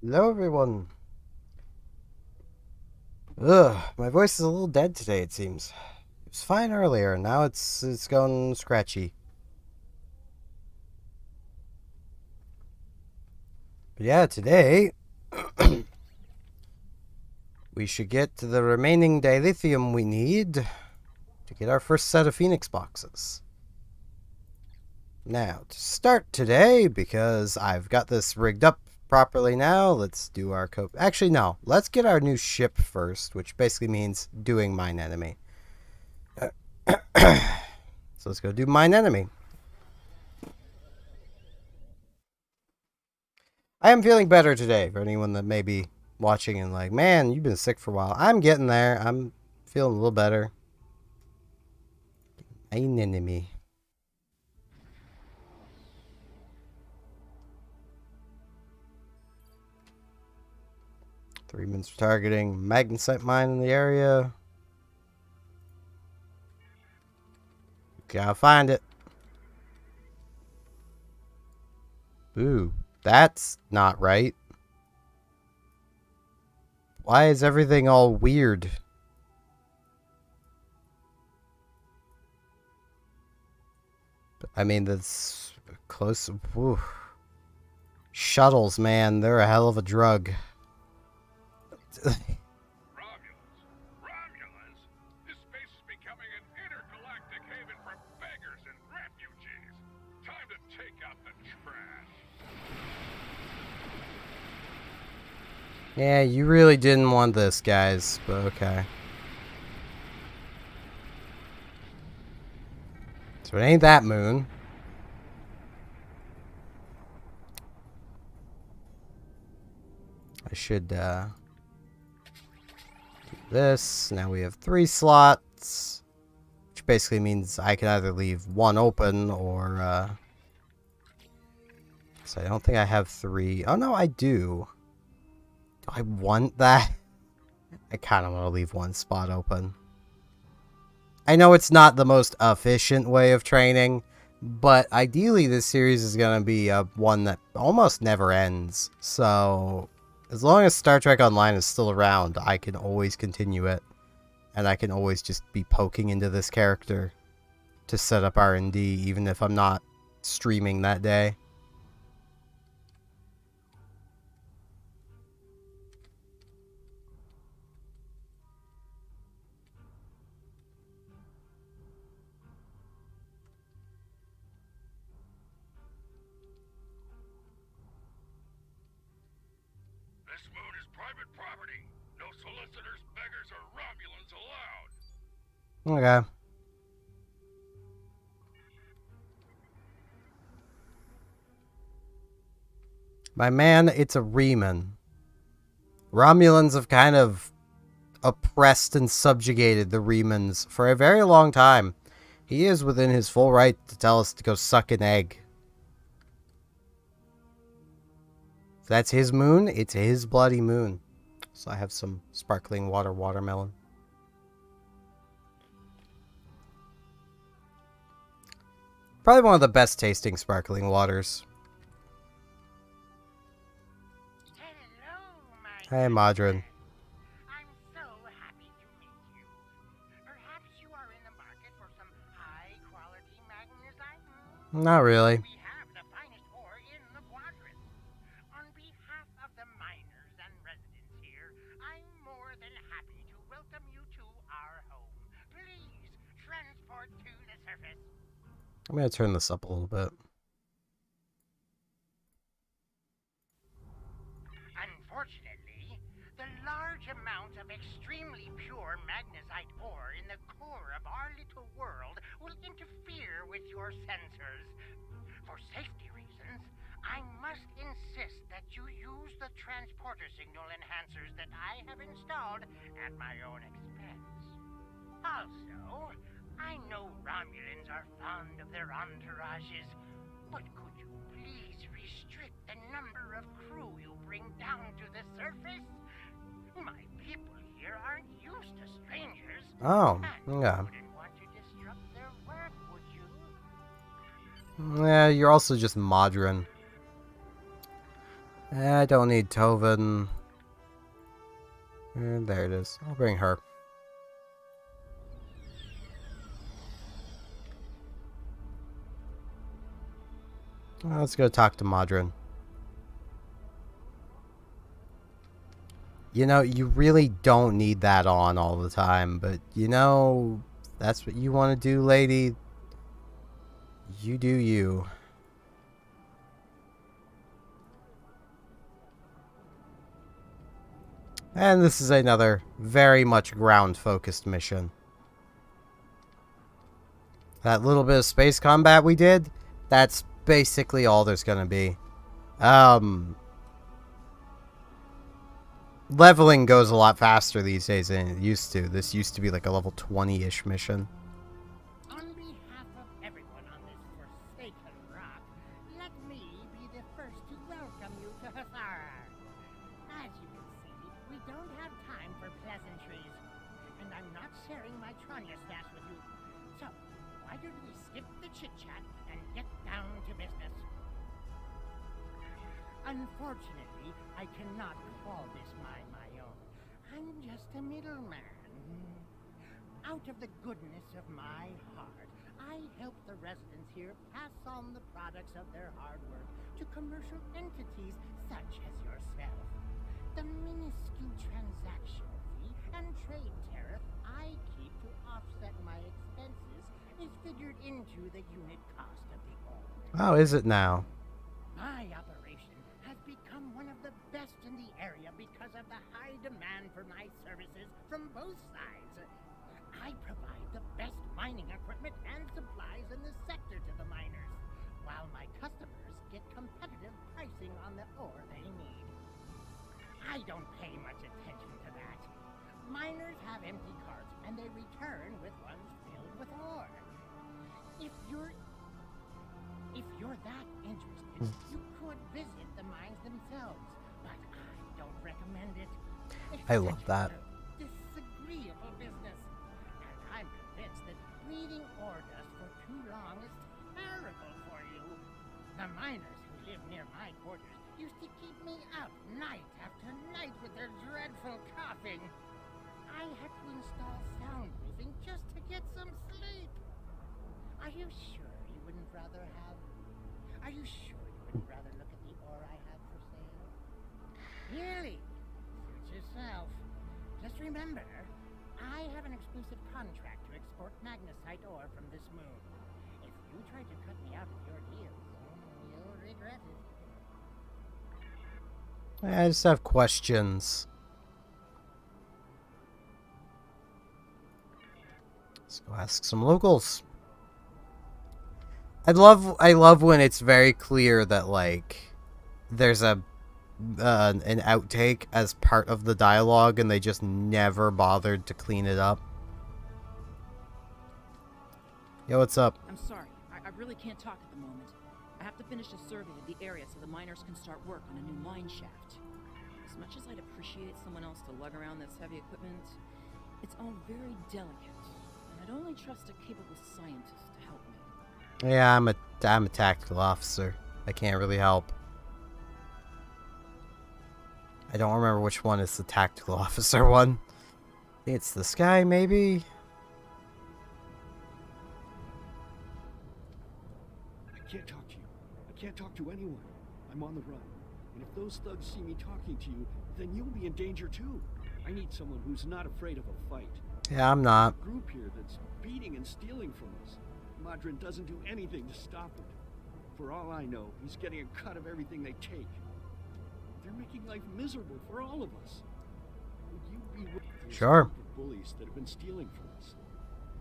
Hello, everyone. Ugh, my voice is a little dead today, it seems. It was fine earlier, now it's going scratchy. But yeah, today we should get to the remaining dilithium we need to get our first set of Phoenix boxes. Now, to start today, because I've got this rigged up properly now, let's do our code. Actually, no, let's get our new ship first, which basically means doing mine enemy. So let's go do mine enemy. I am feeling better today for anyone that may be watching and like, man, you've been sick for a while. I'm getting there. I'm feeling a little better. Main enemy. Three minutes for targeting. Magnesite mine in the area. Gotta find it. Ooh, that's not right. Why is everything all weird? I mean, that's close. Whew. Shuttles, man, they're a hell of a drug. Romulans? This space is becoming an intergalactic haven for beggars and refugees. Time to take out the trash. Yeah, you really didn't want this, guys, but okay. So it ain't that moon. I should do this. Now we have 3 slots, which basically means I can either leave 1 open or so I don't think I have 3. Oh no, I do. Do I want that? I kind of want to leave 1 spot open. I know it's not the most efficient way of training, but ideally this series is going to be one that almost never ends. So as long as Star Trek Online is still around, I can always continue it. And I can always just be poking into this character to set up R&D, even if I'm not streaming that day. This moon is private property. No solicitors, beggars, or Romulans allowed. Okay. My man, it's a Riemann. Romulans have kind of oppressed and subjugated the Riemanns for a very long time. He is within his full right to tell us to go suck an egg. If that's his moon, it's his bloody moon. So I have some sparkling watermelon. Probably one of the best tasting sparkling waters. Hello, Hey, Madron. I'm so happy to meet you. Perhaps you are in the market for some high-quality magnesite? Not really. We have the finest ore in the quadrant. On behalf of the miners and residents here, I'm more than happy to welcome you to our home. Please, transport to the surface. I'm going to turn this up a little bit. Unfortunately, the large amount of extremely pure magnesite ore in the core of our little world will interfere with your sensors. For safety reasons, I must insist that you use the transporter signal enhancers that I have installed at my own expense. Also, I know Romulans are fond of their entourages, but could you please restrict the number of crew you bring down to the surface? My people here aren't used to strangers. Oh, And yeah. you wouldn't want to disrupt their work, would you? Yeah, you're also just Madron. I don't need Tovin. And there it is. I'll bring her. Let's go talk to Modron. You know, you really don't need that on all the time, but you know, that's what you want to do, lady. You do you. And this is another very much ground-focused mission. That little bit of space combat we did, that's basically all there's gonna be. Leveling goes a lot faster these days than it used to. This used to be like a level 20-ish mission. On behalf of everyone on this forsaken rock, let me be the first to welcome you to Hathara. As you can see, we don't have time for pleasantries, and I'm not sharing my Tranya stash with you. So, why don't we skip the chit-chat and get down to business? Unfortunately, I cannot call this my own. I'm just a middleman. Out of the goodness of my heart, I help the residents here pass on the products of their hard work to commercial entities such as yourself. The minuscule transaction fee and trade tariff I keep to offset my expenses is figured into the unit cost of the ore. Oh, is it now? My operation has become one of the best in the area because of the high demand for my services from both sides. I provide the best mining equipment and supplies in the sector to the miners, while my customers get competitive pricing on the ore they need. I don't pay much attention to that. Miners have empty carts and they return with ones filled with ore. If you're that interested, you could visit the mines themselves, but I don't recommend it. I love that. Disagreeable business, and I'm convinced that breathing ore dust for too long is terrible for you. The miners who live near my quarters used to keep me up night after night with their dreadful coughing. I had to install soundproofing just to get some sleep. Are you sure you wouldn't rather look at the ore I have for sale? Really? Suit yourself. Just remember, I have an exclusive contract to export magnesite ore from this moon. If you try to cut me out of your deals, you'll regret it. I just have questions. Let's go ask some locals. I love when it's very clear that like there's an outtake as part of the dialogue and they just never bothered to clean it up. Yo, what's up? I'm sorry. I really can't talk at the moment. I have to finish a survey of the area so the miners can start work on a new mine shaft. As much as I'd appreciate someone else to lug around this heavy equipment, it's all very delicate, and I'd only trust a capable scientist to help me. Yeah, I'm a tactical officer. I can't really help. I don't remember which one is the tactical officer one. I think it's this guy, maybe? I can't talk to you. I can't talk to anyone. I'm on the run. And if those thugs see me talking to you, then you'll be in danger too. I need someone who's not afraid of a fight. Yeah, I'm not. There's a group here that's beating and stealing from us. Modron doesn't do anything to stop it. For all I know, he's getting a cut of everything they take. They're making life miserable for all of us. Would you be with this Sure. group of bullies that have been stealing from us?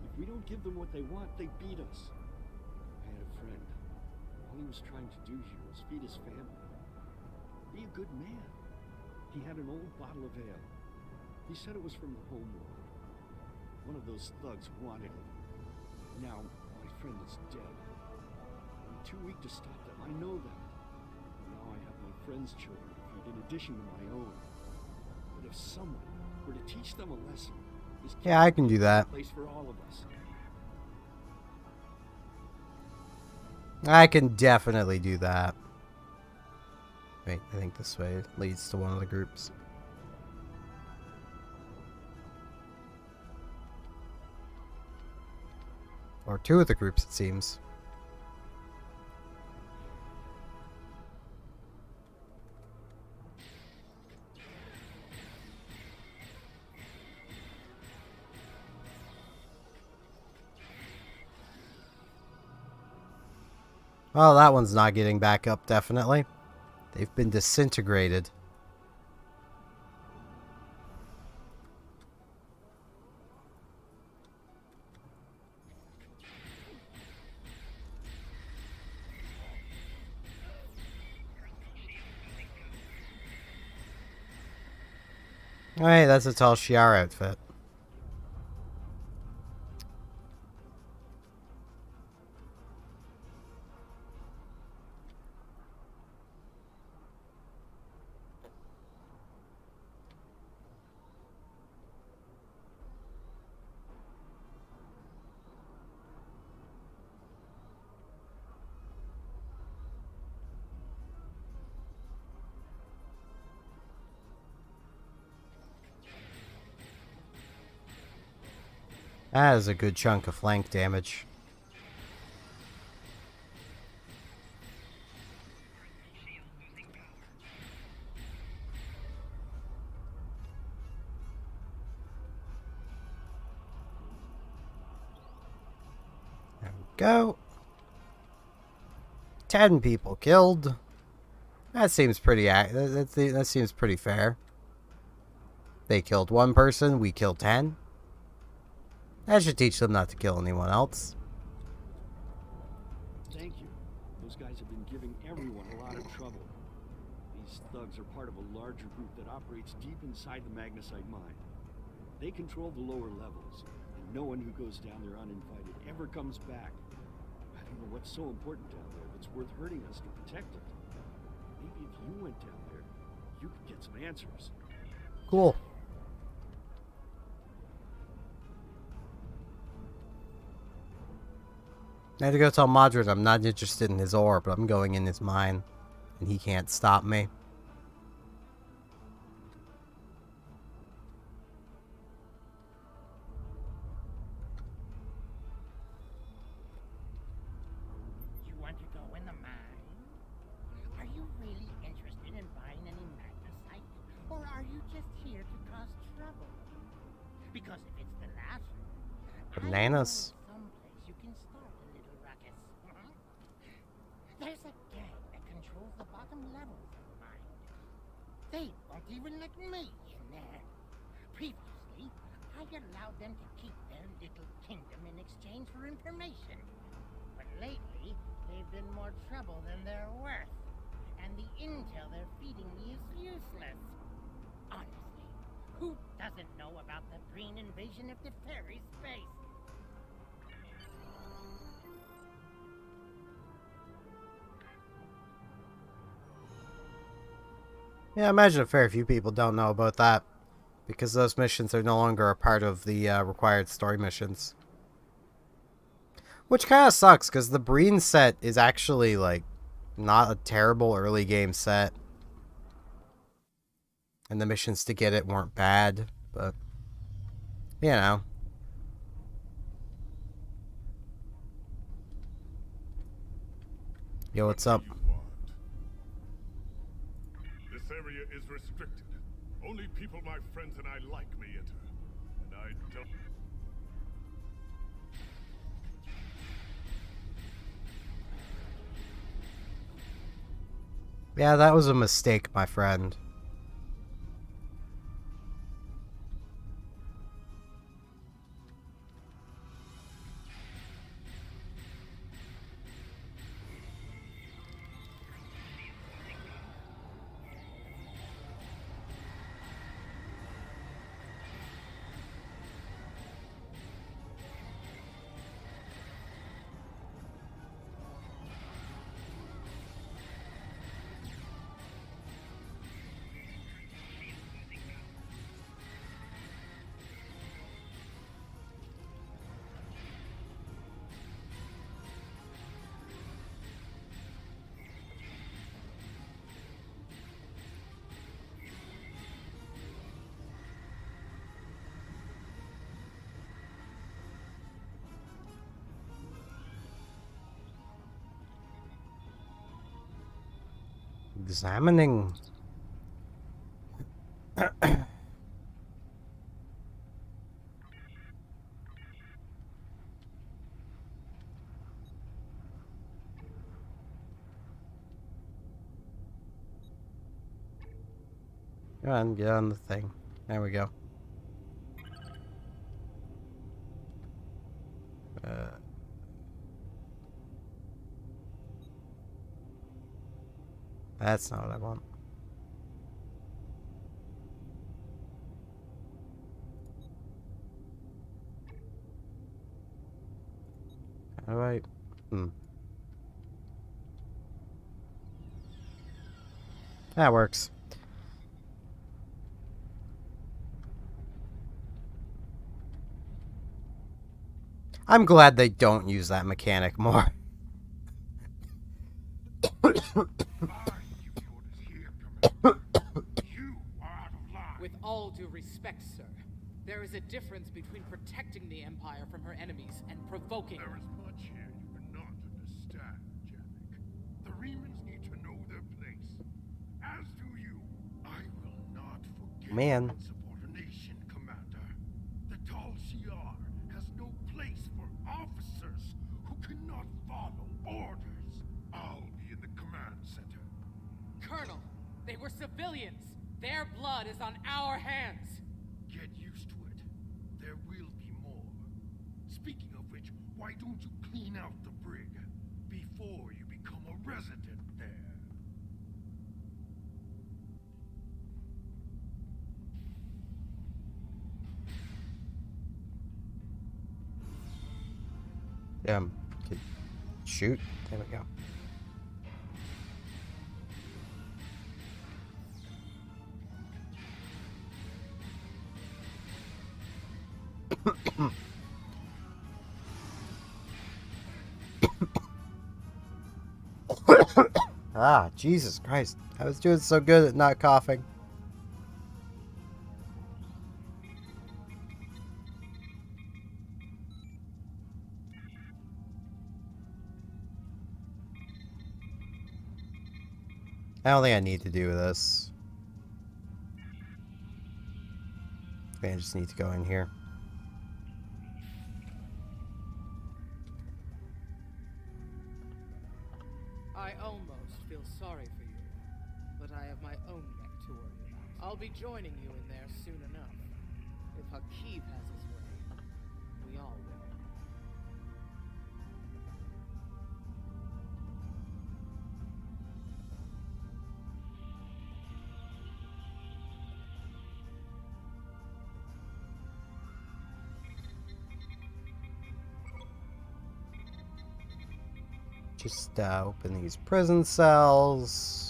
If we don't give them what they want, they beat us. I had a friend. All he was trying to do here was feed his family. Be a good man. He had an old bottle of ale. He said it was from the home world. One of those thugs wanted it. Now, my friend is dead. I'm too weak to stop them, I know that. Now I have my friend's children to feed in addition to my own. But if someone were to teach them a lesson, this Yeah, I can do that. place for all of us. I can definitely do that. Wait, I think this way leads to one of the groups. Or two of the groups, it seems. Well, that one's not getting back up, definitely. They've been disintegrated. Alright, that's a tall Shiar outfit. That is a good chunk of flank damage. There we go. 10 people killed. That seems pretty that seems pretty fair. They killed one person, we killed 10. That should teach them not to kill anyone else. Thank you. Those guys have been giving everyone a lot of trouble. These thugs are part of a larger group that operates deep inside the magnesite mine. They control the lower levels, and no one who goes down there uninvited ever comes back. I don't know what's so important down there that's worth hurting us to protect it. Maybe if you went down there, you could get some answers. Cool. I had to go tell Madrid I'm not interested in his ore, but I'm going in his mine, and he can't stop me. You want to go in the mine? Are you really interested in buying any magnesite? Or are you just here to cause trouble? Because if it's the latter, Bananas. someplace you can start a little ruckus. There's a gang that controls the bottom levels of the mine. They won't even let me in there. Previously, I allowed them to keep their little kingdom in exchange for information. But lately, they've been more trouble than they're worth. And the intel they're feeding me is useless. Honestly, who doesn't know about the green invasion of the fairy space? Yeah, I imagine a fair few people don't know about that, because those missions are no longer a part of the required story missions. Which kind of sucks, because the Breen set is actually, like, not a terrible early game set. And the missions to get it weren't bad, but, you know. Yo, what's up? What do you want? This area is restricted. Only people my friends and I like may enter. And I don't... Yeah, that was a mistake, my friend. Examining. Come on, get on the thing. There we go. That's not what I want. How do I... That works. I'm glad they don't use that mechanic more. I give the orders here, Commander. You are out of line. With all due respect, sir, there is a difference between protecting the Empire from her enemies and provoking. There is much here you cannot understand, Jamek. The Remans need to know their place. As do you. I will not forget Man. insubordination, Commander. The Tal Shiar has no place for officers who cannot follow orders. I'll be in the command center. Colonel, they were civilians. Their blood is on our hands. Get used to it. There will be more. Speaking of which, why don't you clean out the brig before you become a resident there? Shoot. There we go. Ah, Jesus Christ. I was doing so good at not coughing. I don't think I need to do this. I think I just need to go in here. I almost feel sorry for you, but I have my own neck to worry about. I'll be joining you in there soon enough. If Hakeem has his way, we all will. Just open these prison cells.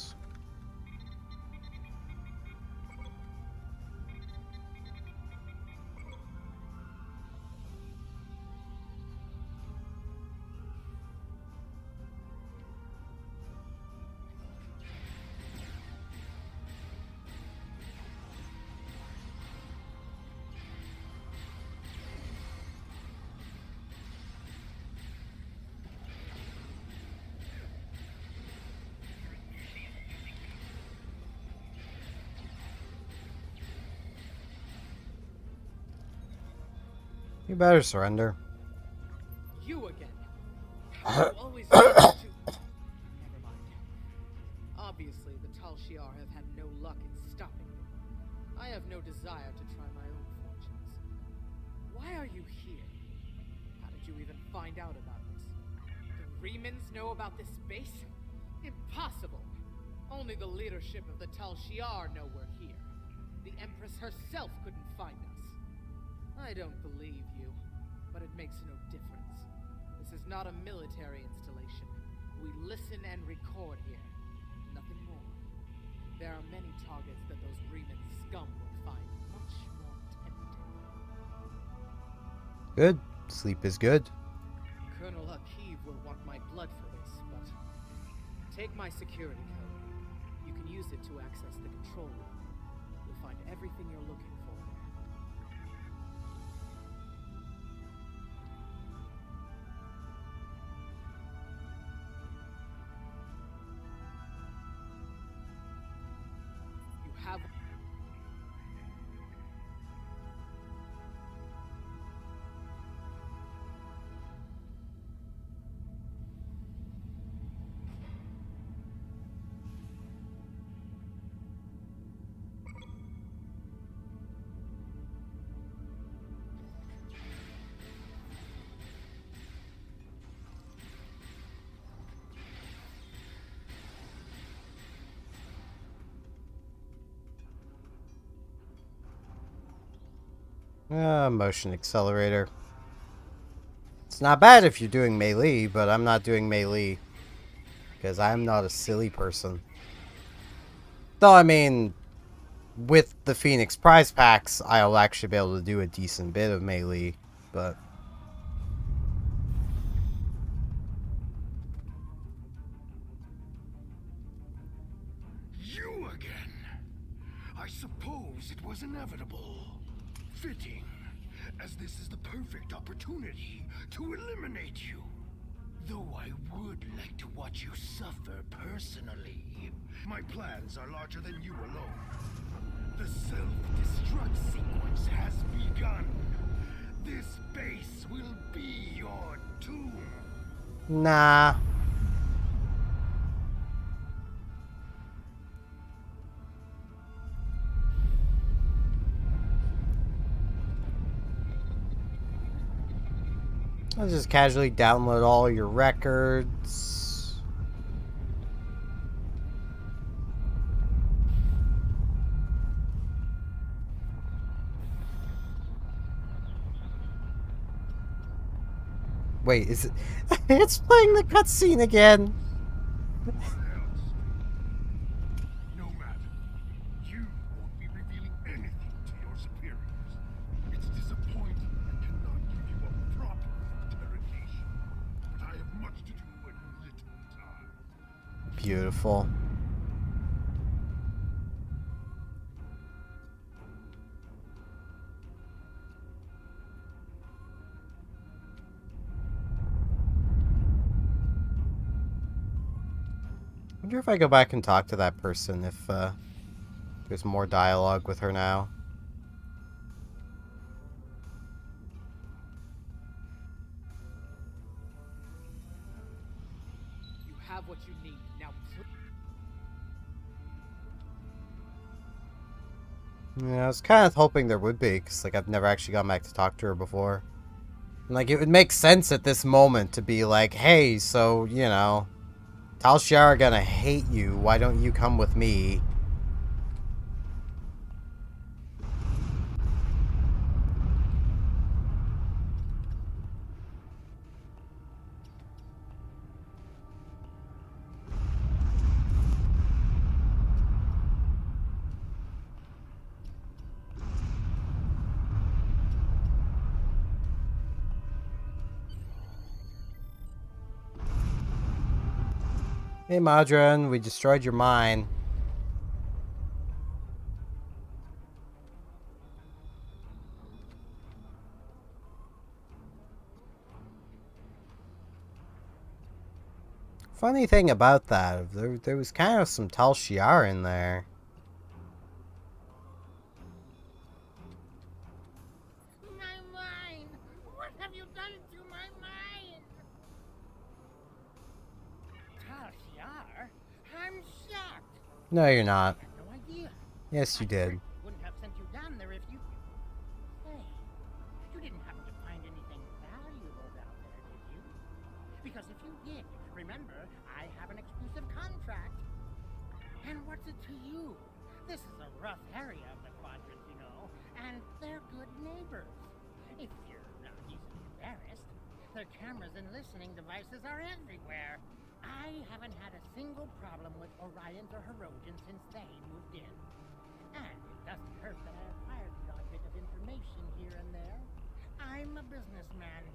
You better surrender. You again. You always do to... Never mind. Obviously, the Tal Shiar have had no luck in stopping you. I have no desire to try my own fortunes. Why are you here? How did you even find out about this? The Remans know about this base? Impossible! Only the leadership of the Tal Shiar know we're here. The Empress herself couldn't find us. I don't believe you, but it makes no difference. This is not a military installation. We listen and record here. Nothing more. There are many targets that those Reman scum will find much more tempting. Good. Sleep is good. Colonel Hakeem will want my blood for this, but... Take my security code. You can use it to access the control room. You'll find everything you're looking for there. Motion accelerator. It's not bad if you're doing melee, but I'm not doing melee. Because I'm not a silly person. Though, I mean, with the Phoenix prize packs, I'll actually be able to do a decent bit of melee, but... You again! I suppose it was inevitable. Fitting, as this is the perfect opportunity to eliminate you. Though I would like to watch you suffer personally. My plans are larger than you alone. The self-destruct sequence has begun. This base will be your tomb. Nah. I'll just casually download all your records. Wait, is it? It's playing the cutscene again. What else? No matter. You won't be revealing anything to your superiors. It's disappointing I cannot give you a proper interrogation. But I have much to do and little time. Beautiful. I wonder if I go back and talk to that person if there's more dialogue with her now. You have what you need. Now, Yeah, I was kind of hoping there would be, because like I've never actually gone back to talk to her before. And, like, it would make sense at this moment to be like, hey, so, you know, Tal Shiar are gonna hate you. Why don't you come with me? Hey, Madron, we destroyed your mine. Funny thing about that, there was kind of some Tal Shiar in there. My mine! What have you done to my mine? Tal Shiar? I'm shocked. No, you're not. I had no idea. Yes, you I did. certainly wouldn't have sent you down there if you... Hey, you didn't happen to find anything valuable down there, did you? Because if you did, remember, I have an exclusive contract. And what's it to you? This is a rough area of the quadrant, you know, and they're good neighbors. If you're not easily embarrassed, their cameras and listening devices are everywhere. I haven't had a single problem with Orions or Herodians since they moved in. And it doesn't hurt that I acquired the odd bit of information here and there. I'm a businessman,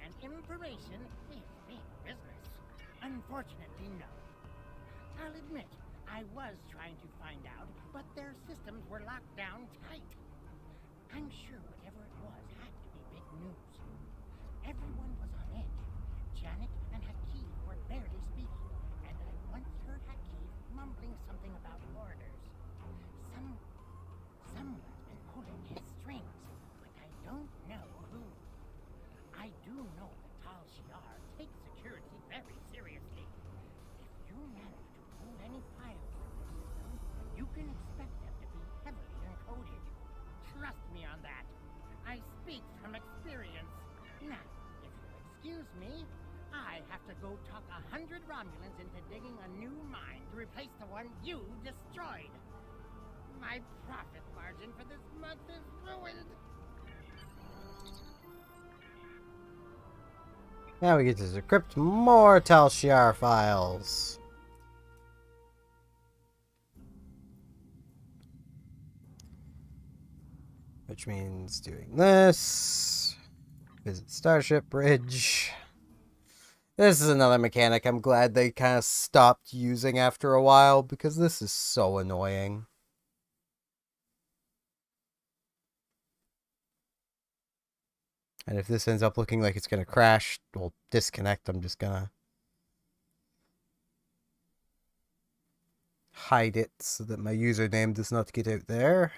and information is big business. Unfortunately, no. I'll admit, I was trying to find out, but their systems were locked down tight. I'm sure whatever it was had to be big news. Everyone was on edge. Janet and Hakeem were barely speaking, and I once heard Hakeem mumbling something about orders. Someone's been pulling his strings, but I don't know who. I do know that Tal Shiar takes security very seriously. If you manage to pull any files from their system, you can expect them to be heavily encoded. Trust me on that. I speak from experience. Now, if you'll excuse me, I have to go talk 100 Romulans into digging a new mine to replace the one you destroyed. My profit margin for this month is ruined. Now we get to decrypt more Tal Shiar files. Which means doing this. Visit Starship Bridge. This is another mechanic I'm glad they kind of stopped using after a while, because this is so annoying. And if this ends up looking like it's going to crash, or disconnect, I'm just going to hide it so that my username does not get out there.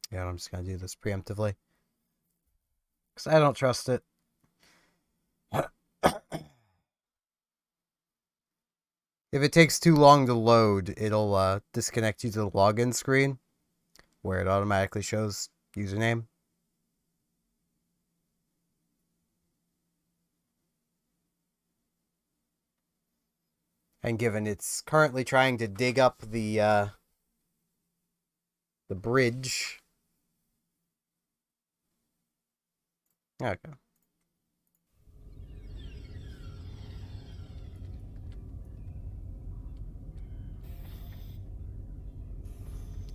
Yeah, I'm just going to do this preemptively, because I don't trust it. If it takes too long to load, it'll disconnect you to the login screen, where it automatically shows username. And given it's currently trying to dig up the bridge. Okay.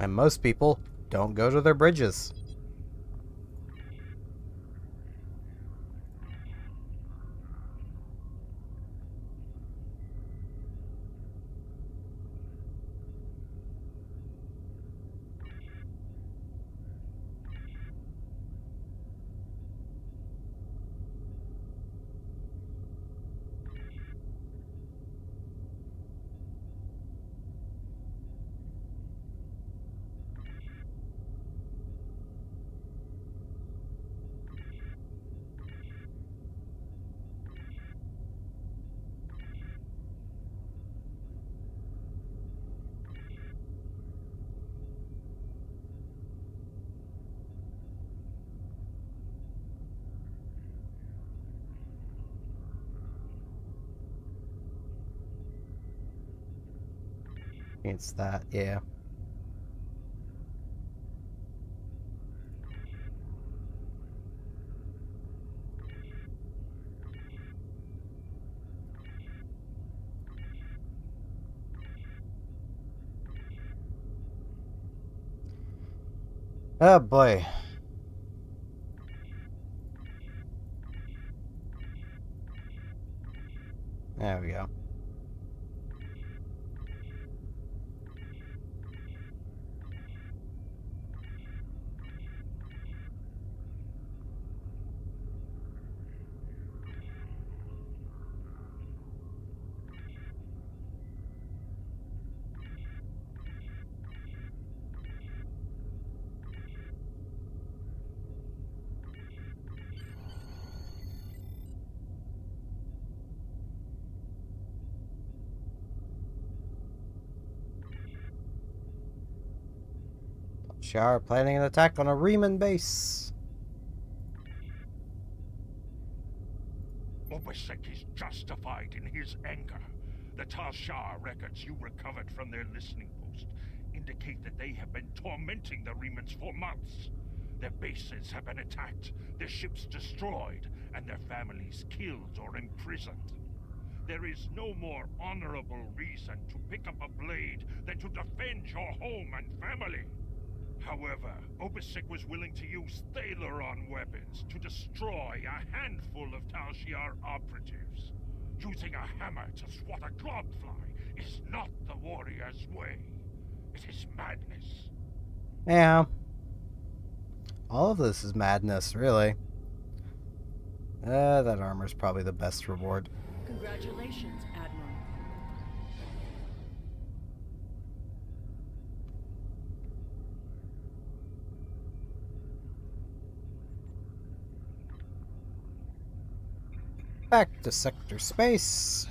And most people don't go to their bridges. It's that, yeah. Oh boy. There we go. Shar planning an attack on a Riemann base. Obasek is justified in his anger. The Tal Shiar records you recovered from their listening post indicate that they have been tormenting the Riemans for months. Their bases have been attacked, their ships destroyed, and their families killed or imprisoned. There is no more honorable reason to pick up a blade than to defend your home and family. However, Obasek was willing to use Thaleron weapons to destroy a handful of Tal Shiar operatives. Using a hammer to swat a cloudfly is not the warrior's way. It is madness. Yeah. All of this is madness, really. That armor's probably the best reward. Congratulations, Admiral. Back to sector space.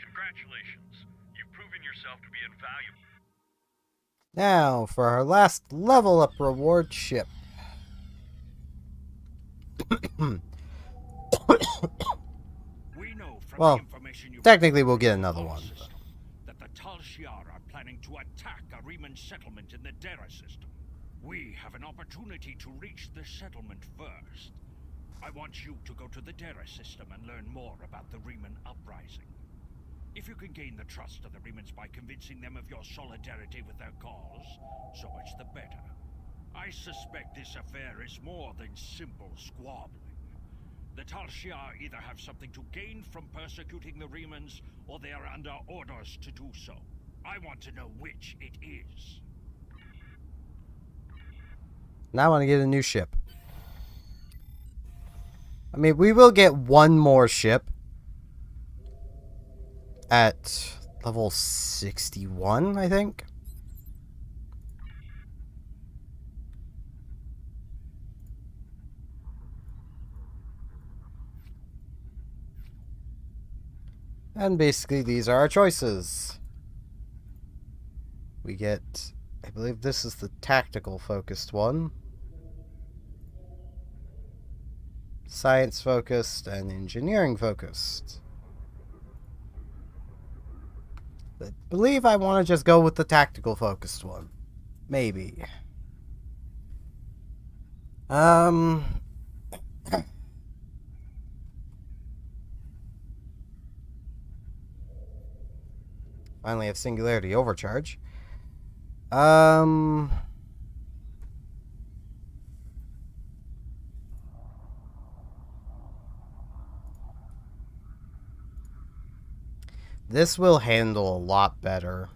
Congratulations. You've proven yourself to be invaluable. Now, for our last level up reward ship. We know from Well, the information you technically we'll get another one. settlement in the Dera system. We have an opportunity to reach the settlement first. I want you to go to the Dera system and learn more about the Riemann uprising. If you can gain the trust of the Riemanns by convincing them of your solidarity with their cause, so much the better. I suspect this affair is more than simple squabbling. The Tal Shiar either have something to gain from persecuting the Riemanns, or they are under orders to do so. I want to know which it is. Now I want to get a new ship. I mean, we will get one more ship at level 61, I think. And basically, these are our choices. We get, I believe this is the tactical focused one. Science focused and engineering focused. I believe I want to just go with the tactical focused one. Maybe. Finally have singularity overcharge. This will handle a lot better.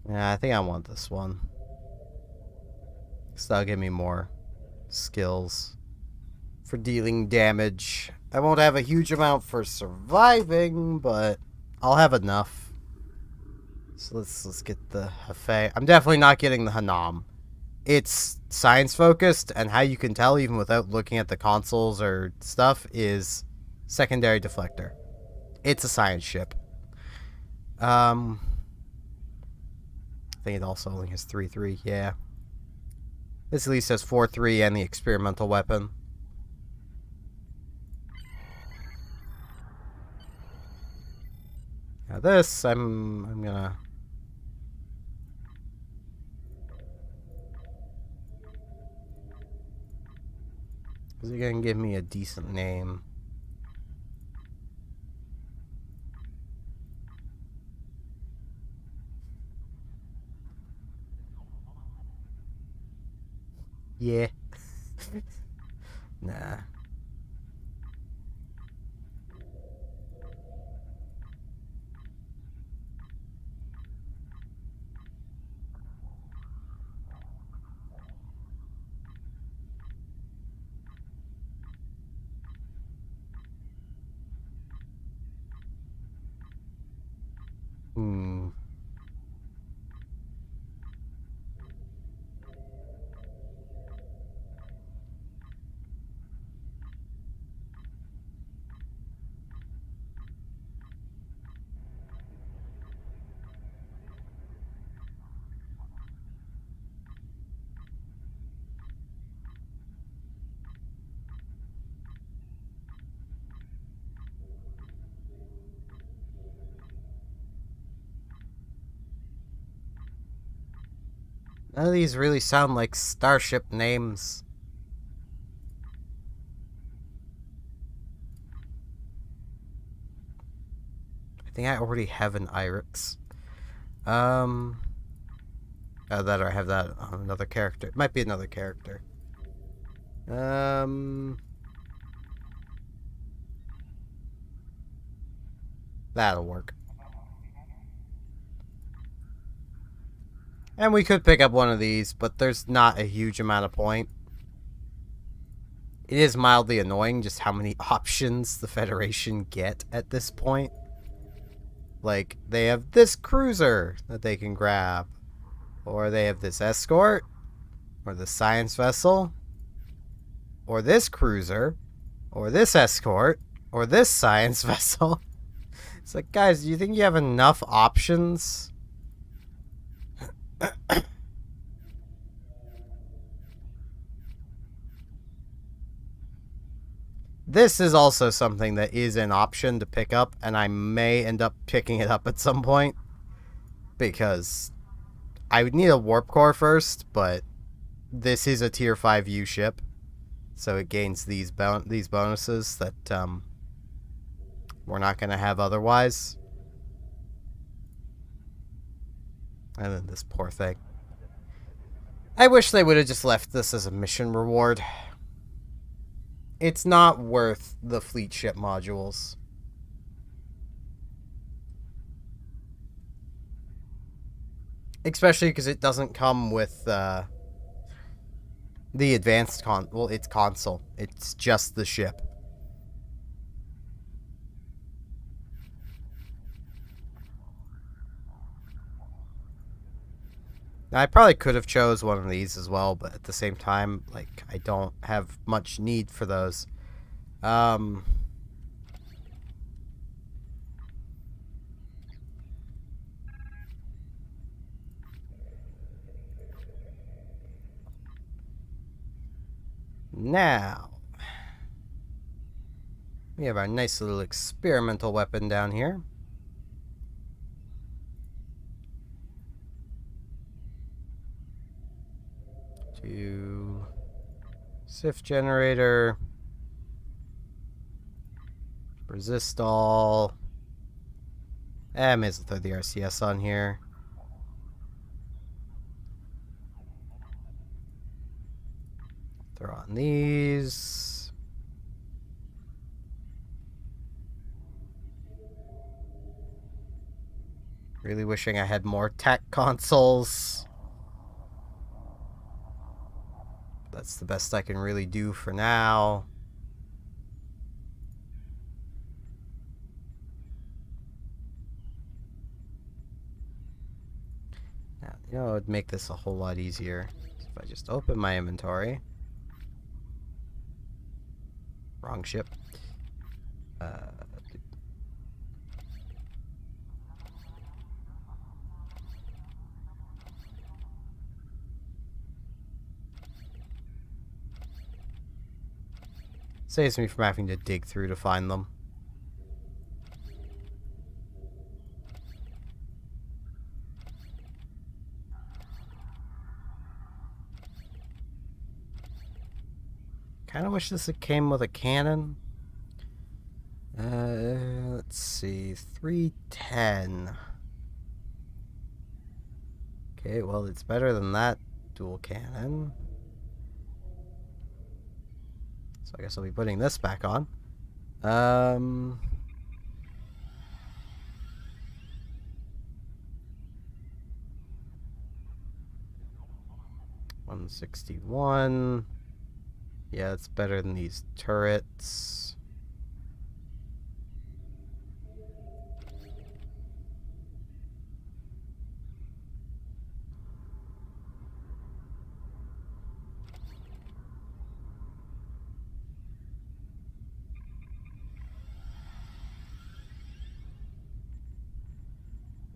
Yeah, I think I want this one. So that'll give me more skills for dealing damage. I won't have a huge amount for surviving, but I'll have enough. So let's get the Hefei. I'm definitely not getting the Hanam. It's science focused, and how you can tell even without looking at the consoles or stuff is secondary deflector. It's a science ship. I think it also only has 3-3, yeah. This at least has 4-3 and the experimental weapon. Now this, I'm gonna... Is it gonna give me a decent name? Yeah. Nah. None of these really sound like starship names. I think I already have an Irix. That or I have that on another character. It might be another character. That'll work. And we could pick up one of these, but there's not a huge amount of point. It is mildly annoying just how many options the Federation get at this point. Like, they have this cruiser that they can grab. Or they have this escort. Or the science vessel. or this cruiser, or this escort, or this science vessel. It's like, guys, do you think you have enough options? This is also something that is an option to pick up, and I may end up picking it up at some point, because I would need a warp core first, but this is a tier 5 U ship, so it gains these bonuses that we're not going to have otherwise. And then this poor thing. I wish they would have just left this as a mission reward. It's not worth the fleet ship modules. Especially because it doesn't come with the advanced it's console. It's just the ship. Now, I probably could have chose one of these as well, but at the same time, like, I don't have much need for those. Now, we have our nice little experimental weapon down here. To SIF generator, resist all. I may as well throw the RCS on here. Throw on these. Really wishing I had more tech consoles. That's the best I can really do for now. Now, you know, it would make this a whole lot easier if I just open my inventory. Wrong ship. Saves me from having to dig through to find them. Kind of wish this came with a cannon. Let's see, 310. Okay, well, it's better than that dual cannon. So I guess I'll be putting this back on. 161. Yeah, it's better than these turrets.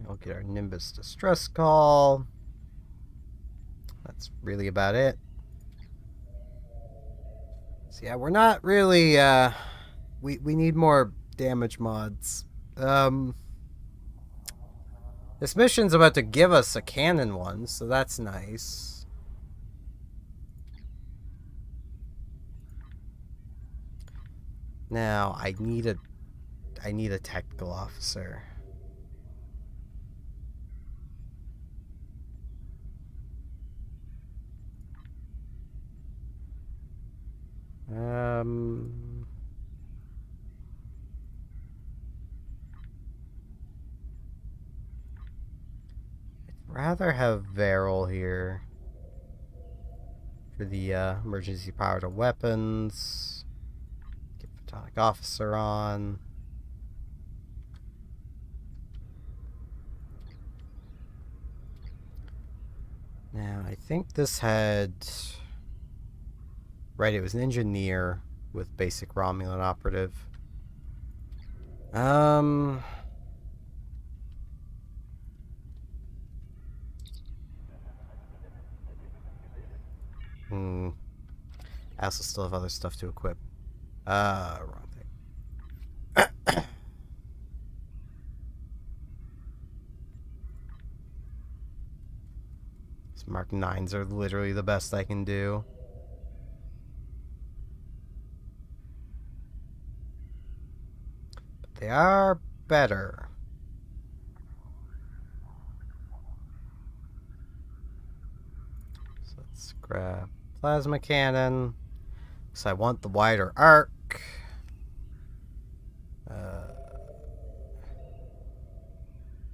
We'll get our Nimbus distress call. That's really about it. So yeah, we're not really, we need more damage mods. This mission's about to give us a cannon one, so that's nice. Now, I need a technical officer. I'd rather have Varel here for the emergency power to weapons. Get photonic officer on. Now, I think this had Right, it was an engineer with basic Romulan operative. I also still have other stuff to equip. Wrong thing. These Mark 9s are literally the best I can do. But they are better. So let's grab plasma cannon. Because I want the wider arc.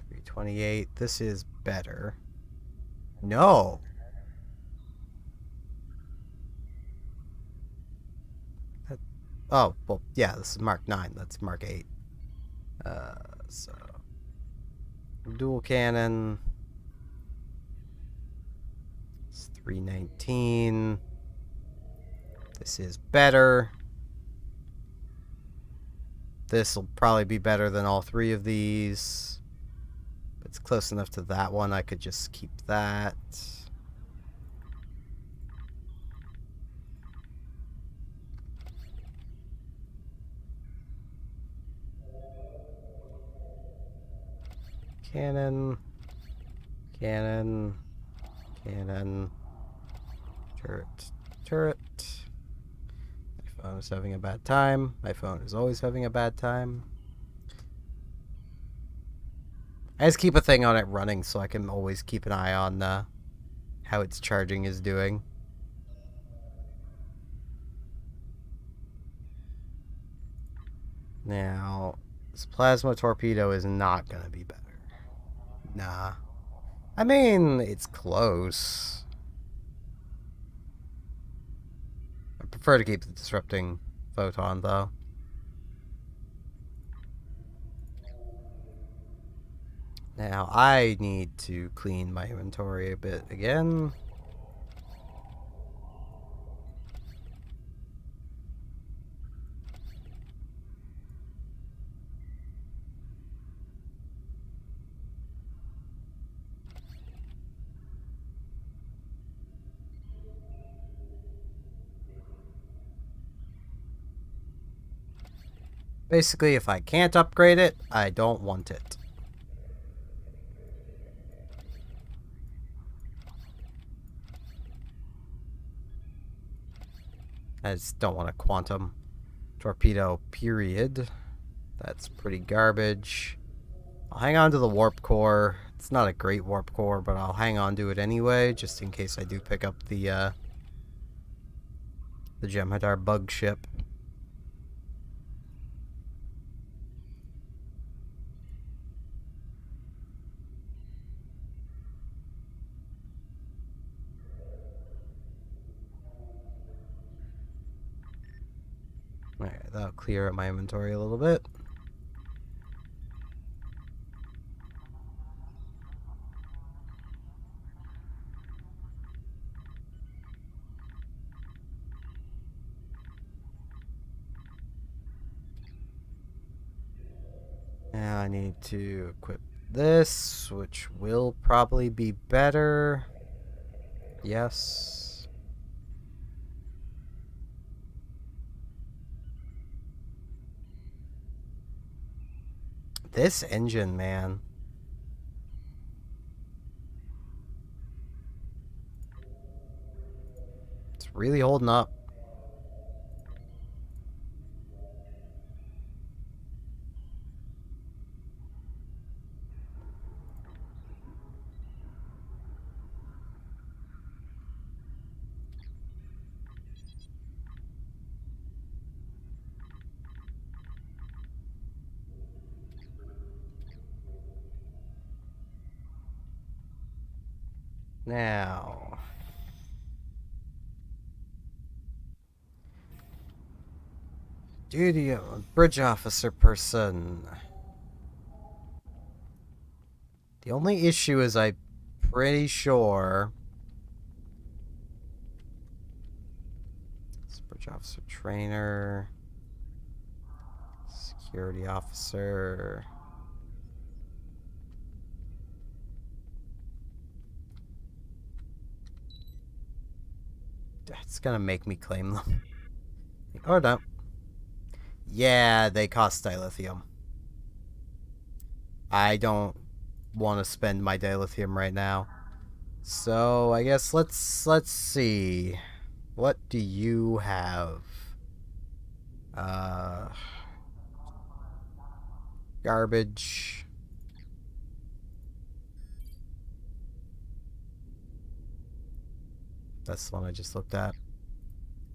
328. This is better. No. Oh, well, yeah, this is Mark 9. That's Mark 8. So... dual cannon. It's 319. This is better. This will probably be better than all three of these. But it's close enough to that one, I could just keep that. Cannon. Cannon. Cannon. Turret. Turret. My phone is having a bad time. My phone is always having a bad time. I just keep a thing on it running so I can always keep an eye on how its charging is doing. Now, this plasma torpedo is not going to be better. Nah. I mean, it's close. I prefer to keep the disrupting photon, though. Now, I need to clean my inventory a bit again. Basically, if I can't upgrade it, I don't want it. I just don't want a quantum torpedo, period. That's pretty garbage. I'll hang on to the warp core. It's not a great warp core, but I'll hang on to it anyway, just in case I do pick up the Jem'Hadar bug ship. Alright, that'll clear up my inventory a little bit. Now I need to equip this, which will probably be better. Yes. This engine, man. It's really holding up. Now, duty of a bridge officer person. The only issue is I'm pretty sure this Research officer, trainer, security officer. That's gonna make me claim them. Or no. Yeah, they cost dilithium. I don't want to spend my dilithium right now. So I guess let's see. What do you have? Garbage. That's the one I just looked at.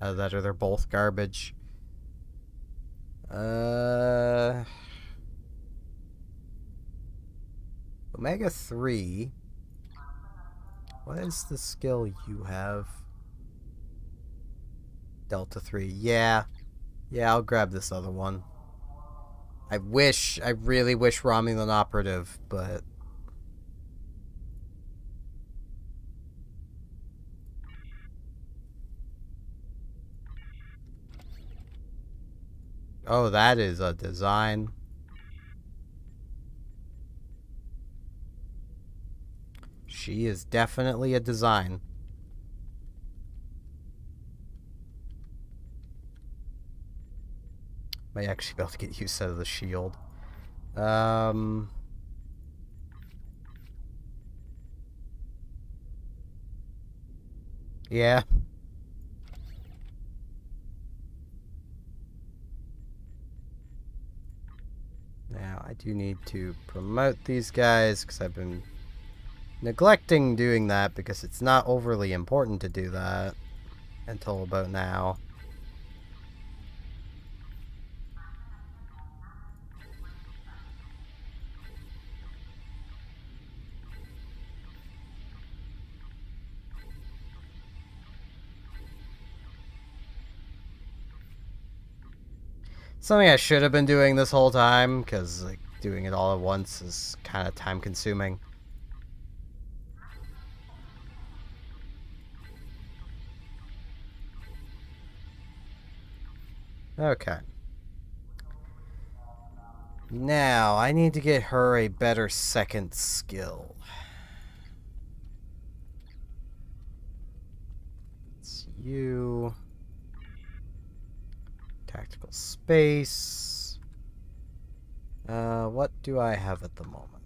That or they're both garbage. Omega 3. What is the skill you have? Delta 3. Yeah. Yeah, I'll grab this other one. I really wish Romulan Operative, but... Oh, that is a design. She is definitely a design. Might actually be able to get use out of the shield. Yeah. Now, I do need to promote these guys, because I've been neglecting doing that, because it's not overly important to do that until about now. Something I should have been doing this whole time, because like doing it all at once is kind of time consuming. Okay. Now, I need to get her a better second skill. It's you. Tactical space. What do I have at the moment?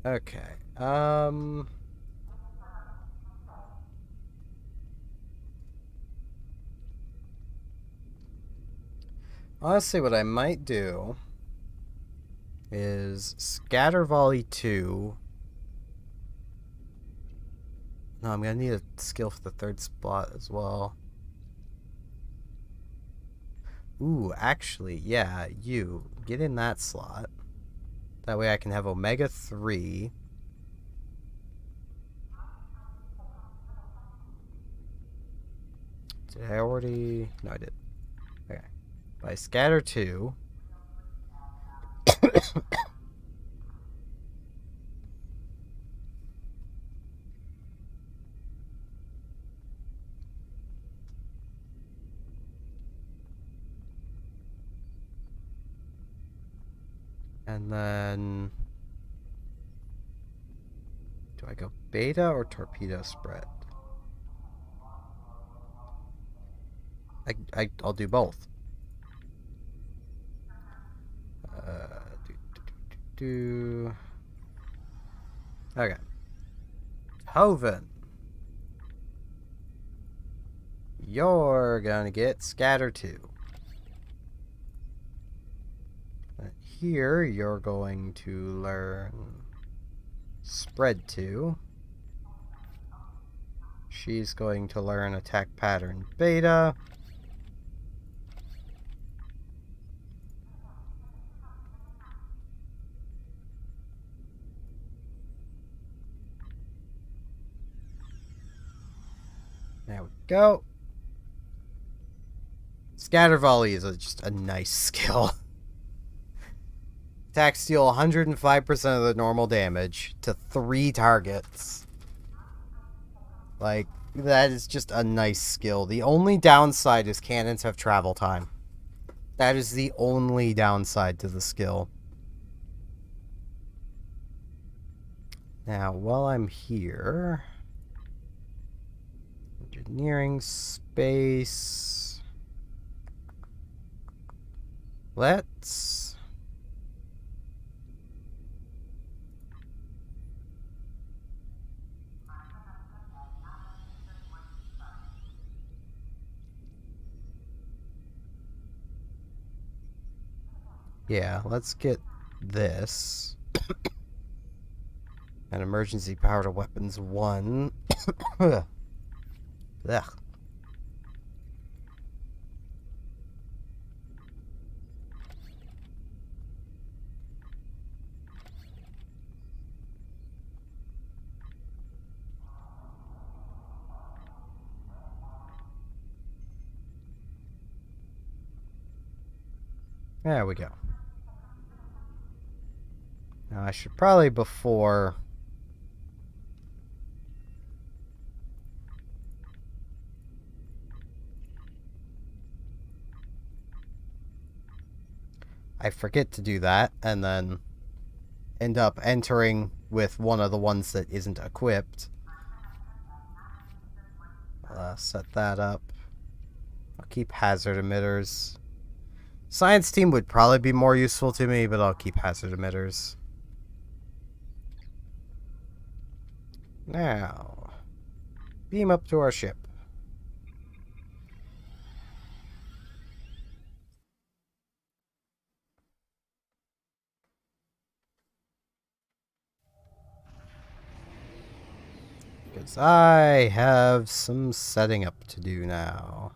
Okay. Honestly, what I might do is Scatter Volley 2. No, I'm gonna need a skill for the third spot as well. Ooh, actually, yeah, you get in that slot. That way I can have Omega 3. Did I already? No, I did. Okay. By Scatter 2. And then... do I go beta or torpedo spread? I'll do both. Okay. Hoven. You're gonna get Scatter 2. Here, you're going to learn Spread 2. She's going to learn Attack Pattern Beta. There we go. Scatter Volley is just a nice skill. Attacks deal 105% of the normal damage to 3 targets. Like, That is just a nice skill. The only downside is cannons have travel time. That is the only downside to the skill. Now, while I'm here... Engineering space... Let's... Yeah, let's get this. An emergency power to weapons 1. Ugh. There we go. Now I should probably, before... I forget to do that, and then end up entering with one of the ones that isn't equipped. Set that up. I'll keep hazard emitters. Science team would probably be more useful to me, but I'll keep hazard emitters. Now, beam up to our ship. Because I have some setting up to do now.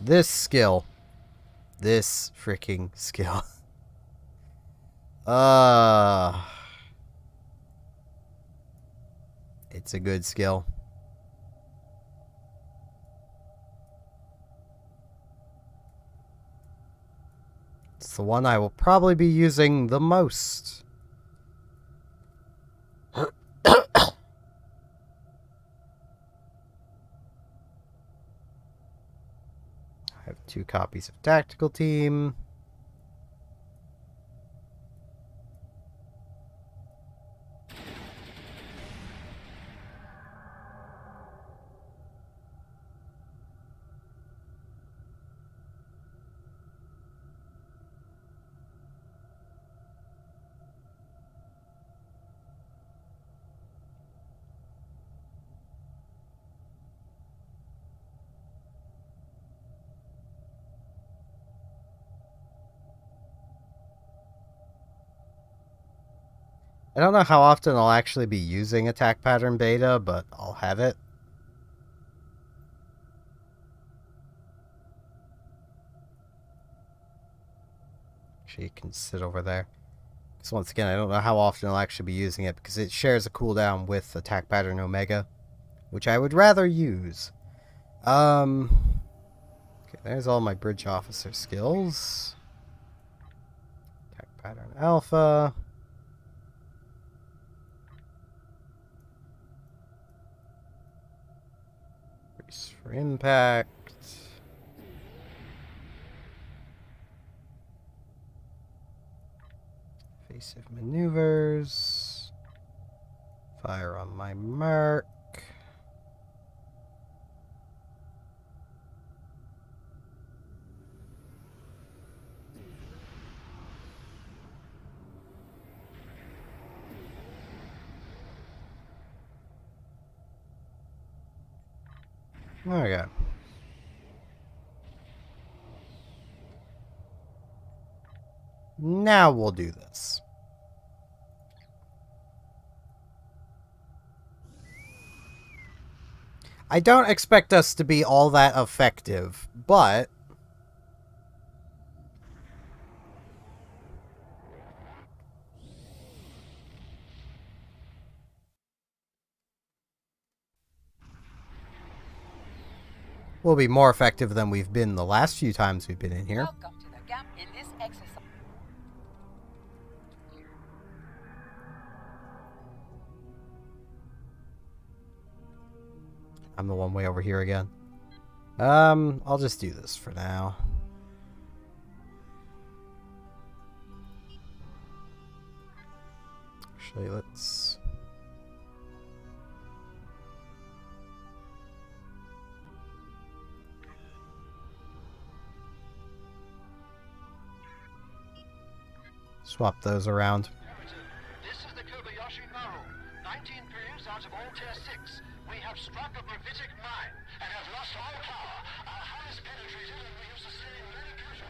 This skill. This freaking skill. It's a good skill. It's the one I will probably be using the most. I have 2 copies of Tactical Team. I don't know how often I'll actually be using attack pattern beta, but I'll have it. Actually, you can sit over there. Because once again, I don't know how often I'll actually be using it, because it shares a cooldown with attack pattern Omega, which I would rather use. Okay, there's all my bridge officer skills. Attack pattern Alpha. For impact. Evasive maneuvers. Fire on my mark. There we go. Now we'll do this. I don't expect us to be all that effective, but... we'll be more effective than we've been the last few times we've been in here. Welcome to the gap in this exercise. I'm the one way over here again. I'll just do this for now. Actually, let's... swap those around. This is the Kobayashi Maru. 19 periods out of all tier 6. We have struck a gravitic mine and have lost all power. Our hull is penetrated and we have sustained many casualties.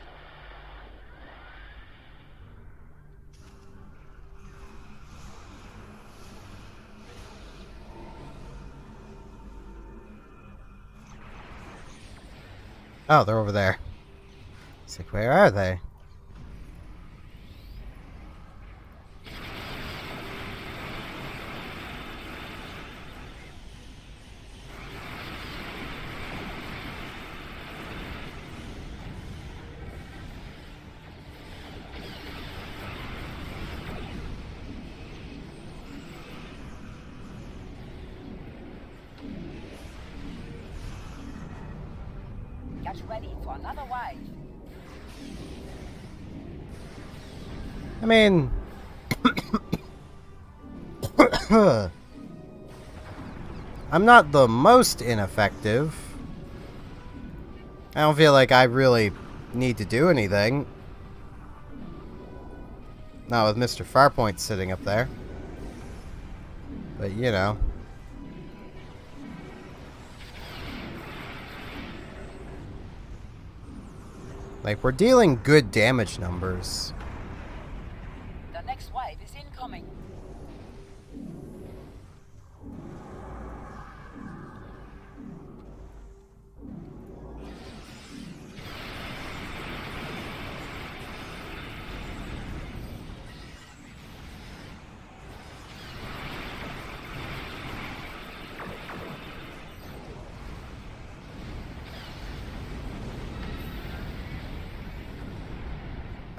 Oh, they're over there. It's like, where are they? Get ready for another wave. I mean... I'm not the most ineffective. I don't feel like I really need to do anything. Not with Mr. Farpoint sitting up there. But, you know. Like, we're dealing good damage numbers. The next wave is incoming.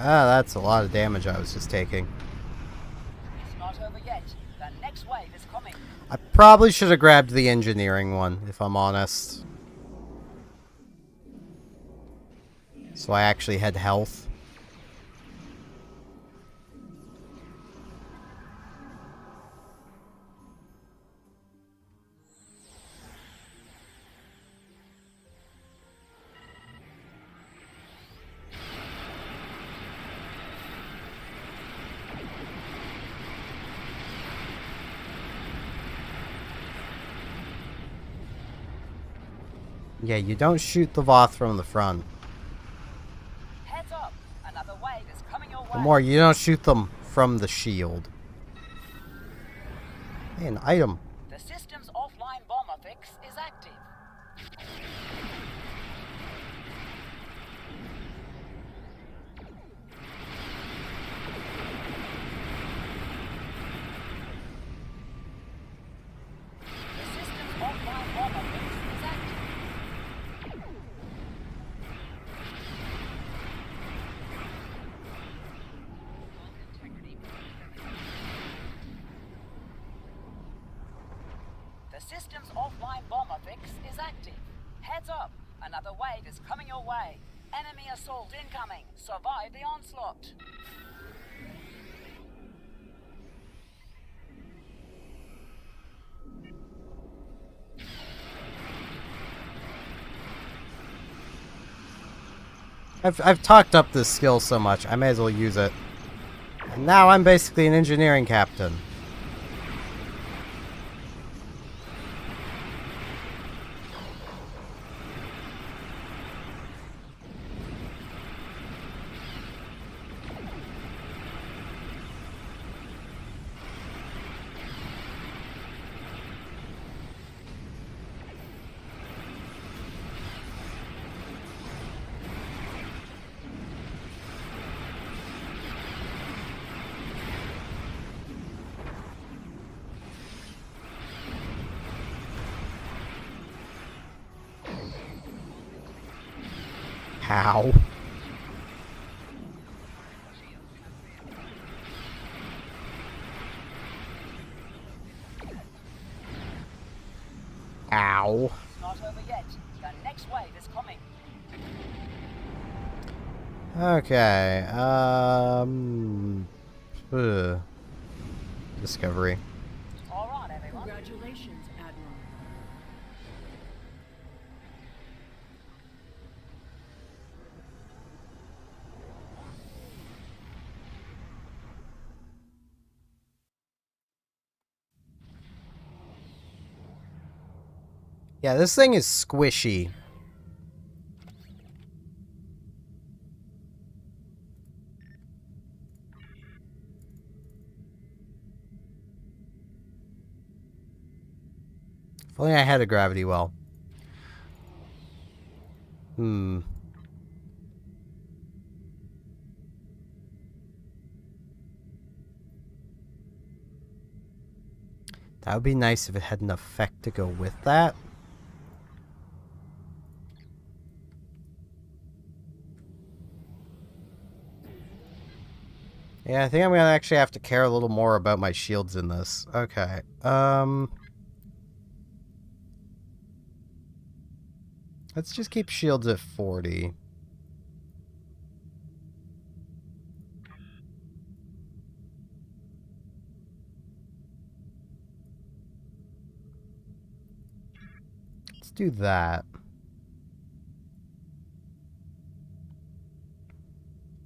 Ah, that's a lot of damage I was just taking. It's not over yet. The next wave is coming. I probably should have grabbed the engineering one, if I'm honest. So I actually had health. Yeah, you don't shoot the Voth from the front. Heads up. Another wave is coming your way. Or more, you don't shoot them from the shield. Hey, an item. The system's offline bomber fix is active. The system's offline bomber fix is active. The system's offline bomber fix is active. Heads up, another wave is coming your way. Enemy assault incoming. Survive the onslaught. I've talked up this skill so much, I may as well use it. And now I'm basically an engineering captain. How? Ow. It's not over yet. The next wave is coming. Okay, Discovery. All right, everyone. Congratulations, Admiral. Yeah, this thing is squishy. If only I had a gravity well. That would be nice if it had an effect to go with that. Yeah, I think I'm gonna actually have to care a little more about my shields in this. Okay. Let's just keep shields at 40. Let's do that.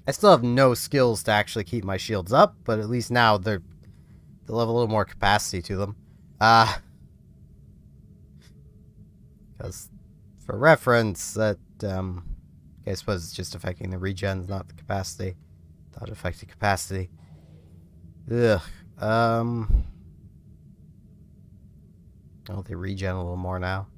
I still have no skills to actually keep my shields up, but at least now they'll have a little more capacity to them. Because for reference, that I suppose it's just affecting the regens, not the capacity. Thought it affected capacity. Ugh. Oh, they regen a little more now.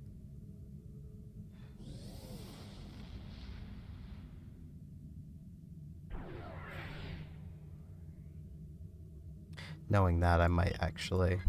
Knowing that, I might actually...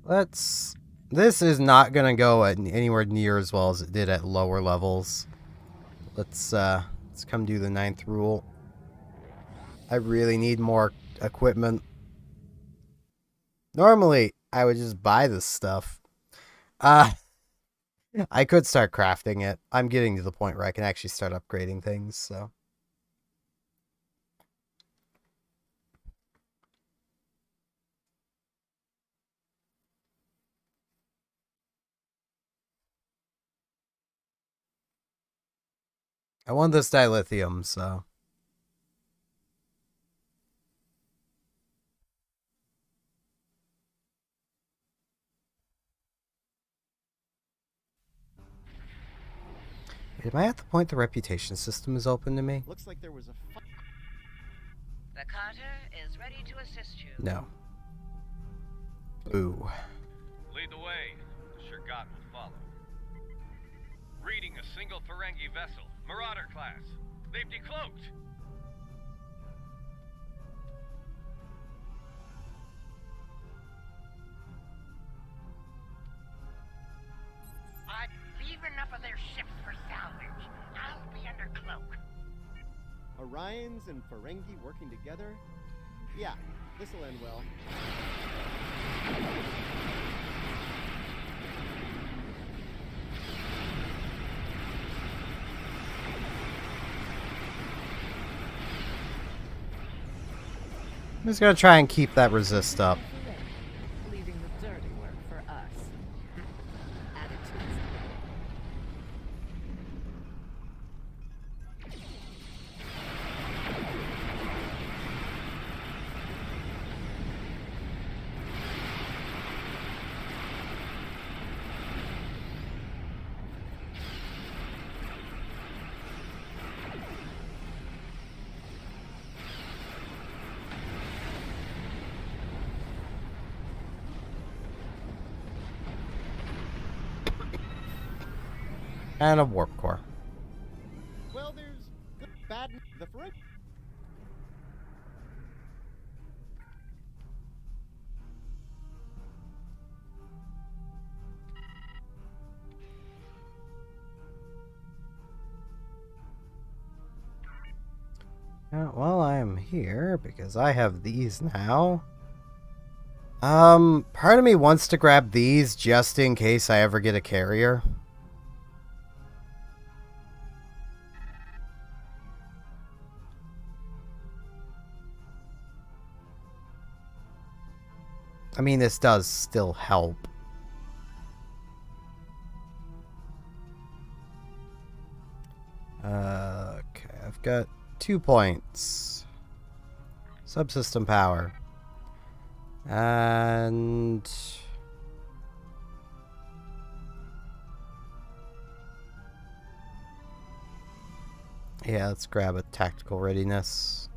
Let's... This is not going to go at anywhere near as well as it did at lower levels. Let's come do the 9th rule. I really need more equipment. Normally, I would just buy this stuff. I could start crafting it. I'm getting to the point where I can actually start upgrading things, so... I want this dilithium, so... Wait, am I at the point the reputation system is open to me? Looks like there was a The Carter is ready to assist you. No. Ooh. Lead the way. Sure God will follow. Reading a single Ferengi vessel. Marauder class. They've decloaked. Leave enough of their ships for salvage. I'll be under cloak. Orions and Ferengi working together? Yeah, this'll end well. I'm just gonna try and keep that resist up. Leaving the dirty work for us. Attitudes. And a warp core. Well, there's good Well, I am here because I have these now. Part of me wants to grab these just in case I ever get a carrier. I mean, this does still help. Okay, I've got 2 points. Subsystem power. And... yeah, let's grab a tactical readiness.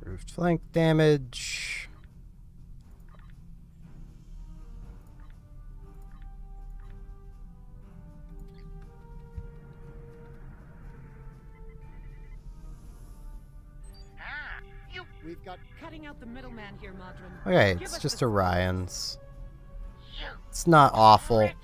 Improved flank damage. We've got Cutting out the middleman here, Madron. Okay, Give it's us just the Orion's. You It's not awful. treacherous.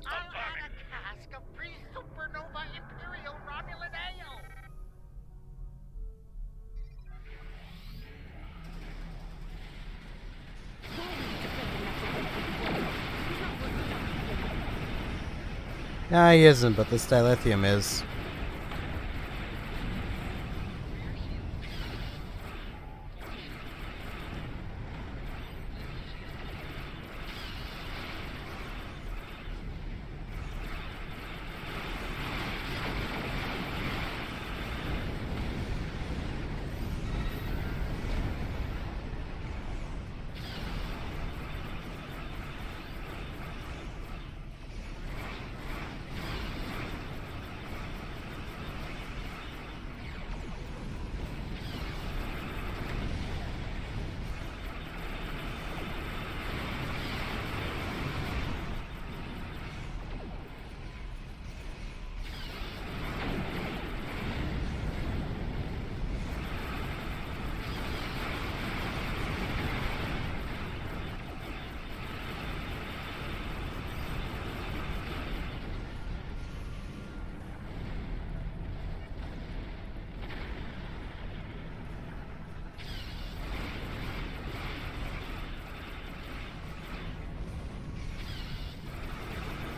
I'll add a cask of pre-supernova Imperial Romulan ale. Nah, he isn't, but this dilithium is.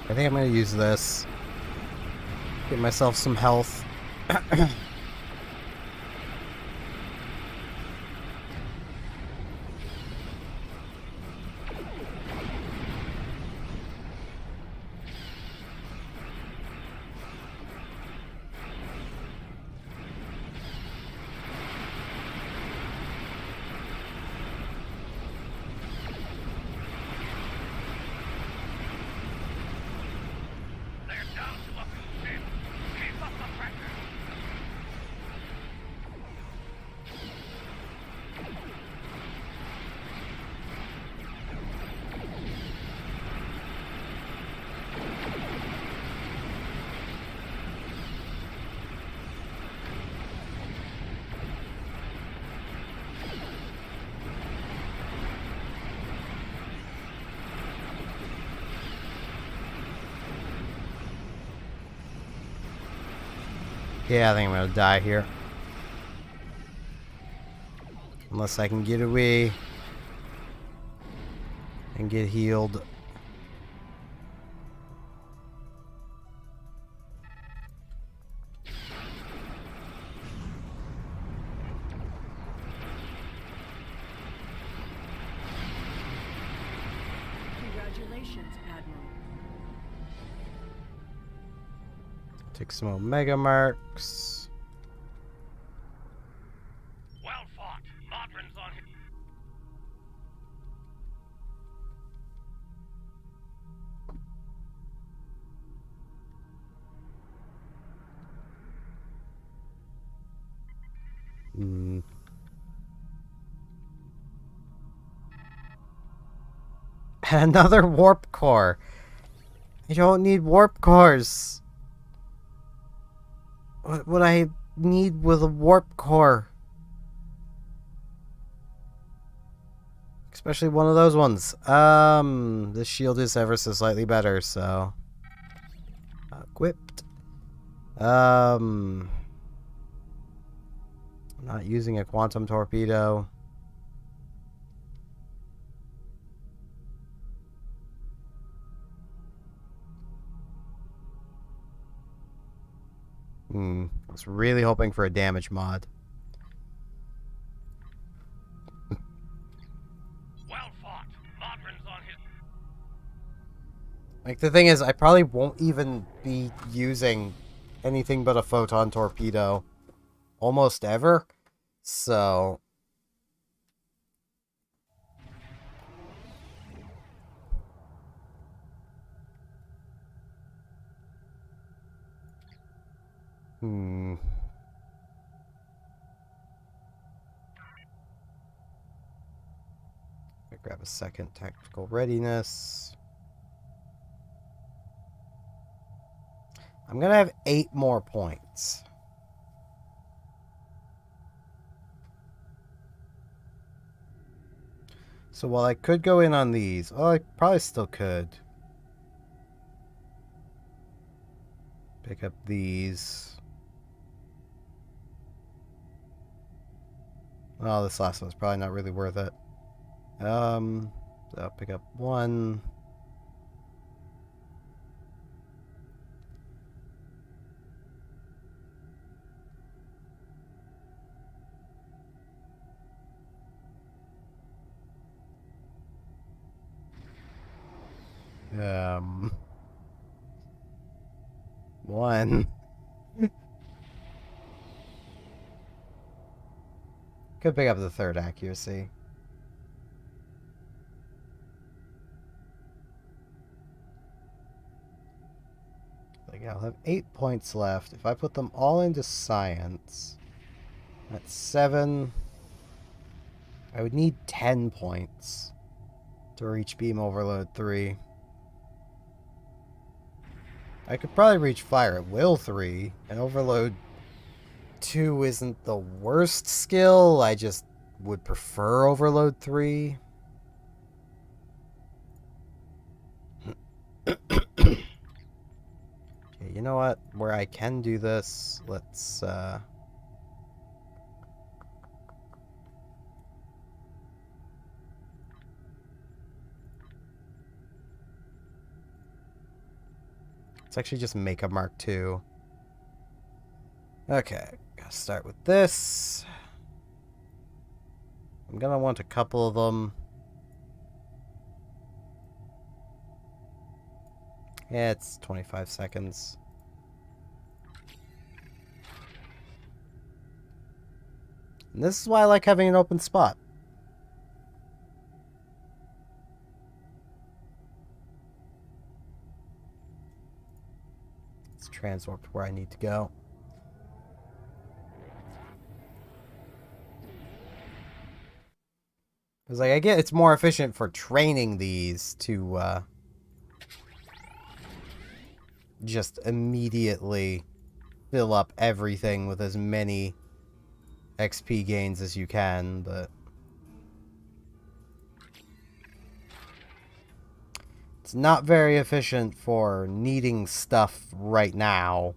I think I'm gonna use this. Get myself some health. They're down to a few men. Keep up the pressure. Yeah, I think I'm gonna die here. Unless I can get away and get healed. Congratulations. Congratulations, Admiral. Take some Omega marks. Well fought. Modron's on his... Another warp core. I don't need warp cores. What would I need with a warp core? Especially one of those ones. This shield is ever so slightly better, so... Equipped. I'm not using a quantum torpedo. I was really hoping for a damage mod. Well fought. Modron's on his... Like, the thing is, I probably won't even be using anything but a photon torpedo almost ever. So... I grab a second tactical readiness. I'm gonna have 8 more points. So while I could go in on these, oh, I probably still could. Pick up these. Oh, this last one's probably not really worth it. So I'll pick up 1. One. Could pick up the 3rd accuracy. Like, I'll have 8 points left. If I put them all into science, that's 7. I would need 10 points to reach Beam Overload 3. I could probably reach Fire at Will 3, and Overload 2 isn't the worst skill, I just would prefer Overload 3. Okay, you know what? Where I can do this, let's, let's actually just make a Mark II. Okay, gotta start with this. I'm gonna want a couple of them. Yeah, it's 25 seconds. And this is why I like having an open spot. Let's transwarp to where I need to go. Because, like, I get it's more efficient for training these to, just immediately fill up everything with as many XP gains as you can, but... it's not very efficient for needing stuff right now.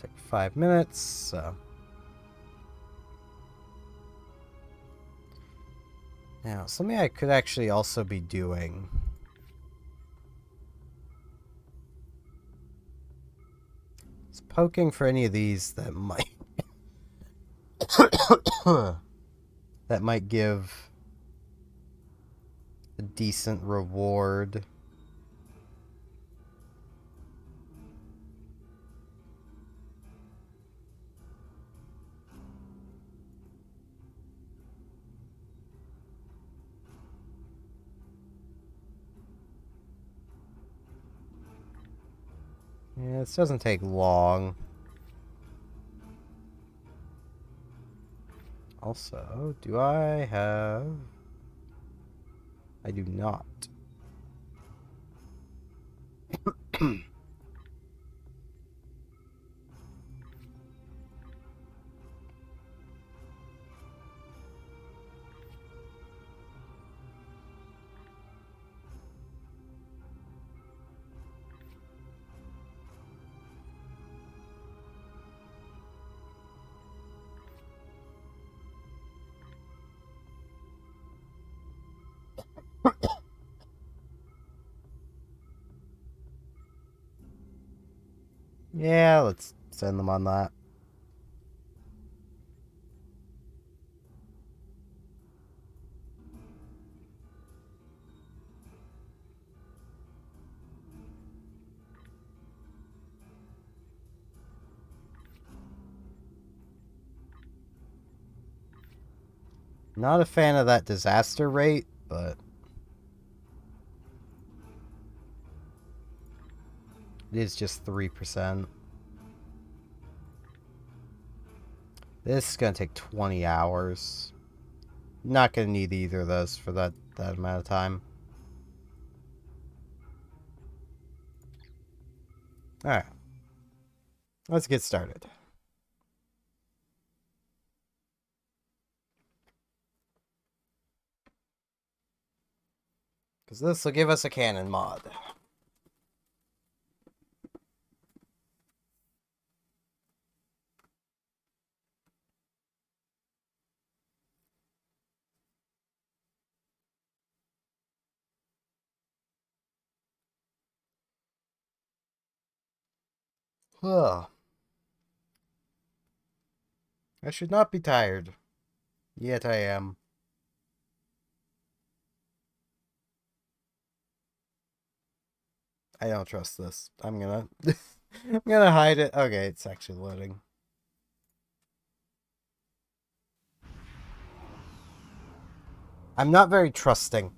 take 5 minutes, so. Now, something I could actually also be doing is poking for any of these that might that might give a decent reward. Yeah, this doesn't take long. Also, do I have... I do not. Yeah, let's send them on that. Not a fan of that disaster rate, but it is just 3%. This is going to take 20 hours. Not going to need either of those for that amount of time. Alright. Let's get started. Because this will give us a cannon mod. Ugh. I should not be tired. Yet I am. I don't trust this. I'm gonna... I'm gonna hide it. Okay, it's actually loading. I'm not very trusting.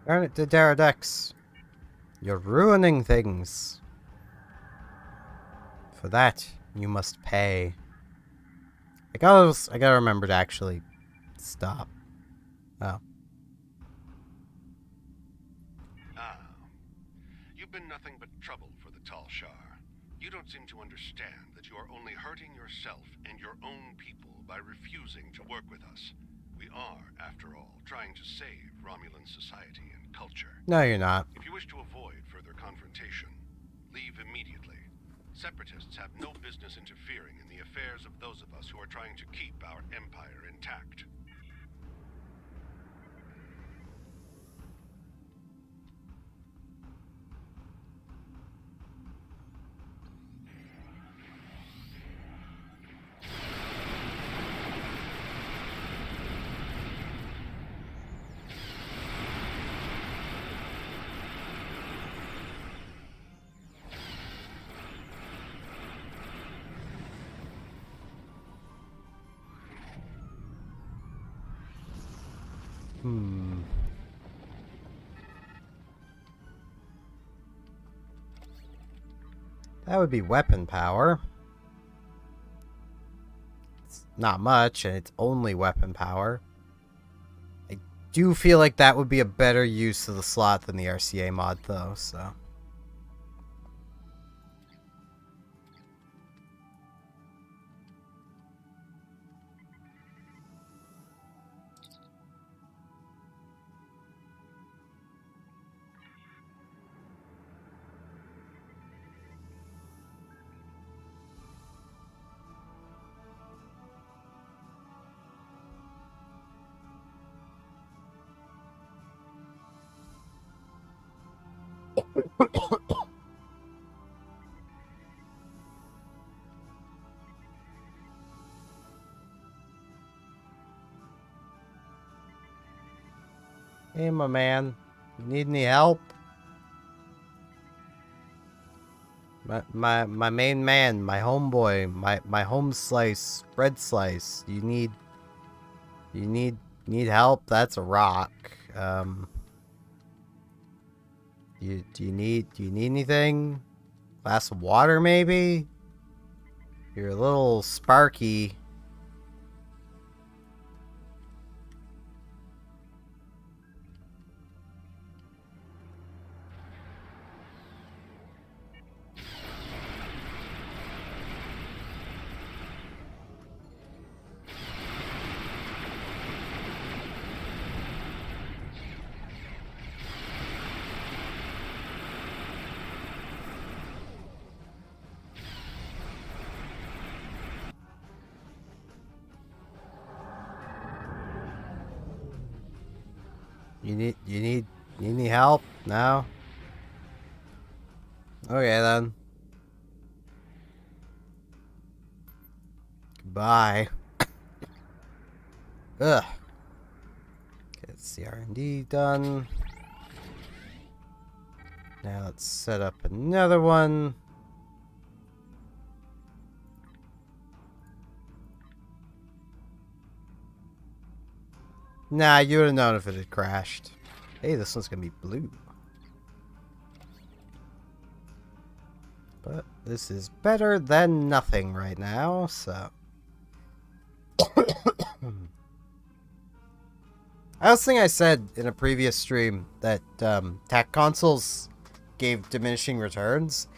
Turn it to Daradex. You're ruining things. For that, you must pay. I gotta remember to actually stop. Oh. Ah. You've been nothing but trouble for the Talshar. You don't seem to understand that you are only hurting yourself and your own people by refusing to work with us. We are, after all, trying to save Romulan society and culture. No, you're not. If you wish to avoid further confrontation, Separatists have no business interfering in the affairs of those of us who are trying to keep our empire intact. That would be weapon power. It's not much, and it's only weapon power. I do feel like that would be a better use of the slot than the RCA mod, though, so... Hey, my man. You need any help? My main man, my homeboy, my home slice, bread slice. You need help? That's a rock. Do you need anything? Glass of water, maybe? You're a little sparky. You need any help? No? Okay then. Goodbye. Ugh. Get the R&D done. Now let's set up another one. Nah, you would have known if it had crashed. Hey, this one's gonna be blue. But this is better than nothing right now, so... I also think I said in a previous stream that tech consoles gave diminishing returns.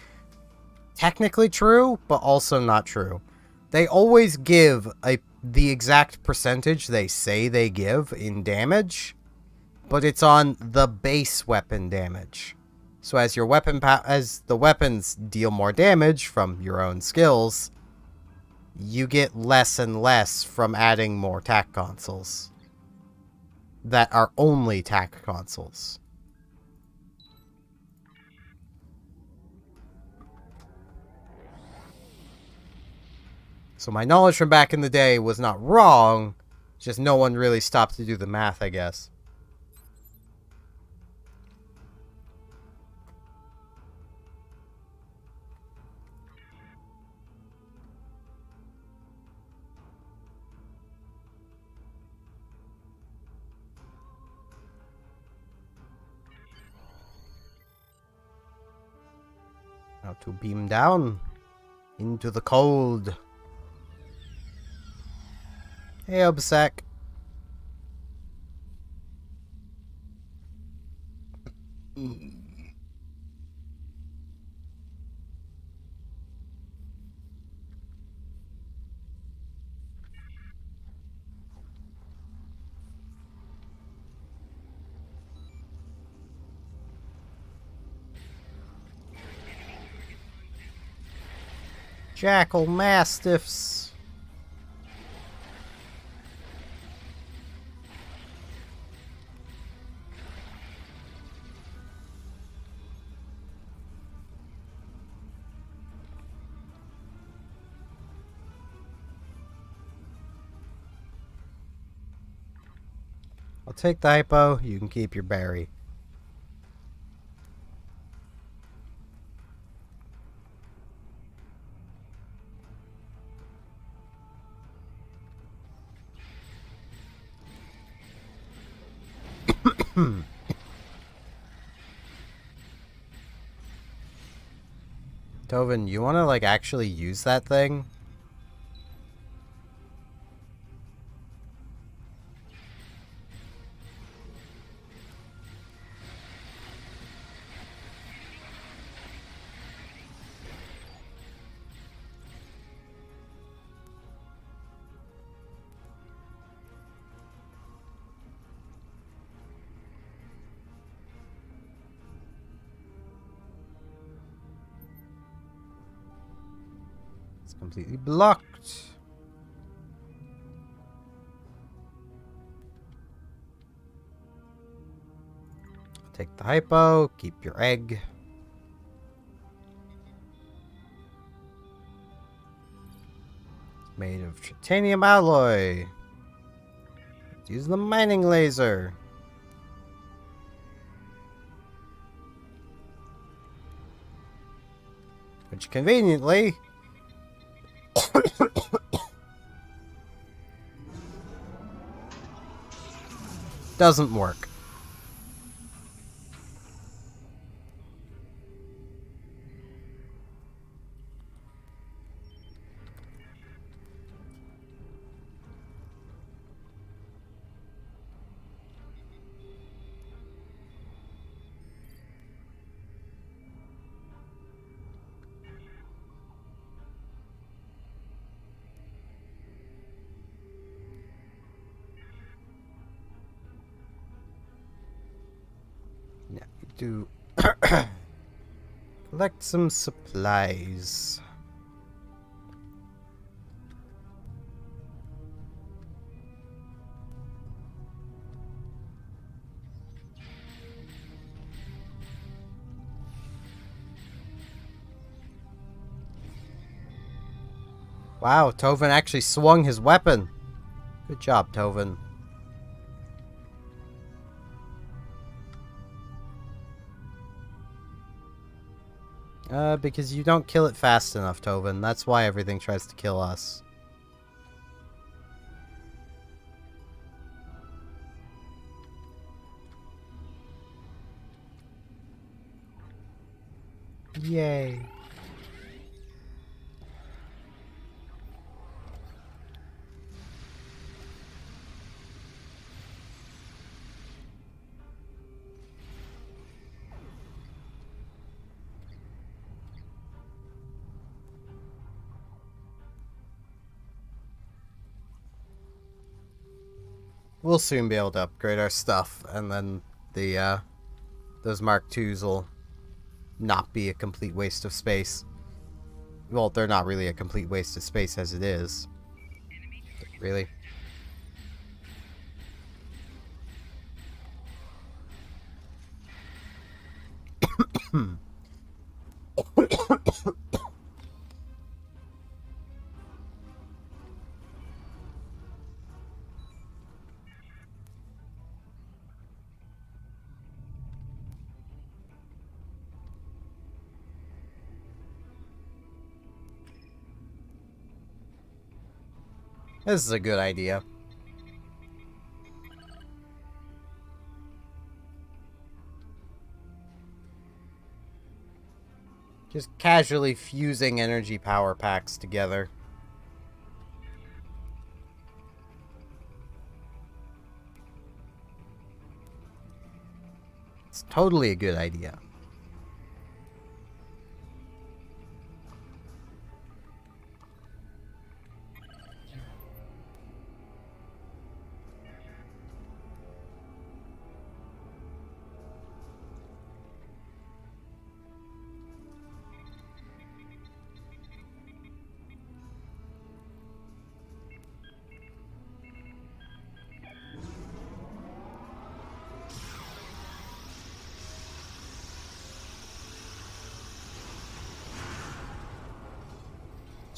Technically true, but also not true. They always give the exact percentage they say they give in damage, but it's on the base weapon damage. So as your weapon as the weapons deal more damage from your own skills, you get less and less from adding more tac consoles that are only tac consoles. So my knowledge from back in the day was not wrong, just no one really stopped to do the math, I guess. Now to beam down into the cold. Hey, Obsec. Jackal Mastiffs. I'll take the hypo, you can keep your berry. Tovin, you want to, like, actually use that thing? It's completely blocked. Take the hypo, keep your egg. It's made of titanium alloy. Let's use the mining laser. Which conveniently doesn't work. Now we do collect some supplies. Wow, Tovin actually swung his weapon. Good job, Tovin. Because you don't kill it fast enough, Tovin. That's why everything tries to kill us. Yay. We'll soon be able to upgrade our stuff, and then the those Mark IIs will not be a complete waste of space. Well, they're not really a complete waste of space as it is. Really? This is a good idea. Just casually fusing energy power packs together. It's totally a good idea.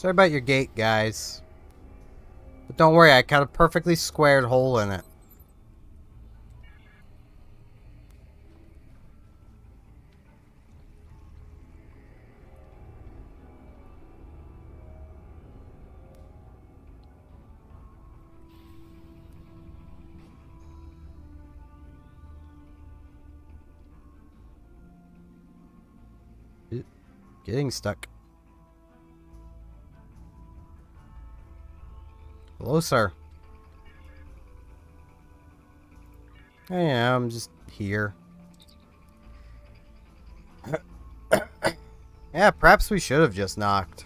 Sorry about your gate, guys. But don't worry, I got a perfectly squared hole in it. Getting stuck. Hello, sir. Yeah, I'm just here. Yeah, perhaps we should have just knocked.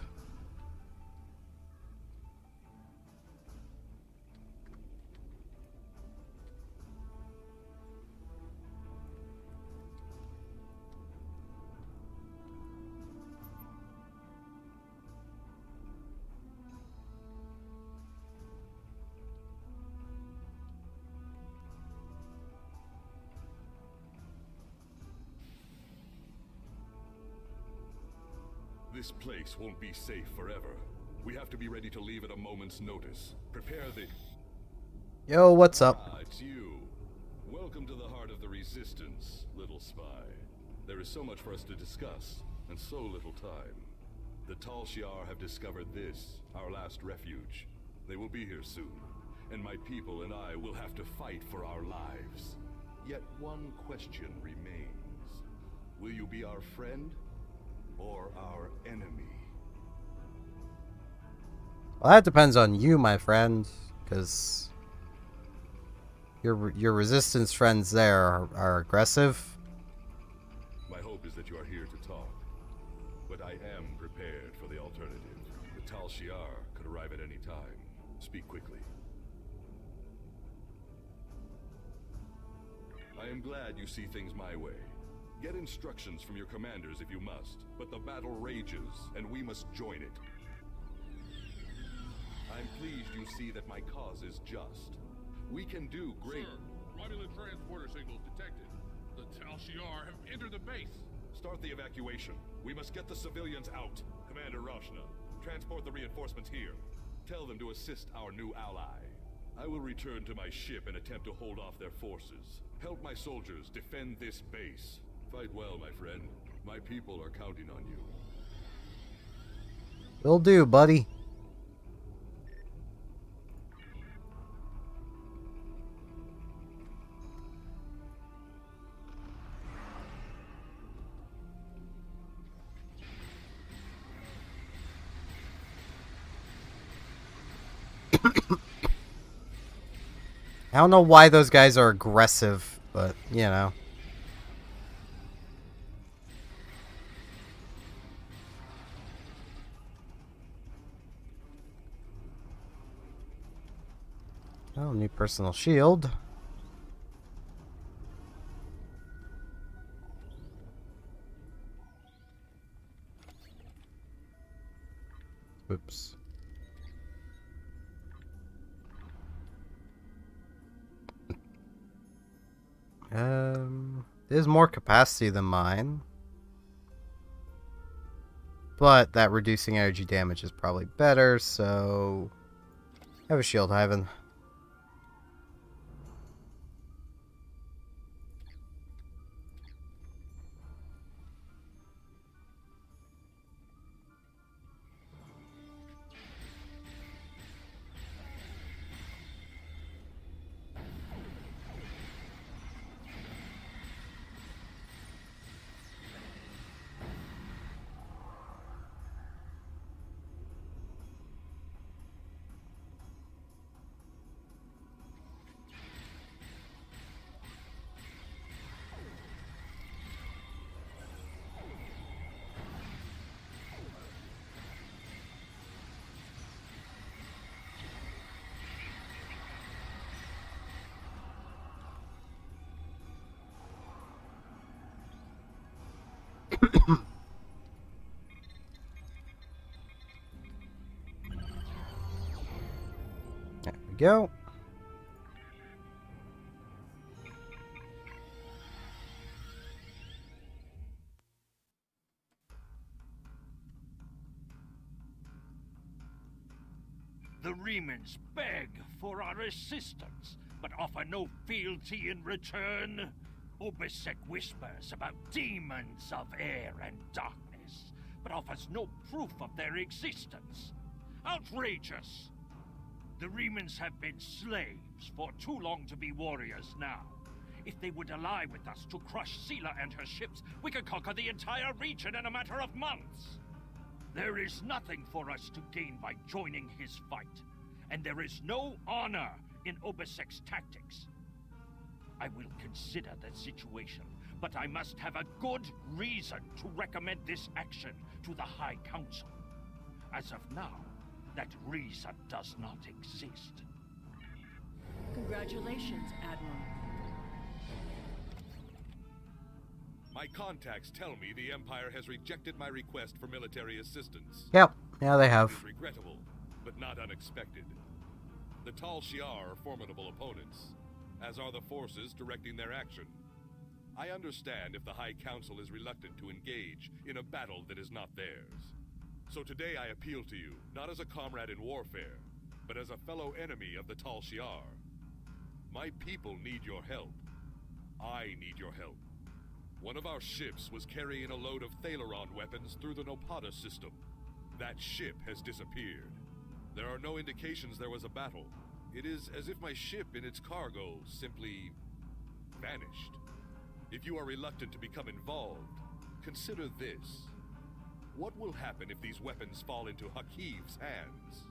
This place won't be safe forever. We have to be ready to leave at a moment's notice. Prepare the... Yo, what's up? Ah, it's you. Welcome to the heart of the Resistance, little spy. There is so much for us to discuss, and so little time. The Tal Shiar have discovered this, our last refuge. They will be here soon, and my people and I will have to fight for our lives. Yet one question remains. Will you be our friend, or our enemy? Well, that depends on you, my friend, because your resistance friends there are aggressive. My hope is that you are here to talk, but I am prepared for the alternative. The Tal Shiar could arrive at any time. Speak quickly. I am glad you see things my way. Get instructions from your commanders if you must, but the battle rages, and we must join it. I'm pleased you see that my cause is just. We can do great... Sir, Romulan transporter signals detected. The Tal Shiar have entered the base. Start the evacuation. We must get the civilians out. Commander Roshna, transport the reinforcements here. Tell them to assist our new ally. I will return to my ship and attempt to hold off their forces. Help my soldiers defend this base. Fight well, my friend. My people are counting on you. Will do, buddy. I don't know why those guys are aggressive, but, you know. Oh, new personal shield. Oops. There's more capacity than mine. But that reducing energy damage is probably better, so... have a shield, Ivan. There we go. Remans beg for our assistance, but offer no fealty in return. Obisek whispers about demons of air and darkness, but offers no proof of their existence. Outrageous! The Remans have been slaves for too long to be warriors now. If they would ally with us to crush Sela and her ships, we could conquer the entire region in a matter of months. There is nothing for us to gain by joining his fight, and there is no honor in Obisek's tactics. I will consider the situation, but I must have a good reason to recommend this action to the High Council. As of now, that reason does not exist. Congratulations, Admiral. My contacts tell me the Empire has rejected my request for military assistance. Yep. Yeah, they have. It is regrettable, but not unexpected. The Tal Shiar are formidable opponents, as are the forces directing their action. I understand if the High Council is reluctant to engage in a battle that is not theirs. So today I appeal to you, not as a comrade in warfare, but as a fellow enemy of the Tal Shiar. My people need your help. I need your help. One of our ships was carrying a load of Thaleron weapons through the Nopada system. That ship has disappeared. There are no indications there was a battle. It is as if my ship and its cargo simply vanished. If you are reluctant to become involved, consider this. What will happen if these weapons fall into Hakiv's hands?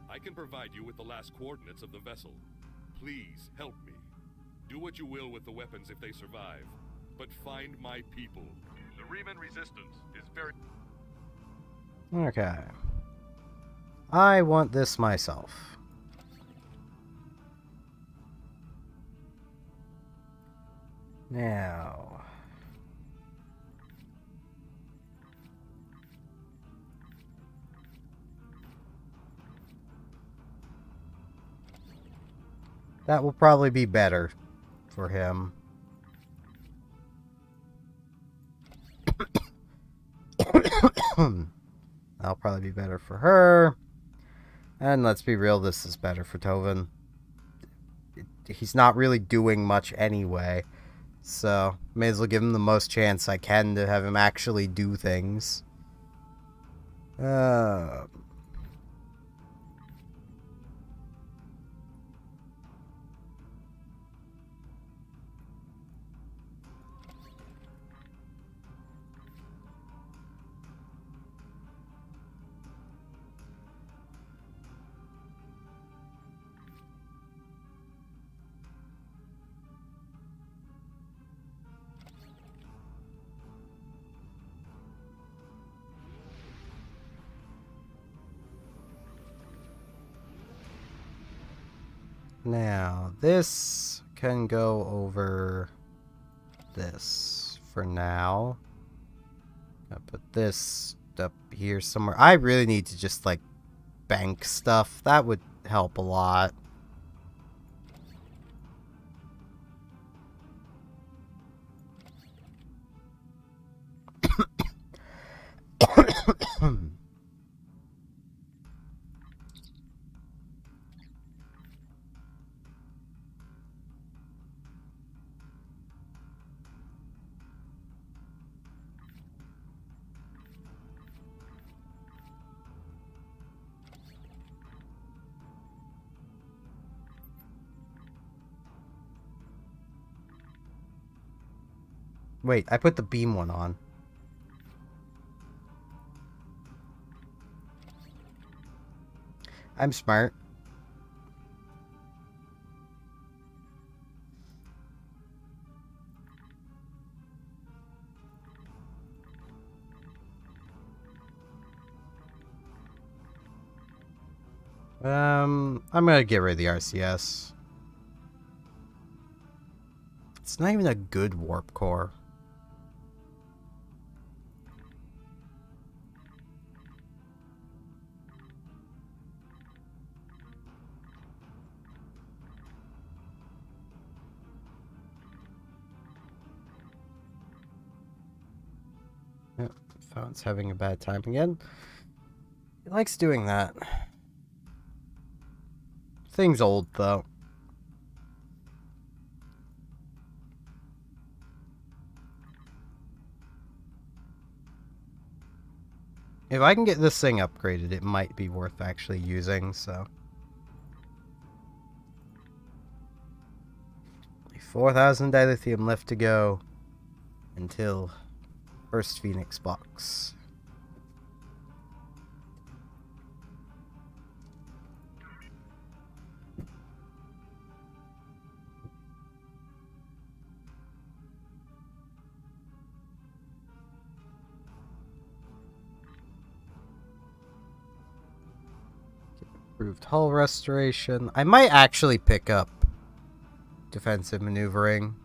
I can provide you with the last coordinates of the vessel. Please help me. Do what you will with the weapons if they survive, but find my people. The Reman resistance is very... Okay. I want this myself. Now... that will probably be better for him. That'll probably be better for her. And let's be real, this is better for Tovin. He's not really doing much anyway. So, may as well give him the most chance I can to have him actually do things. Now, this can go over this for now. I'll put this up here somewhere. I really need to just, like, bank stuff. That would help a lot. Wait, I put the beam one on. I'm smart. I'm gonna get rid of the RCS. It's not even a good warp core. Yep, phone's having a bad time again. He likes doing that. Thing's old, though. If I can get this thing upgraded, it might be worth actually using, so... 4,000 dilithium left to go until first Phoenix box. Improved hull restoration. I might actually pick up defensive maneuvering.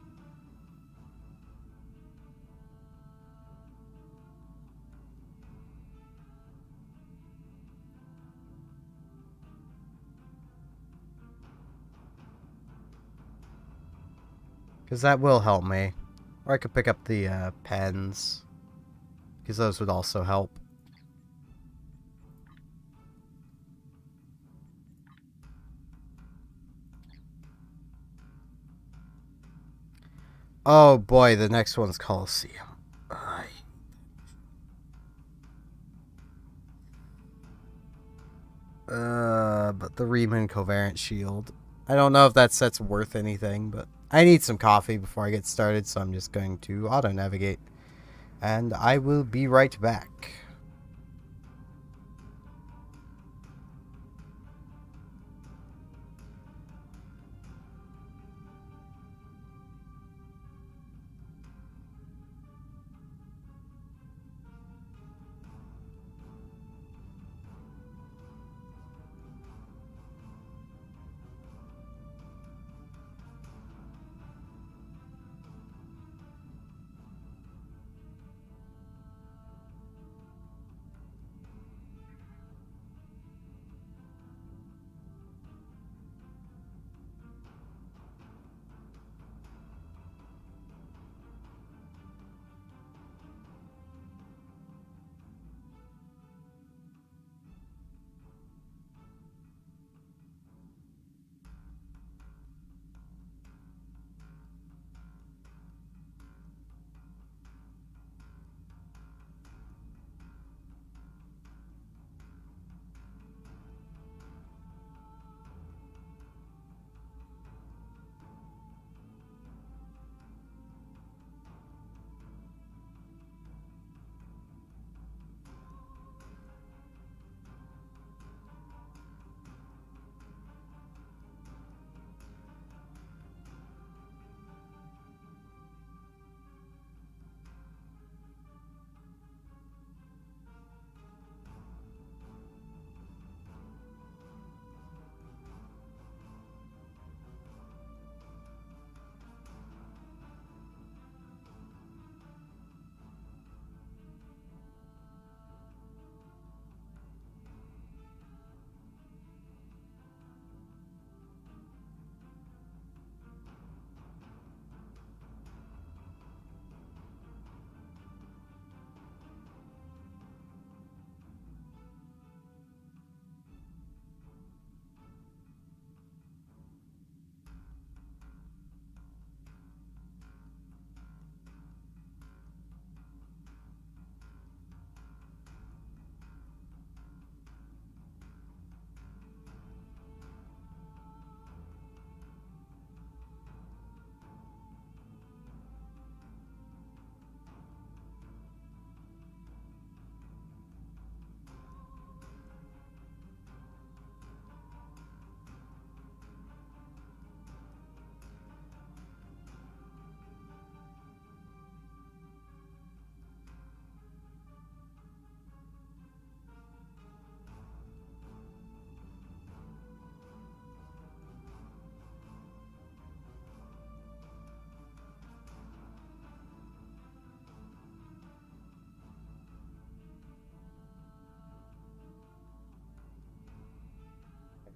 Because that will help me. Or I could pick up the pens. Because those would also help. Oh boy, the next one's Coliseum. But the Riemann covariant shield. I don't know if that set's worth anything, but I need some coffee before I get started, so I'm just going to auto-navigate. And I will be right back.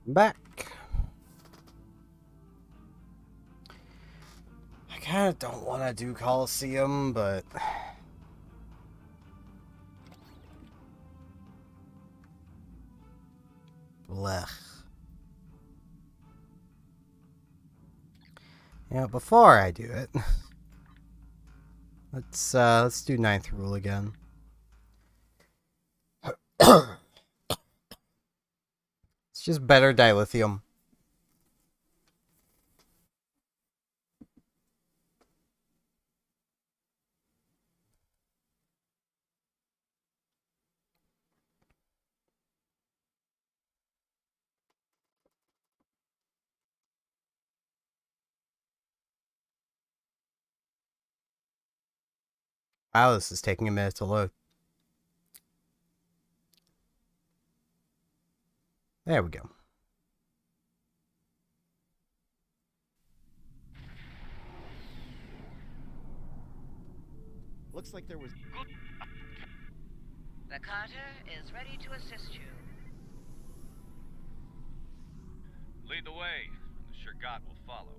Back. I kind of don't want to do Coliseum, but... Blech. Yeah, before I do it, let's do ninth rule again. It's just better dilithium. Wow, this is taking a minute to load. There we go. Looks like there was... The Carter is ready to assist you. Lead the way. The Shurgat will follow.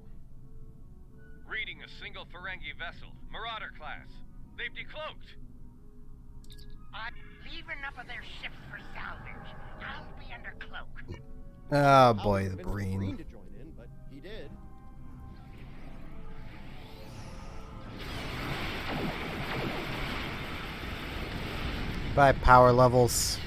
Reading a single Ferengi vessel. Marauder class. They've decloaked. Leave enough of their ships for salvage. I'll be under cloak. Oh boy, the convinced Breen. to join in, but he did. By power levels.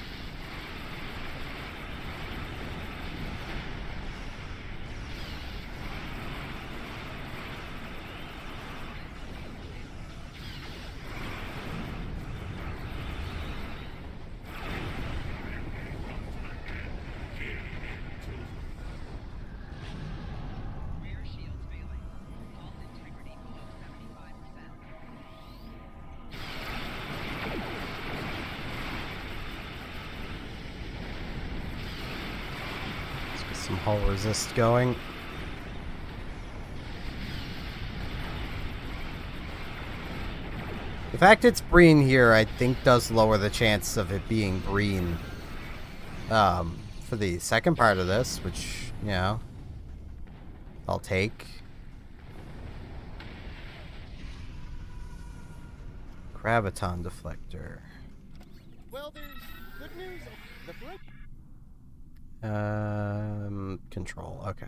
Rear shields failing. Hull integrity below 75%. Let's get some hull resist going. The fact it's Breen here, I think, does lower the chance of it being Breen. For the second part of this, which, you know, I'll take. Graviton deflector. Well, there's good news. The Ferengi... Control, okay.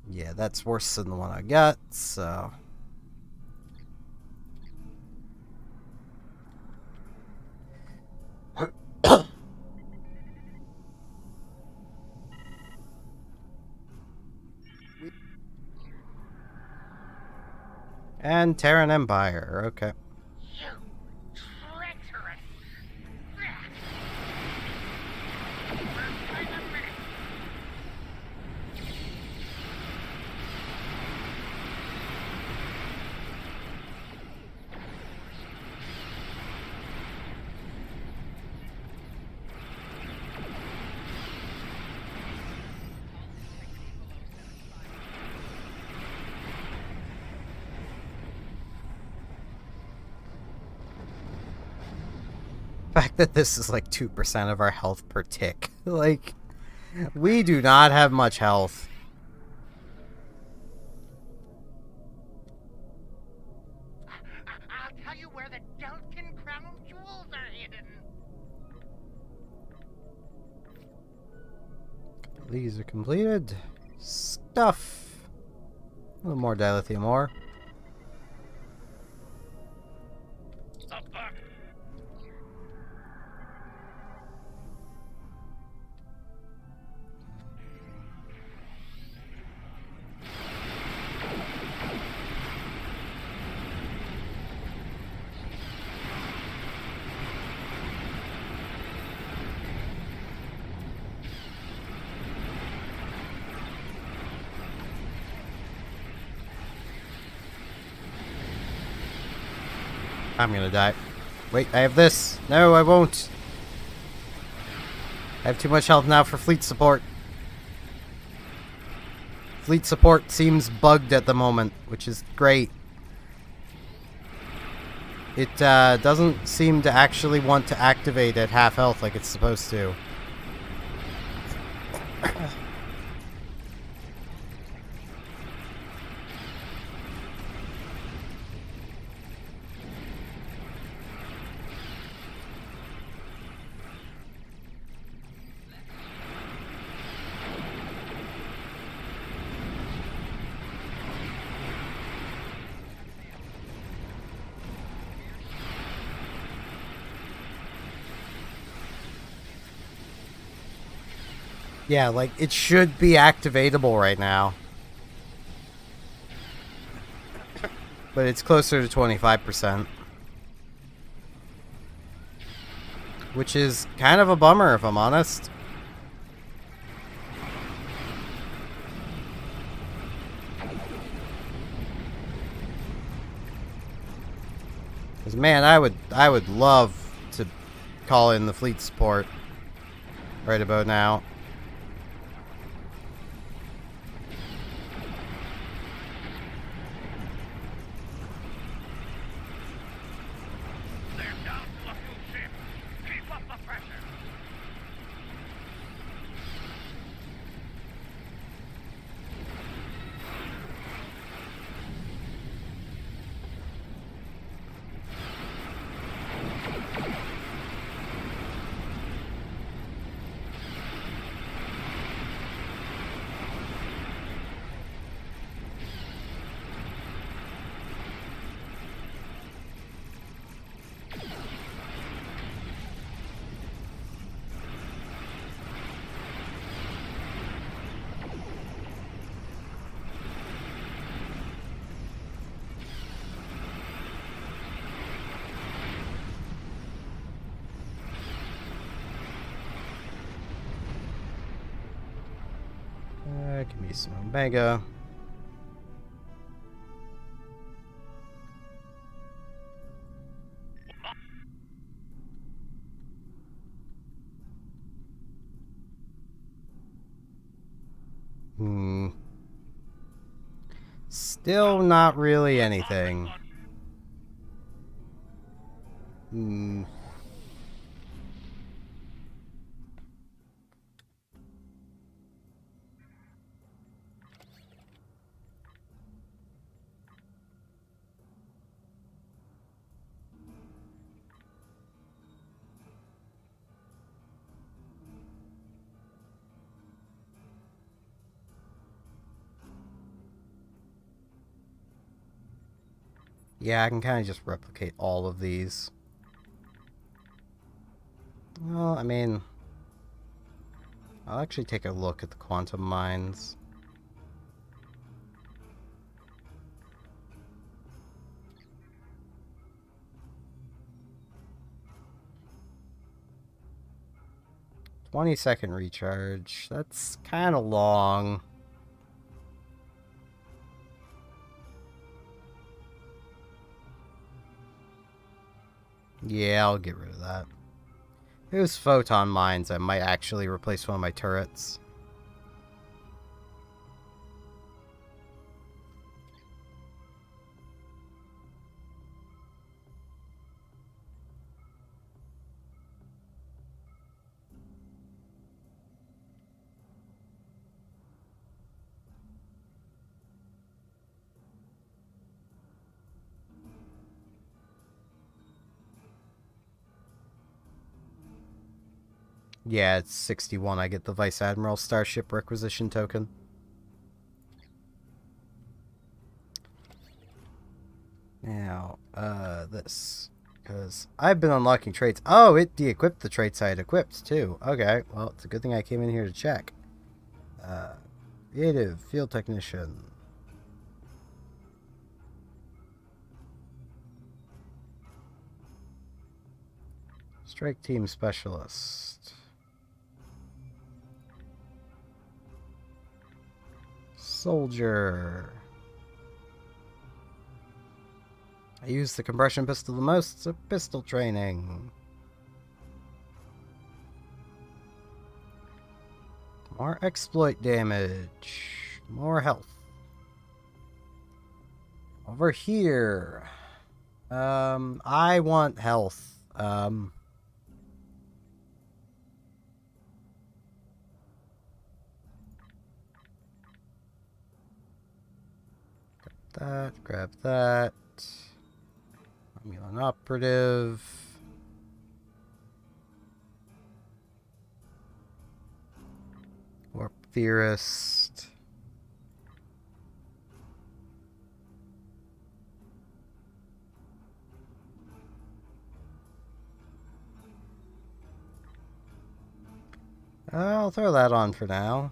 Yeah, that's worse than the one I got, so... And Terran Empire, okay. You treacherous. The fact that this is like 2% of our health per tick. Like, we do not have much health. I'll tell you where the Delkin Crown jewels are hidden. These are completed. Stuff. A little more dilithium ore. I'm gonna die. Wait, I have this. No, I won't. I have too much health now for fleet support. Fleet support seems bugged at the moment, which is great. It doesn't seem to actually want to activate at half health like it's supposed to. Yeah, like, it should be activatable right now. But it's closer to 25%. Which is kind of a bummer, if I'm honest. Because, man, I would love to call in the fleet support right about now. Give me some Omega. Still not really anything. Yeah, I can kind of just replicate all of these. Well, I mean, I'll actually take a look at the quantum mines. "20-second recharge." That's kind of long. Yeah, I'll get rid of that. If it was photon mines, I might actually replace one of my turrets. Yeah, it's 61. I get the Vice Admiral Starship Requisition Token. Now, this. Because I've been unlocking traits. Oh, it de-equipped the traits I had equipped, too. Okay, well, it's a good thing I came in here to check. Creative, Field Technician. Strike Team Specialist. Soldier. I use the compression pistol the most, so pistol training. More exploit damage. More health. Over here. I want health. Grab that. Romulan Operative. Warp Theorist. I'll throw that on for now.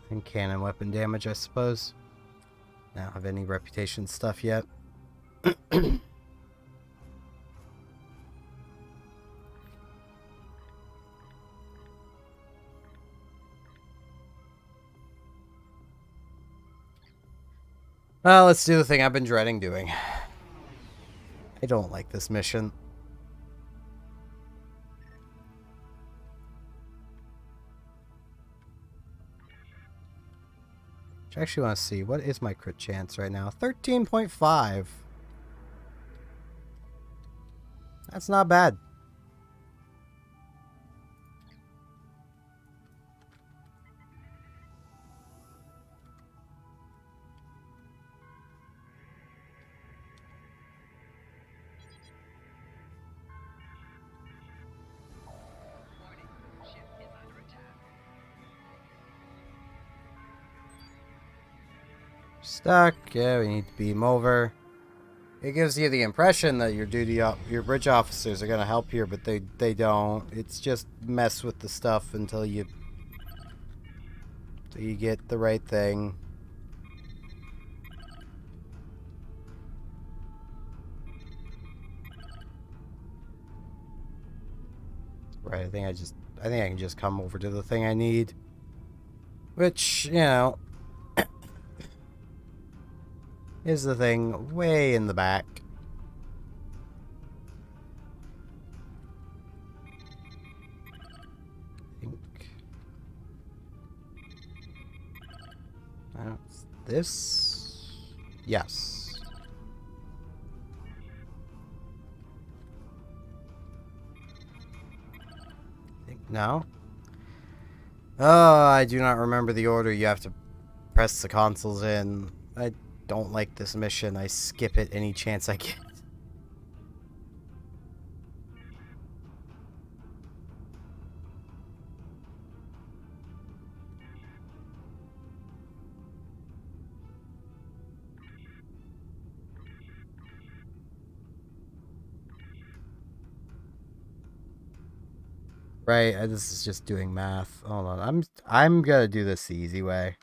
And cannon weapon damage, I suppose. I don't have any reputation stuff yet. Well, let's do the thing I've been dreading doing. I don't like this mission. I actually want to see, what is my crit chance right now? 13.5. That's not bad. Stuck. Yeah, we need to beam over. It gives you the impression that your bridge officers are gonna help here, but they don't. It's just mess with the stuff until you get the right thing. Right, I think I can just come over to the thing I need. Which, you know, is the thing way in the back. I think. This? Yes. I think no. Oh, I do not remember the order. You have to press the consoles in. I don't like this mission. I skip it any chance I get. Right, this is just doing math. Hold on, I'm gonna do this the easy way.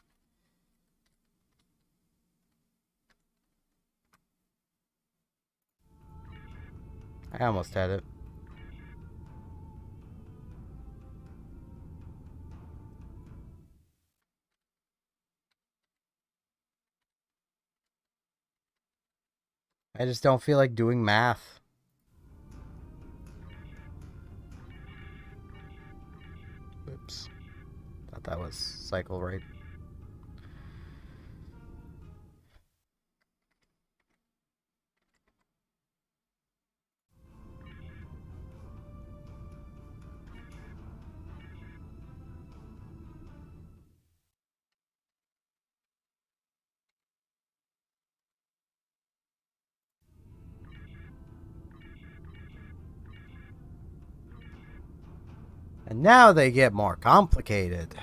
I almost had it. I just don't feel like doing math. Oops. Thought that was cycle right. And now they get more complicated.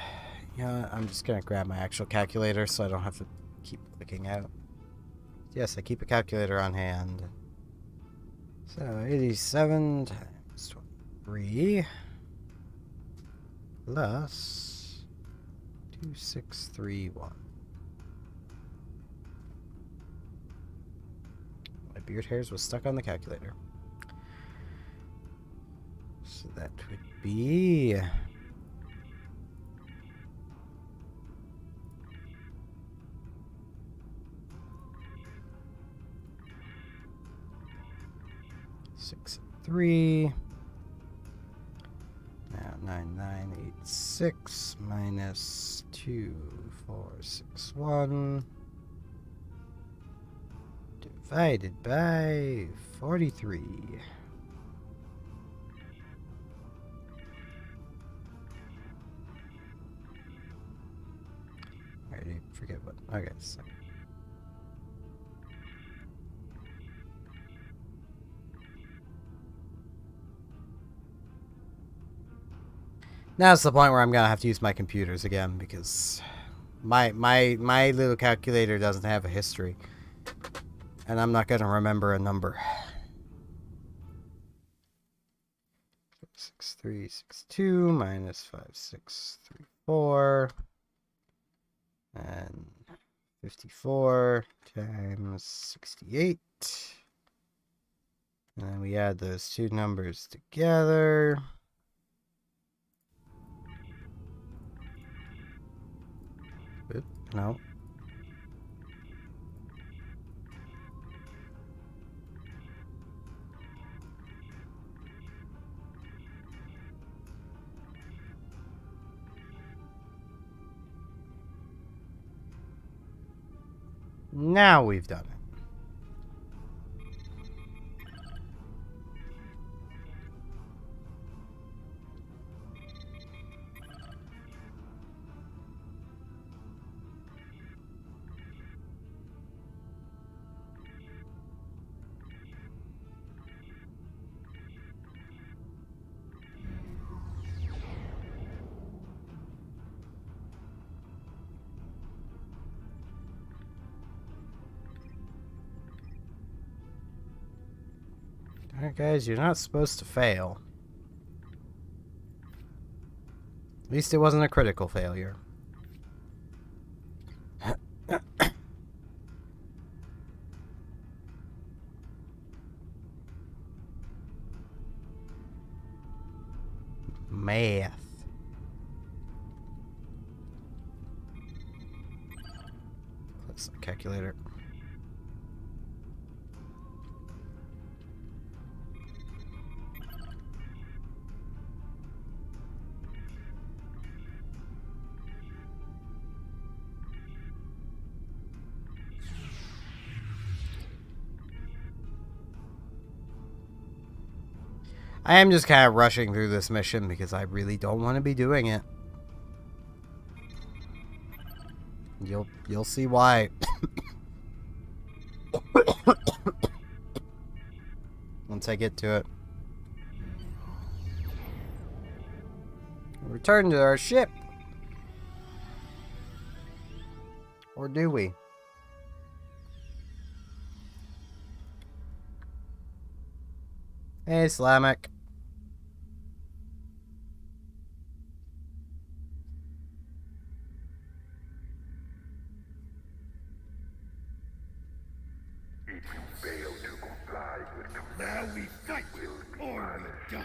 Yeah, I'm just gonna grab my actual calculator so I don't have to keep clicking out. Yes, I keep a calculator on hand. So 87 times 23 plus 2631. My beard hairs was stuck on the calculator. So that would be 6-3. Now 9986 minus 2461 divided by 43. I already forget what. Okay, so. Now it's the point where I'm gonna have to use my computers again because my little calculator doesn't have a history, and I'm not gonna remember a number. 6362 minus 5634 and 54 times 68. And then we add those two numbers together. Oop, no. Now we've done it. Alright guys, you're not supposed to fail. At least it wasn't a critical failure. Math. That's the calculator. I am just kind of rushing through this mission because I really don't want to be doing it. You'll see why. Once I get to it. Return to our ship. Or do we? Hey, Slamek. Now we fight or we die.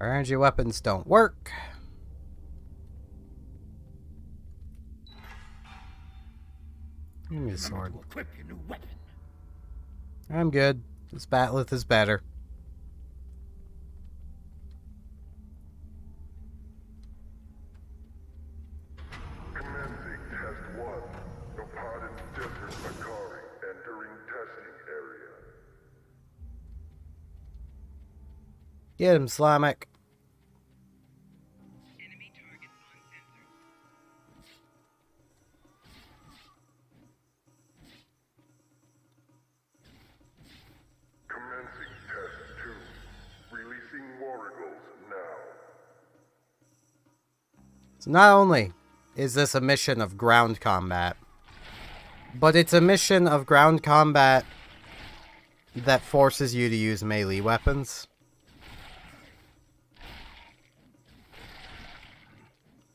Our energy weapons don't work. Give me the sword. Equip your new weapon. I'm good. This batleth is better. Commencing test 1. Nopardin Desert Makari entering testing area. Get him, Slamek. Commencing test 2. Releasing Warrigals now. So not only is this a mission of ground combat, but it's a mission of ground combat that forces you to use melee weapons.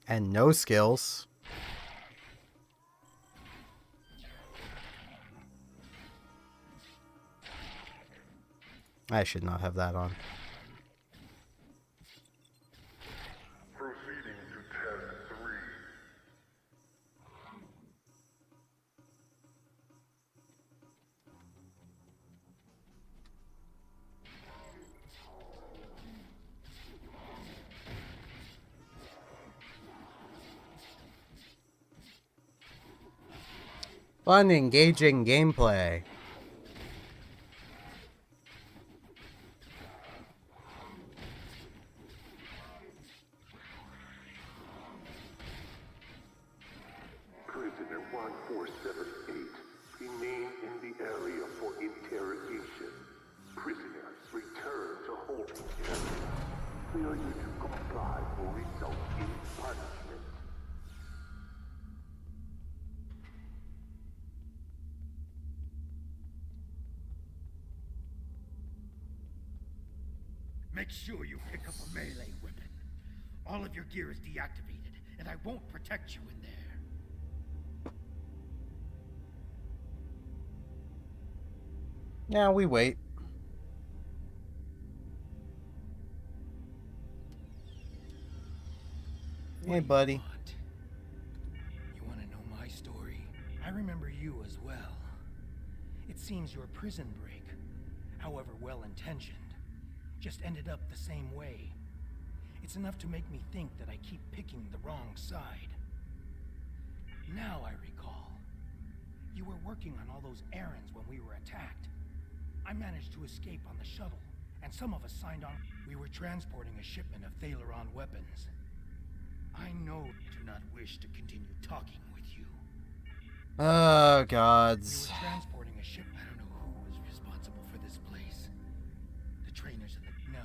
And no skills. I should not have that on. Proceeding to test 3. Fun, engaging gameplay. Failure to comply will result in punishment. Make sure you pick up a melee weapon. All of your gear is deactivated, and I won't protect you in there. Yeah, we wait. Hey, buddy. You want to know my story? I remember you as well. It seems your prison break, however well-intentioned, just ended up the same way. It's enough to make me think that I keep picking the wrong side. Now I recall. You were working on all those errands when we were attacked. I managed to escape on the shuttle, and some of us signed on. We were transporting a shipment of Thaleron weapons. I know you do not wish to continue talking with you. Oh, gods. We were transporting a ship. I don't know who was responsible for this place. The trainers and the... No.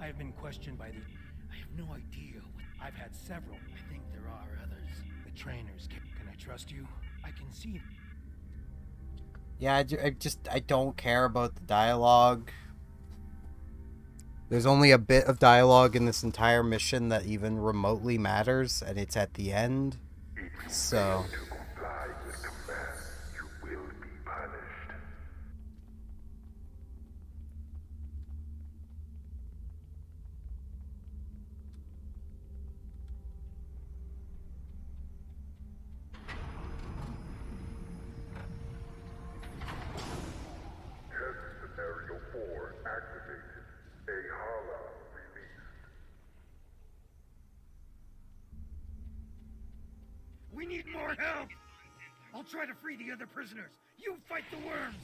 I have been questioned by the... I have no idea what... I've had several. I think there are others. The trainers. Can I trust you? I can see... Yeah, I don't care about the dialogue. There's only a bit of dialogue in this entire mission that even remotely matters, and it's at the end. So... To comply with commands, you will be punished. Test scenario 4 activated. A Hala released. We need more help! I'll try to free the other prisoners. You fight the worms!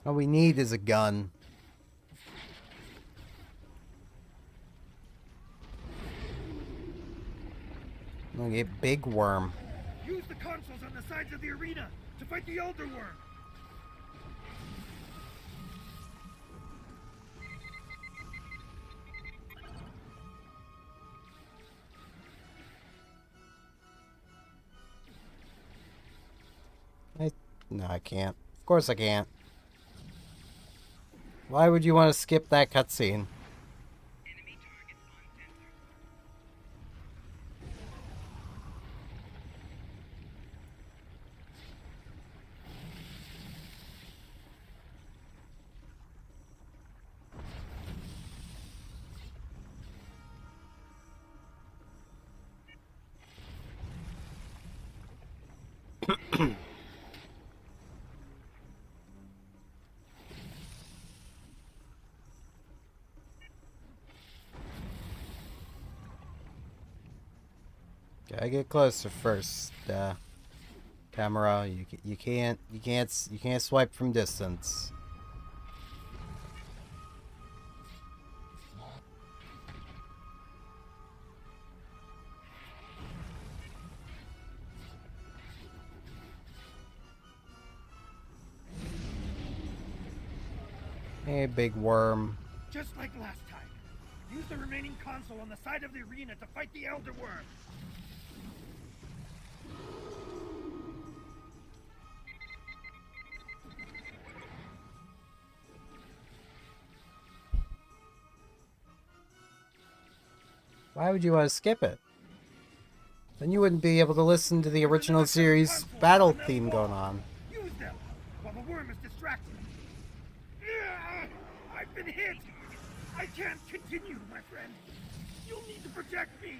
All we need is a gun. Okay, big worm. Use the consoles on the sides of the arena to fight the Elder Worm! No, I can't. Of course I can't. Why would you want to skip that cutscene? Gotta get closer first, camera. You can't swipe from distance. Hey, big worm. Just like last time. Use the remaining console on the side of the arena to fight the Elder Worm. Why would you want to skip it? Then you wouldn't be able to listen to the original series battle theme going on. Use them while the worm is distracted. I've been hit. I can't continue, my friend. You'll need to protect me.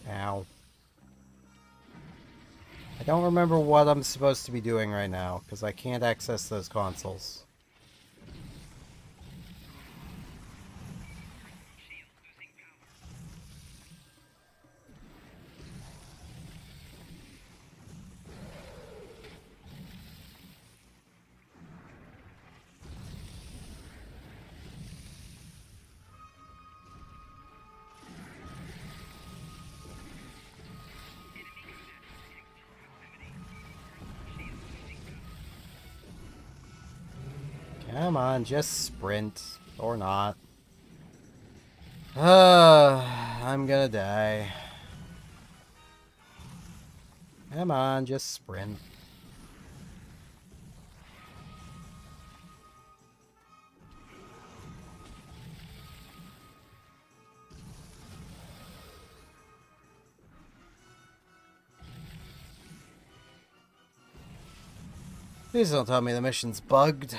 Ow. I don't remember what I'm supposed to be doing right now, because I can't access those consoles. Come on, just sprint. Or not. I'm gonna die. Come on, just sprint. Please don't tell me the mission's bugged.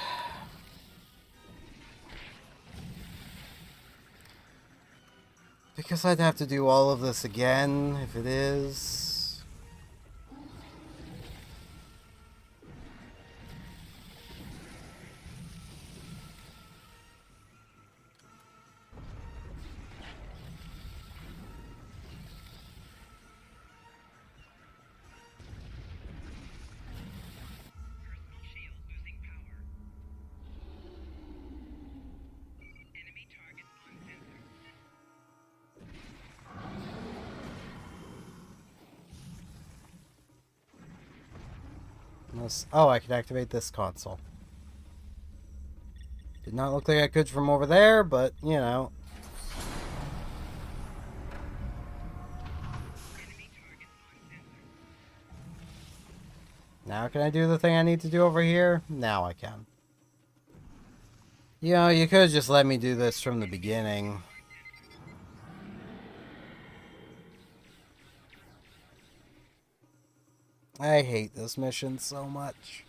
Because I'd have to do all of this again if it is. Oh, I can activate this console. Did not look like I could from over there, but, you know. Now can I do the thing I need to do over here? Now I can. You know, you could have just let me do this from the beginning. I hate this mission so much.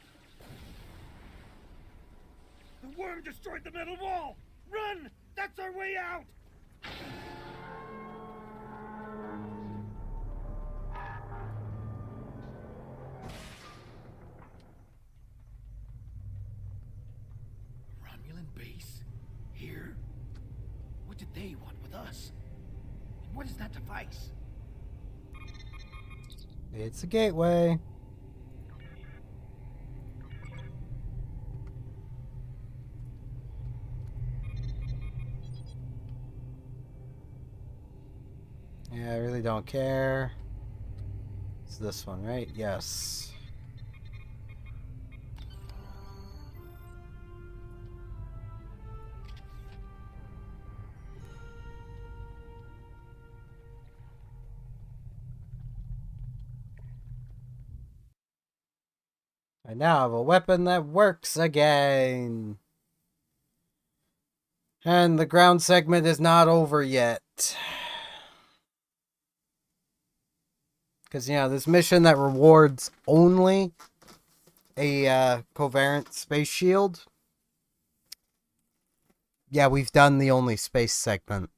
The worm destroyed the metal wall! Run! That's our way out! Romulan base? Here? What did they want with us? And what is that device? It's a gateway. Yeah, I really don't care. It's this one, right? Yes. I now have a weapon that works again. And the ground segment is not over yet. Because, you know, this mission that rewards only a covalent space shield. Yeah, we've done the only space segment.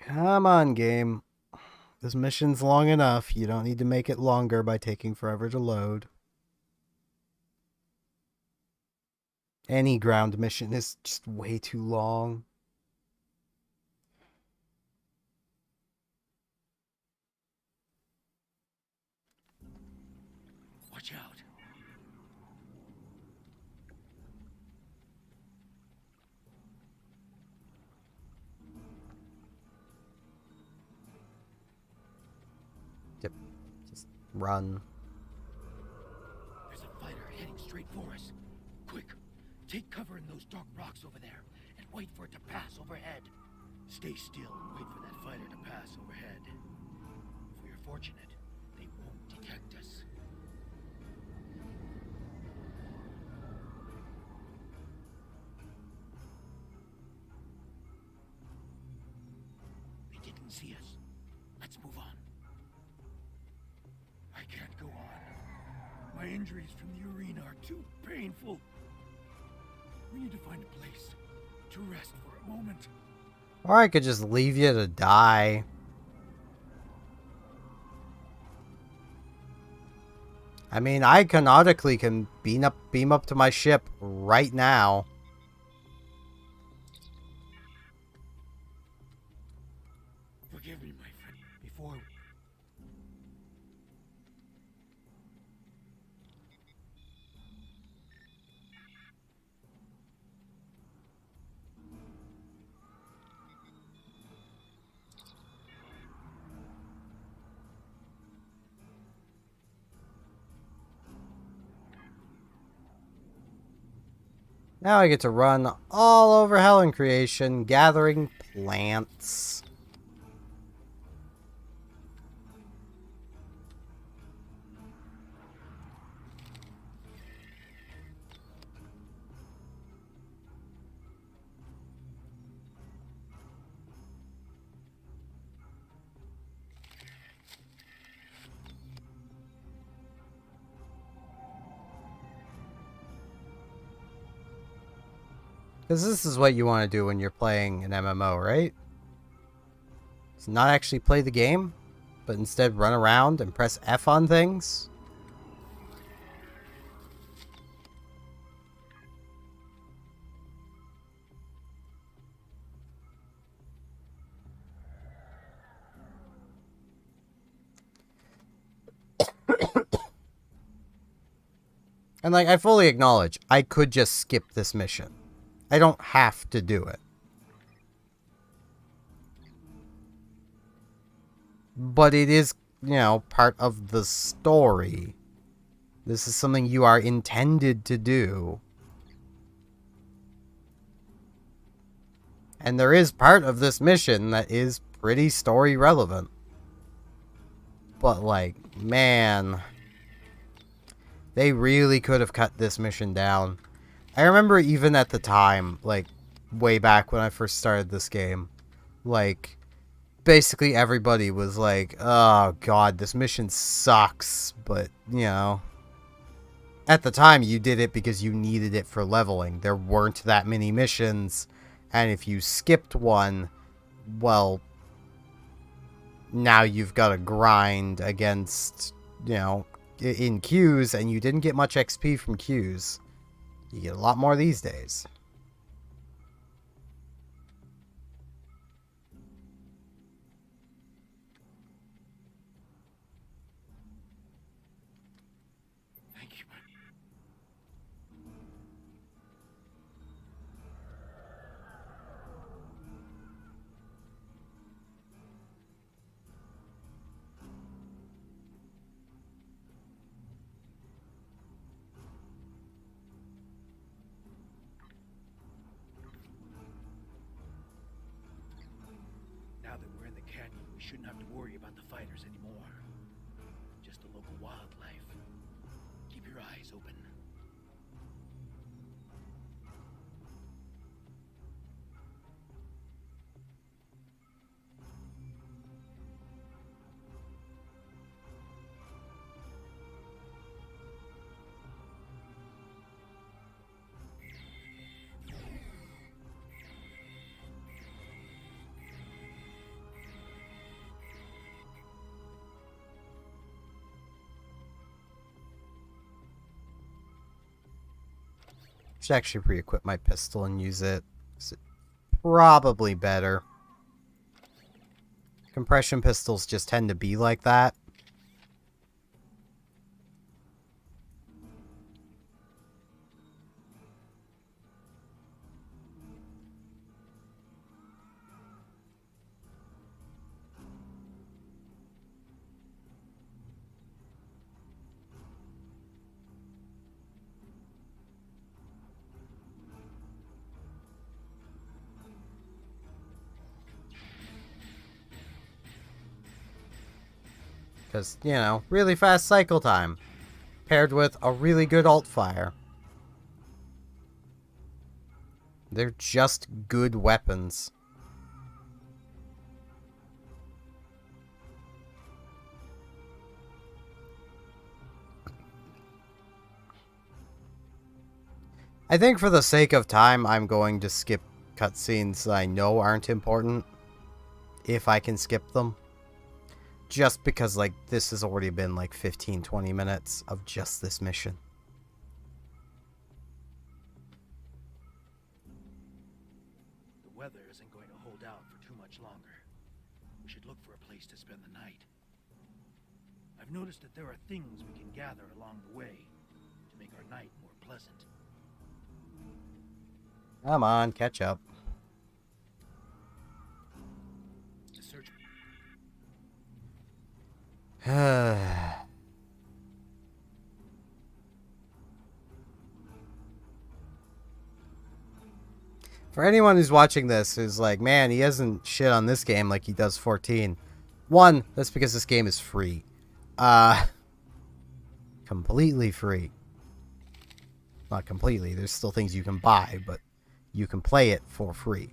Come on, game. This mission's long enough. You don't need to make it longer by taking forever to load. Any ground mission is just way too long. Watch out. Yep. Just run. There's a fighter heading straight for us. Quick, take cover in those dark rocks over there and wait for it to pass overhead. Stay still and wait for that fighter to pass overhead. If we are fortunate, they won't detect us. They didn't see us. Let's move on. I can't go on. My injuries from the arena are too painful. We need to find a place to rest for a moment. Or I could just leave you to die. I mean, I canonically can beam up to my ship right now. Forgive me, my friend. Before... Now I get to run all over Helen Creation, gathering plants. Because this is what you want to do when you're playing an MMO, right? It's not actually play the game, but instead run around and press F on things. And like, I fully acknowledge, I could just skip this mission. I don't have to do it. But it is, you know, part of the story. This is something you are intended to do. And there is part of this mission that is pretty story relevant. But like, man, they really could have cut this mission down. I remember even at the time, like, way back when I first started this game, like, basically everybody was like, oh god, this mission sucks, but, you know, at the time you did it because you needed it for leveling. There weren't that many missions, and if you skipped one, well, now you've got to grind against, you know, in queues, and you didn't get much XP from queues. You get a lot more these days. Thank you, Now that we're in the canyon, we shouldn't have to worry about the fighters anymore. Just the local wildlife. Keep your eyes open. Should actually re-equip my pistol and use it. It's probably better. Compression pistols just tend to be like that. Because, you know, really fast cycle time. Paired with a really good alt fire. They're just good weapons. I think for the sake of time, I'm going to skip cutscenes that I know aren't important. If I can skip them. Just because, like, this has already been, like, 15-20 minutes of just this mission. The weather isn't going to hold out for too much longer. We should look for a place to spend the night. I've noticed that there are things we can gather along the way to make our night more pleasant. Come on, catch up. The search. For anyone who's watching this who's like, man, he hasn't shit on this game like he does 14. One, that's because this game is free. Completely free. Not completely. There's still things you can buy, but you can play it for free.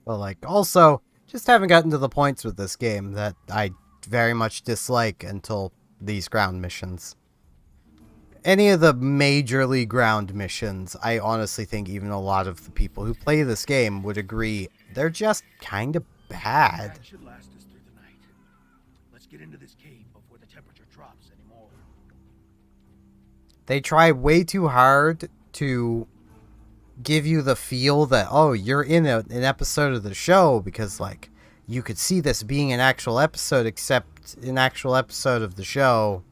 But, like, also, just haven't gotten to the points with this game that I very much dislike until these ground missions. Any of the majorly ground missions, I honestly think even a lot of the people who play this game would agree they're just kind of bad. That should last us through the night. Let's get into this cave before the temperature drops anymore. They try way too hard to give you the feel that, oh, you're in an episode of the show, because, like, you could see this being an actual episode, except an actual episode of the show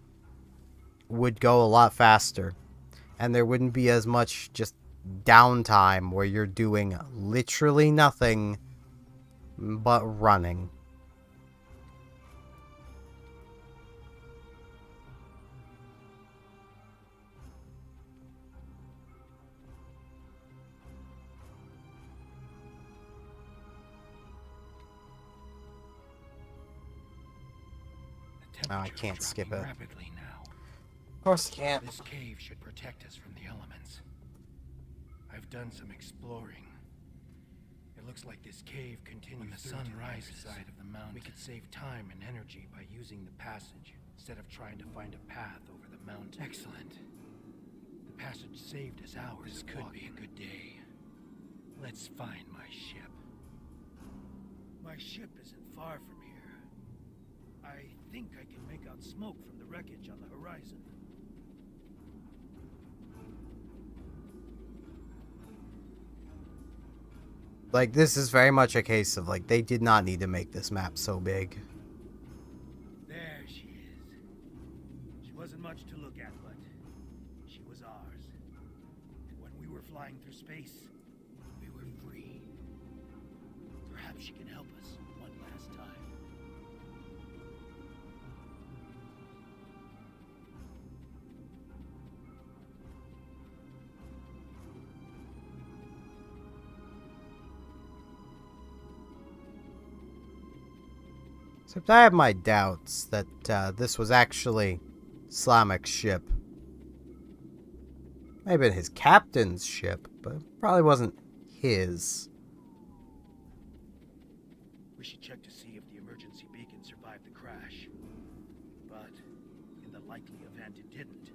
would go a lot faster. And there wouldn't be as much just downtime where you're doing literally nothing but running. Oh, I can't skip it. Rapidly now. Of course I can't. This cave should protect us from the elements. I've done some exploring. It looks like this cave continues when the sun rises side of the mountain. We could save time and energy by using the passage instead of trying to find a path over the mountain. Excellent. The passage saved us hours. This could be a good day. Let's find my ship. My ship isn't far from here. I think I can make out smoke from the wreckage on the horizon. Like, this is very much a case of, like, they did not need to make this map so big. There she is. She wasn't much to look at, but she was ours. And when we were flying through space, we were free. Perhaps she can help us one last time. Except I have my doubts that this was actually Slamic's ship. Maybe his captain's ship, but it probably wasn't his. We should check to see if the emergency beacon survived the crash. But in the likely event it didn't,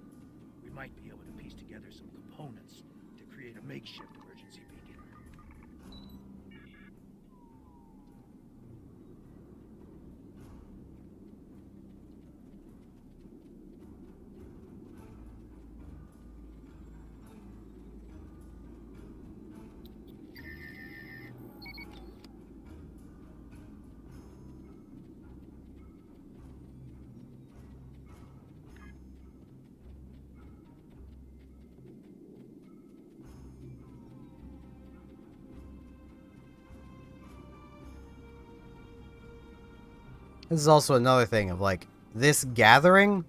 we might be able to piece together some components to create a makeshift emergency beacon. This is also another thing of, like, this gathering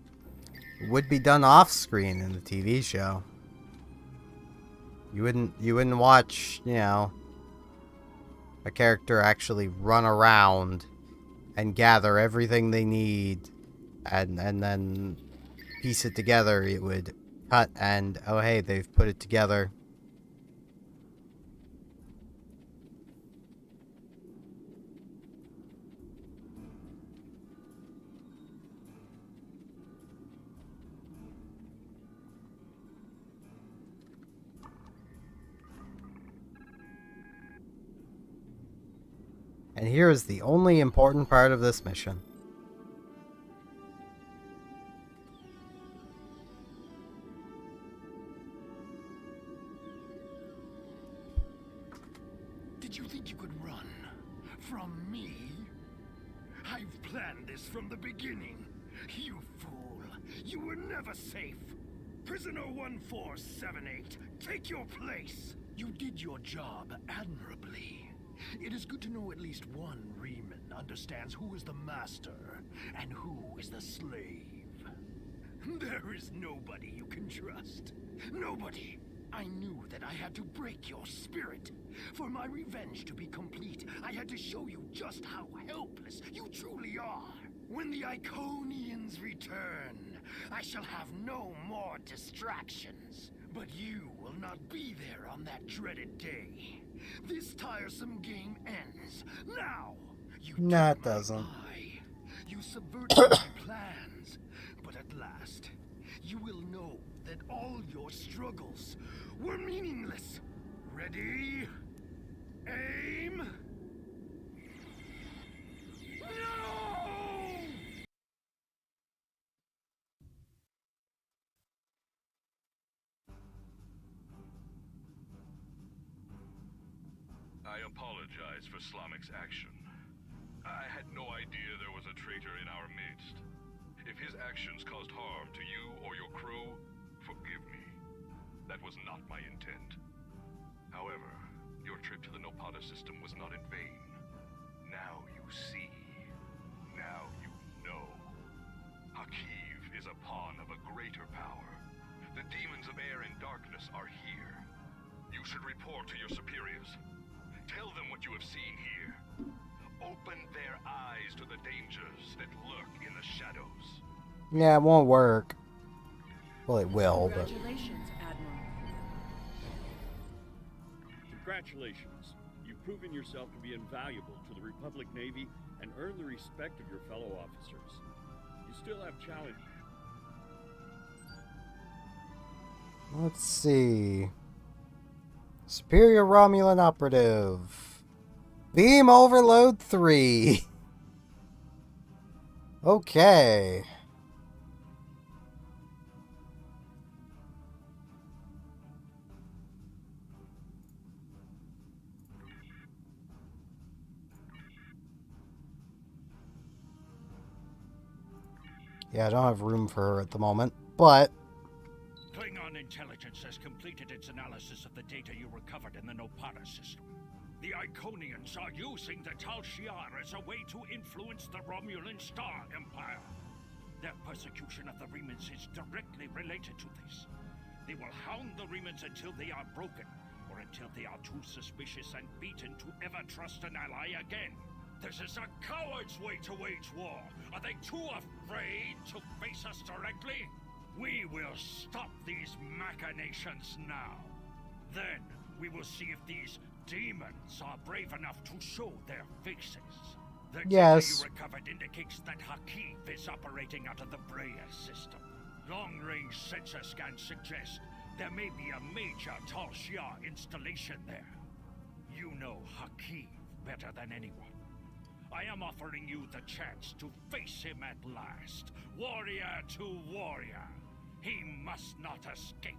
would be done off screen in the TV show. You wouldn't watch, you know, a character actually run around and gather everything they need and then piece it together. It would cut and, oh hey, they've put it together. And here is the only important part of this mission. Did you think you could run from me? I've planned this from the beginning. You fool. You were never safe. Prisoner 1478, take your place. You did your job admirably. It is good to know at least one Riemann understands who is the master and who is the slave. There is nobody you can trust. Nobody. I knew that I had to break your spirit. For my revenge to be complete, I had to show you just how helpless you truly are. When the Iconians return, I shall have no more distractions. But you will not be there on that dreaded day. This tiresome game ends. Now! No, it doesn't. You subverted my plans. But at last, you will know that all your struggles were meaningless. Ready? Aim! No! I apologize for Slamic's action. I had no idea there was a traitor in our midst. If his actions caused harm to you or your crew, forgive me. That was not my intent. However, your trip to the Nopata system was not in vain. Now you see. Now you know. Hakiv is a pawn of a greater power. The demons of air and darkness are here. You should report to your superiors. Tell them what you have seen here. Open their eyes to the dangers that lurk in the shadows. Yeah, it won't work. Well, it will, but... Congratulations, Admiral. Congratulations. You've proven yourself to be invaluable to the Republic Navy and earned the respect of your fellow officers. You still have challenge. Let's see. Superior Romulan Operative. Beam Overload 3. Okay. Yeah, I don't have room for her at the moment, but... Klingon intelligence has completed its analysis of the data you recovered in the Nopata system. The Iconians are using the Tal Shiar as a way to influence the Romulan Star Empire. Their persecution of the Remans is directly related to this. They will hound the Remans until they are broken, or until they are too suspicious and beaten to ever trust an ally again. This is a coward's way to wage war. Are they too afraid to face us directly? We will stop these machinations now. Then we will see if these demons are brave enough to show their faces. The data you recovered indicates that Hakiv is operating out of the Breya system. Long-range sensor scans suggest there may be a major Tal Shiar installation there. You know Hakiv better than anyone. I am offering you the chance to face him at last, warrior to warrior. He must not escape.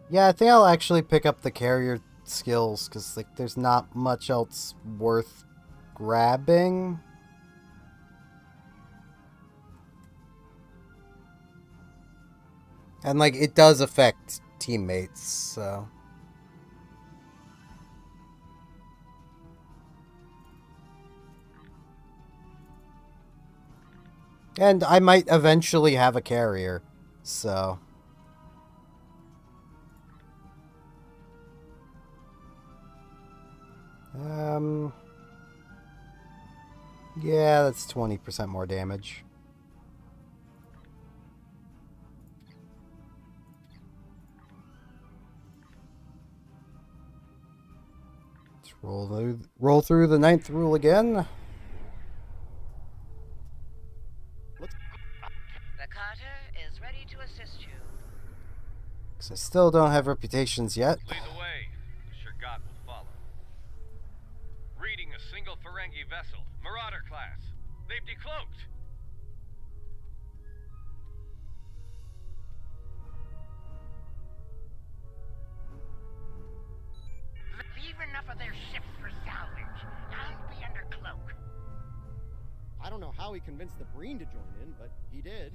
Yeah, I think I'll actually pick up the carrier skills, because like, there's not much else worth grabbing. And like, it does affect teammates, so... And I might eventually have a carrier, so... Yeah, that's 20% more damage. Let's roll through the 9th rule again. The Carter is ready to assist you. Because I still don't have reputations yet. Lead the way. The Shurgat will follow. Reading a single Ferengi vessel. Marauder class. They've decloaked. Leave enough of their ships for salvage. I'll be under cloak. I don't know how he convinced the Breen to join in, but he did.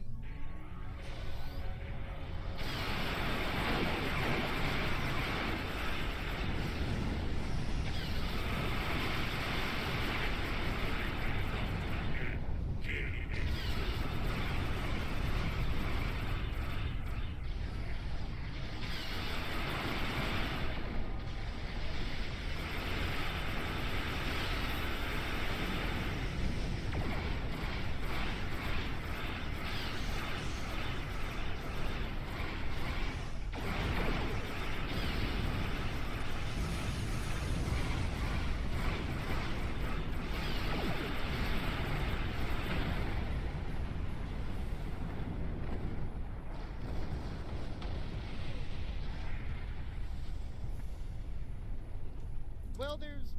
Well, there's...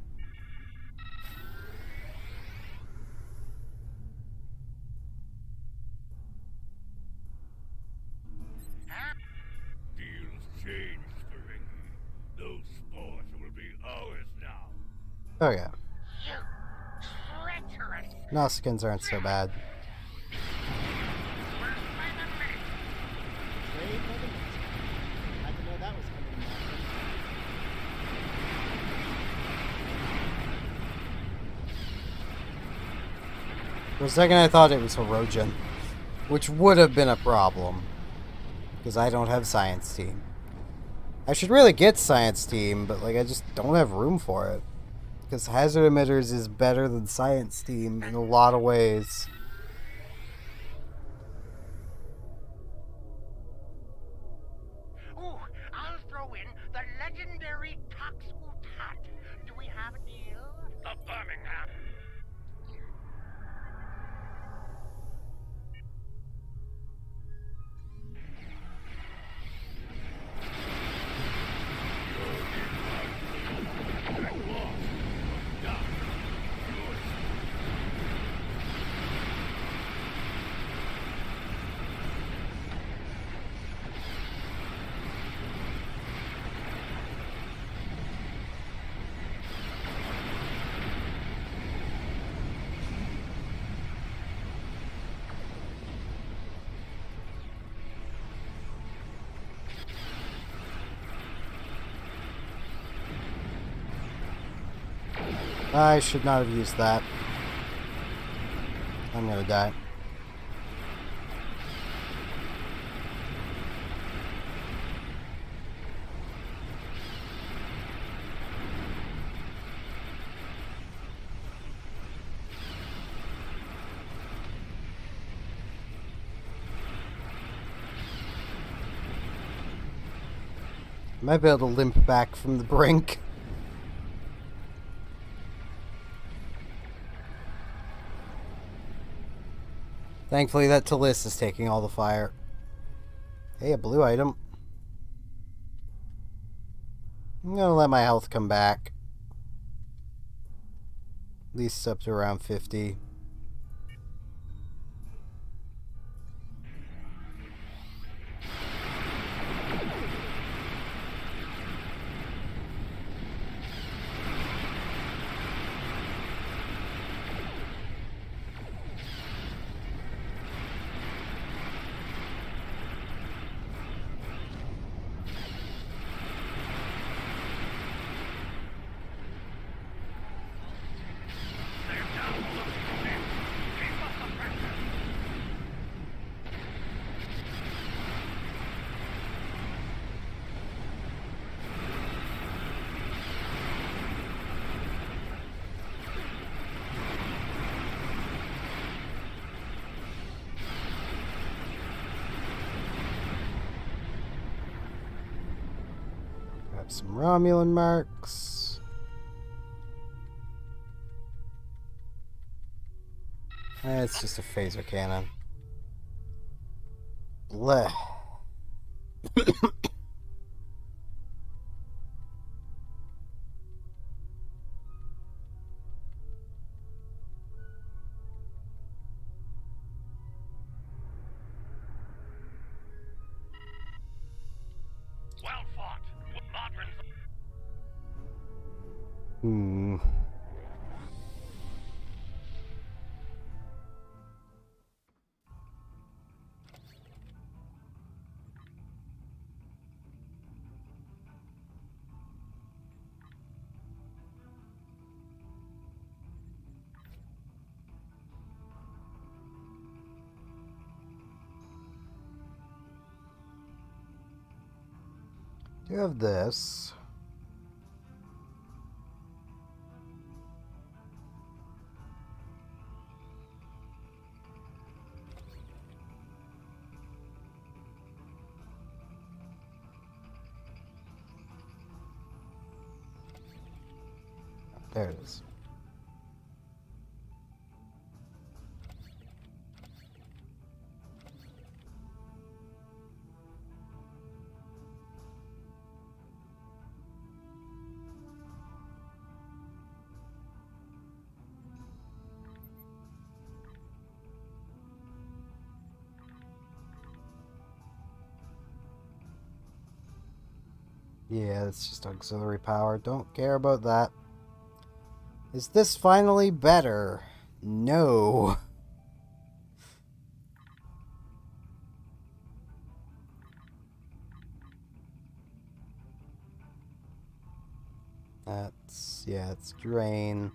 Deal's changed, Ferengi. Those spores will be ours now. Oh yeah. You treacherous. Nausicaans aren't so bad. Trade by the next. Had to know that was coming in Malcolm. For a second I thought it was Hirogen, which would have been a problem, because I don't have Science Team. I should really get Science Team, but like I just don't have room for it. Because Hazard Emitters is better than Science Team in a lot of ways. Ooh, I'll throw in the legendary Tox Utat. Do we have a deal? The Birmingham. I should not have used that. I'm gonna die. Might be able to limp back from the brink. Thankfully, that Talis is taking all the fire. Hey, a blue item. I'm gonna let my health come back. At least up to around 50. Grab some Romulan marks. It's just a phaser cannon. Blech. Well fought. Modrons. Hmm. Do you have this? There it is. Yeah, it's just auxiliary power. Don't care about that. Is this finally better? No. That's, yeah, it's drain.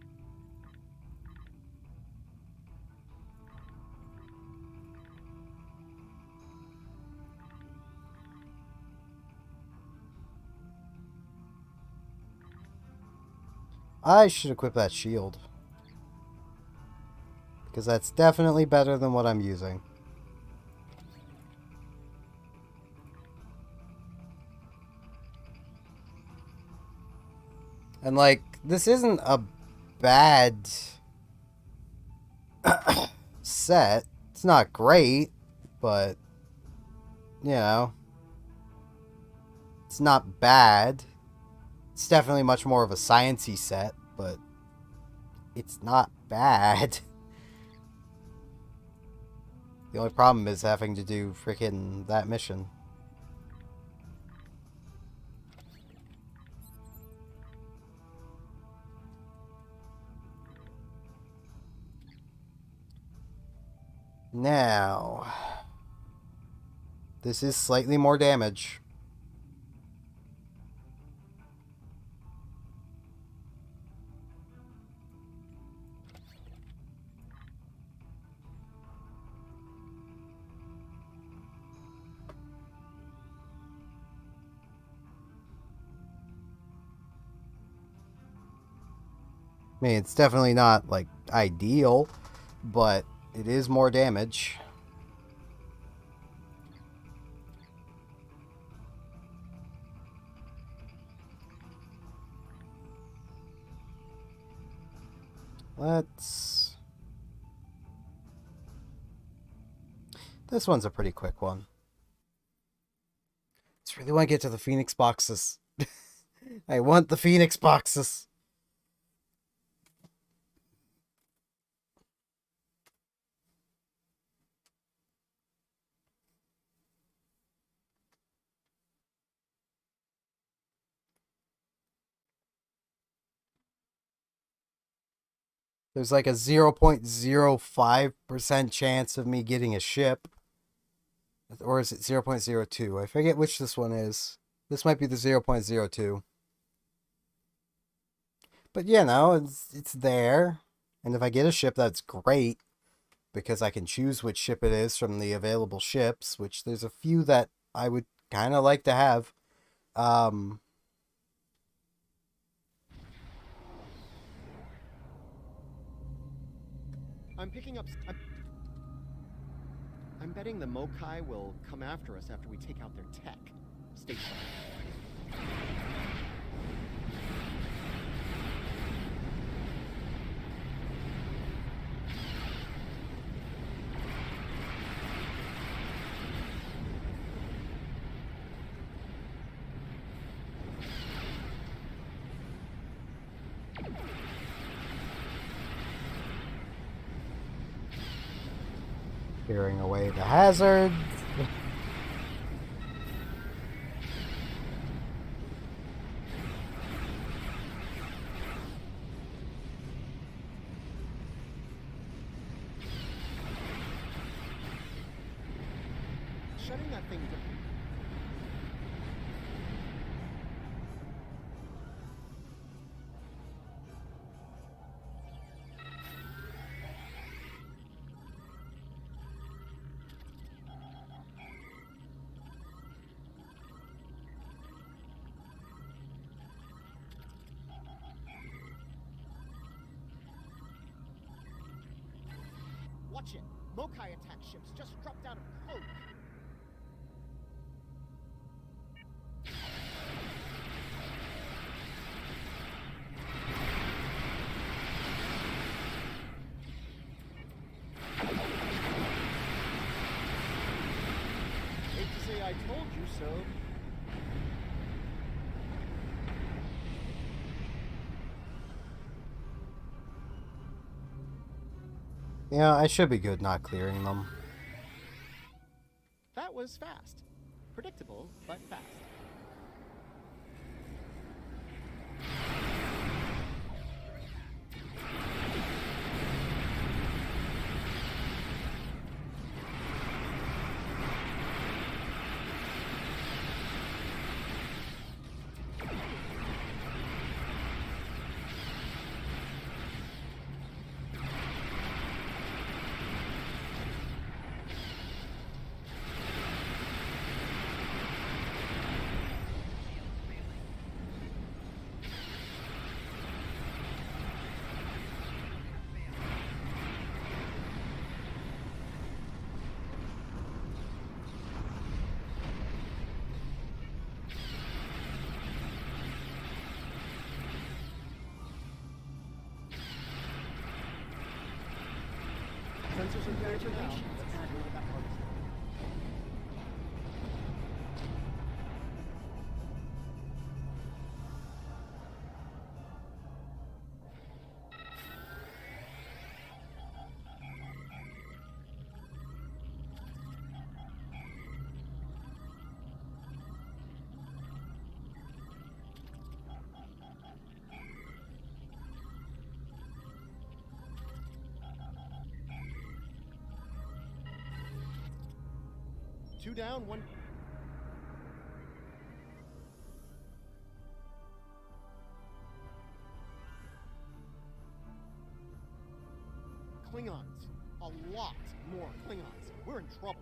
I should equip that shield. Because that's definitely better than what I'm using. And like, this isn't a bad set. It's not great, but, you know, it's not bad. It's definitely much more of a sciencey set, but it's not bad. The only problem is having to do freaking that mission. Now, this is slightly more damage. I mean, it's definitely not, like, ideal, but it is more damage. Let's... This one's a pretty quick one. Just really want to get to the Phoenix boxes. I want the Phoenix boxes. There's like a 0.05% chance of me getting a ship. Or is it 0.02? I forget which this one is. This might be the 0.02. But, you know, it's there. And if I get a ship, that's great. Because I can choose which ship it is from the available ships. Which there's a few that I would kind of like to have. I'm picking up... I'm betting the Mokai will come after us after we take out their tech. Stay sharp. Clearing away the hazard. Shutting that thing down. Watch it! Mokai attack ships just dropped out of cloak! Hate to say I told you so. Yeah, I should be good not clearing them. That was fast. Predictable, but fast. Sensors are clear for now. Let's see what that part is. Two down, one. Klingons. A lot more Klingons. We're in trouble.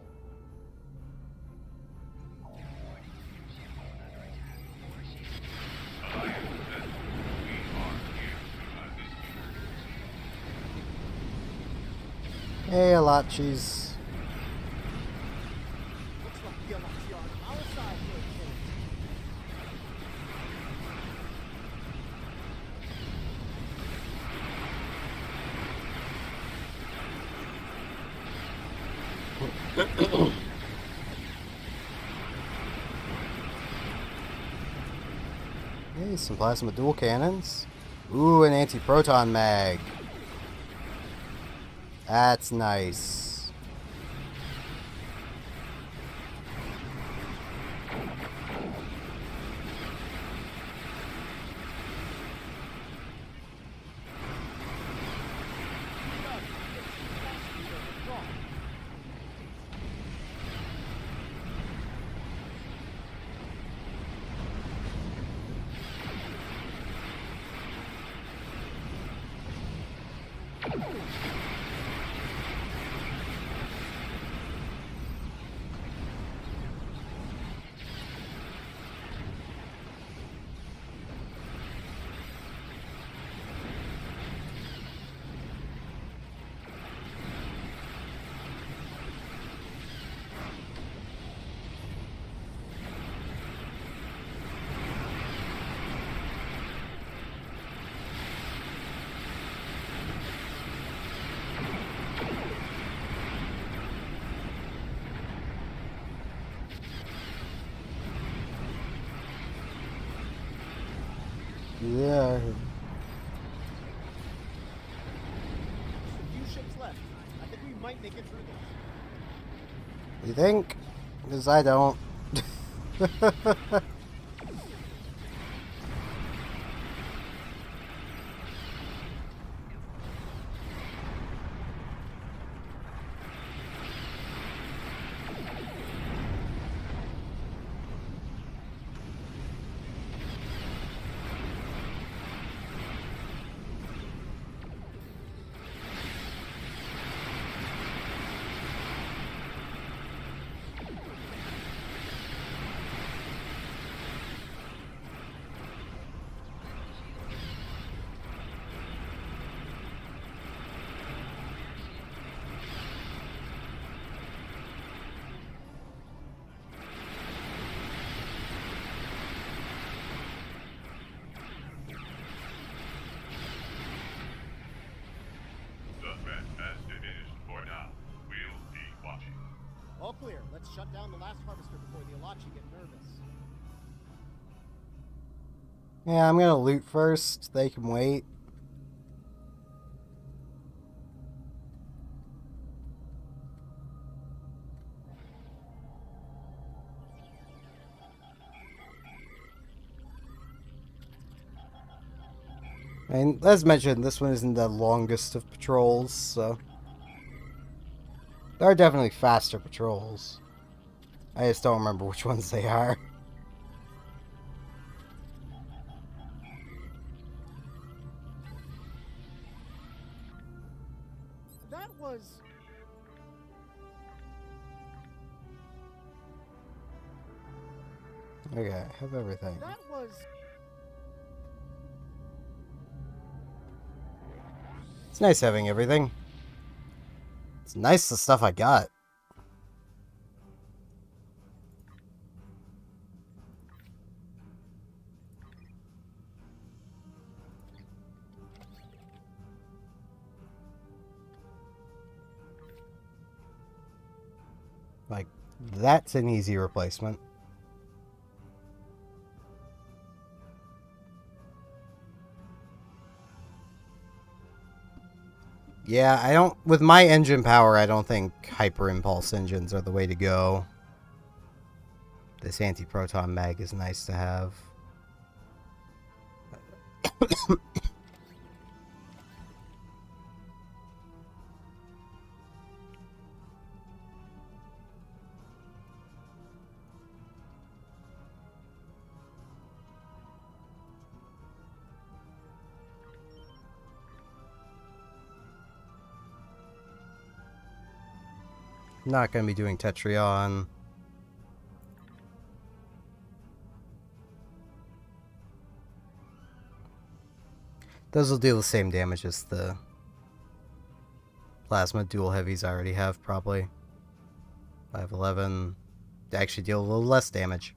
Hey, Alachis. Looks like the Alachis are on our side here, kids. Hey, some plasma dual cannons. Ooh, an anti-proton mag. That's nice. Yeah. A few ships left. I think we might make it through this. You think? Because I don't. The threat has diminished for now. We'll be watching. All clear. Let's shut down the last harvester before the Alachi get nervous. Yeah, I'm gonna loot first. They can wait. And as mentioned, this one isn't the longest of patrols, so there are definitely faster patrols. I just don't remember which ones they are. That was... Okay, I have everything. That was... It's nice having everything. It's nice the stuff I got. Like, that's an easy replacement. Yeah, I don't... With my engine power, I don't think hyper impulse engines are the way to go. This anti-proton mag is nice to have. Not going to be doing Tetrion. Those will deal the same damage as the plasma dual heavies I already have, probably. 511. They actually deal a little less damage.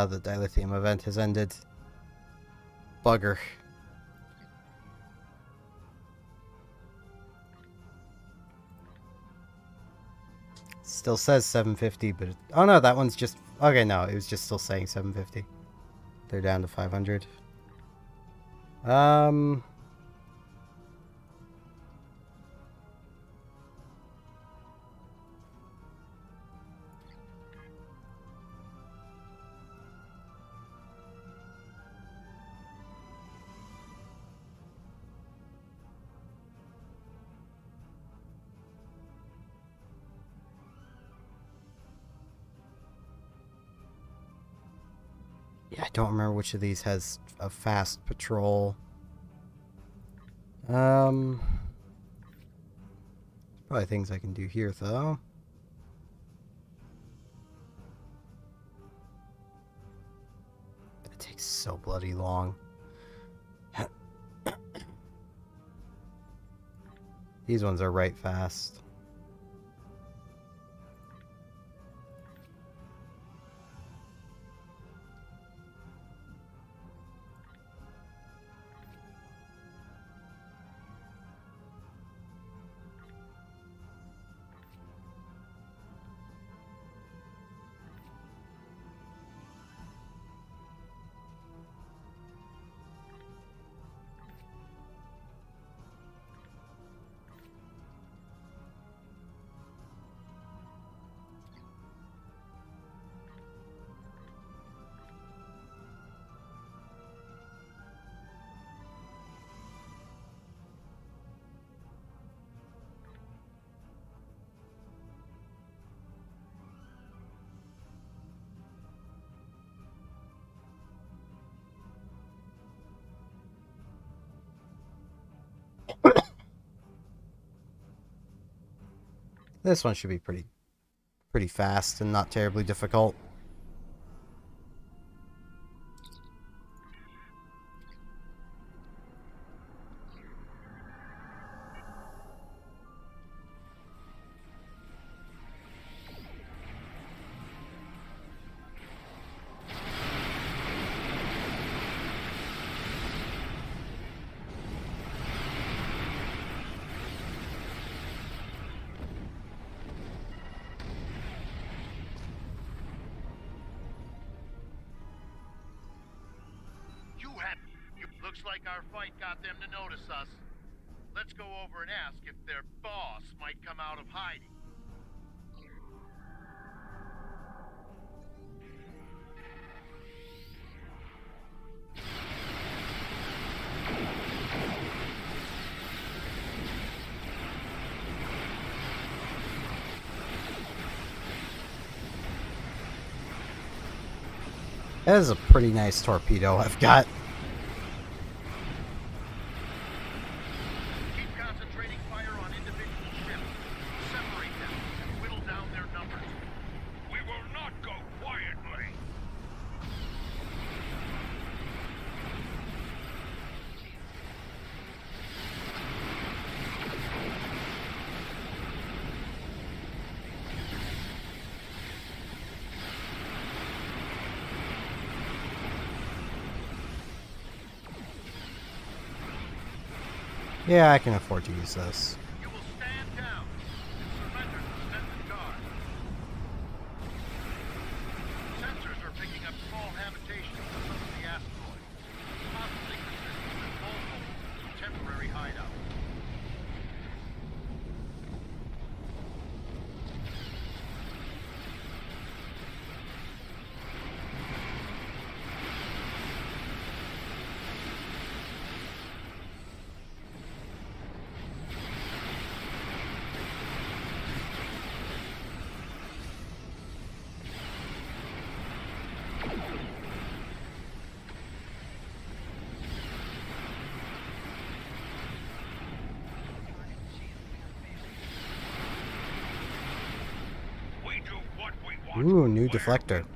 The dilithium event has ended. Bugger. Still says 750, but... Oh no, that one's just... Okay, no, it was just still saying 750. They're down to 500. Yeah, I don't remember which of these has a fast patrol. Probably things I can do here, though. It takes so bloody long. These ones are right fast. This one should be pretty fast and not terribly difficult. Looks like our fight got them to notice us. Let's go over and ask if their boss might come out of hiding. That is a pretty nice torpedo I've got. Yeah, I can afford to use this. You will stand down and surrender to the defensive guard. Sensors are picking up small habitations on some of the asteroids, possibly consisting of multiple temporary hideouts. Ooh, new deflector.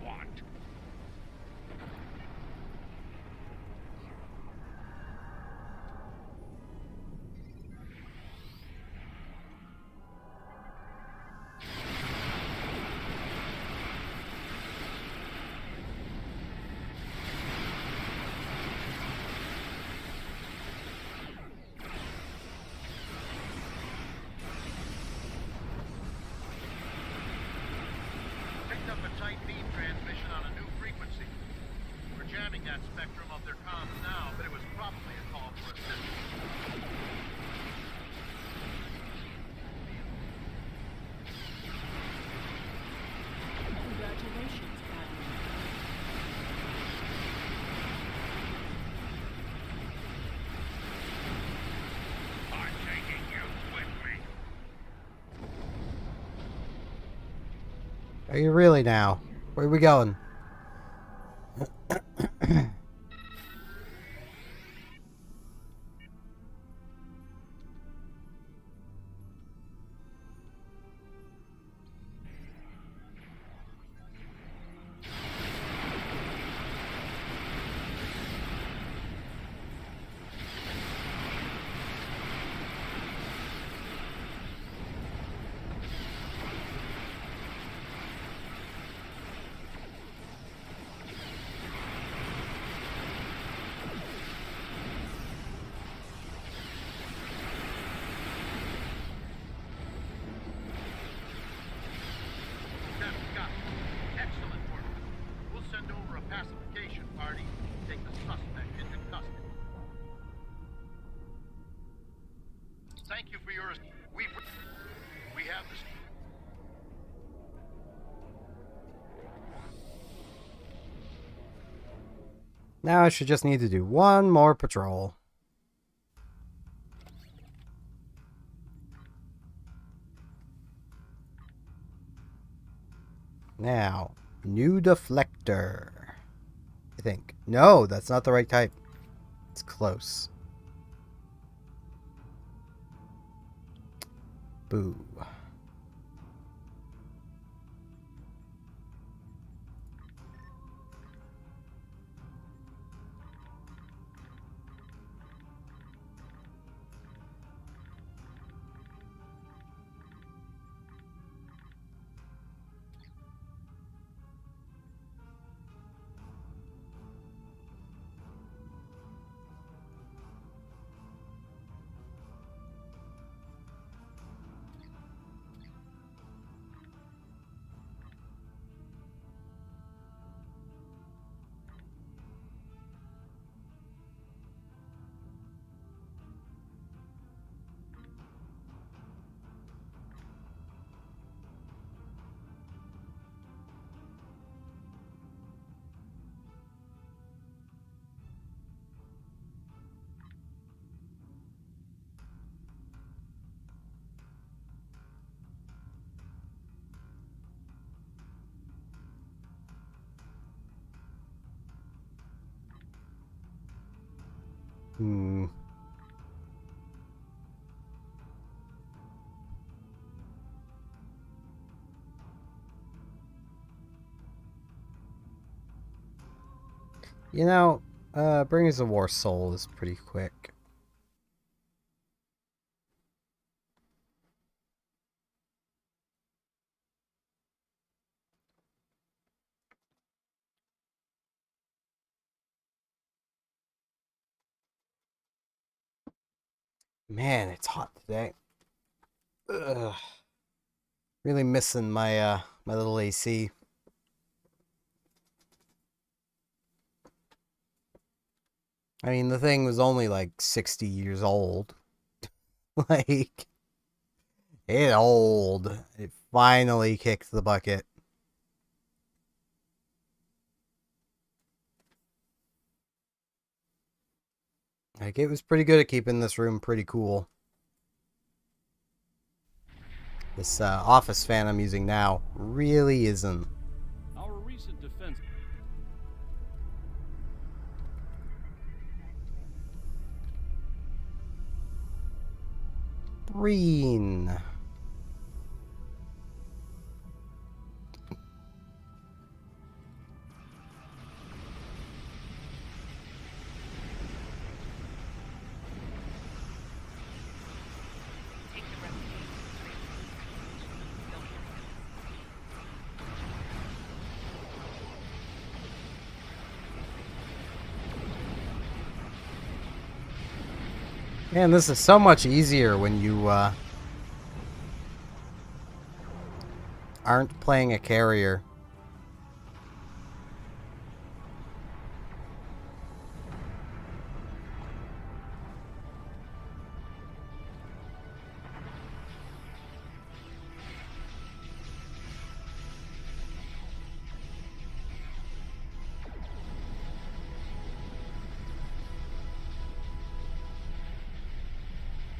Are you really now? Where are we going? Thank you for yours. We have this. Now I should just need to do one more patrol. Now, new deflector. I think. No, that's not the right type. It's close. Boo. Hmm. You know, Bringers of War Soul is pretty quick. Man, it's hot today. Ugh. Really missing my my little AC. I mean, the thing was only like 60 years old. Like, it's old. It finally kicked the bucket. Like, it was pretty good at keeping this room pretty cool. This Office fan I'm using now really isn't. Our recent defense. Green. Man, this is so much easier when you aren't playing a carrier.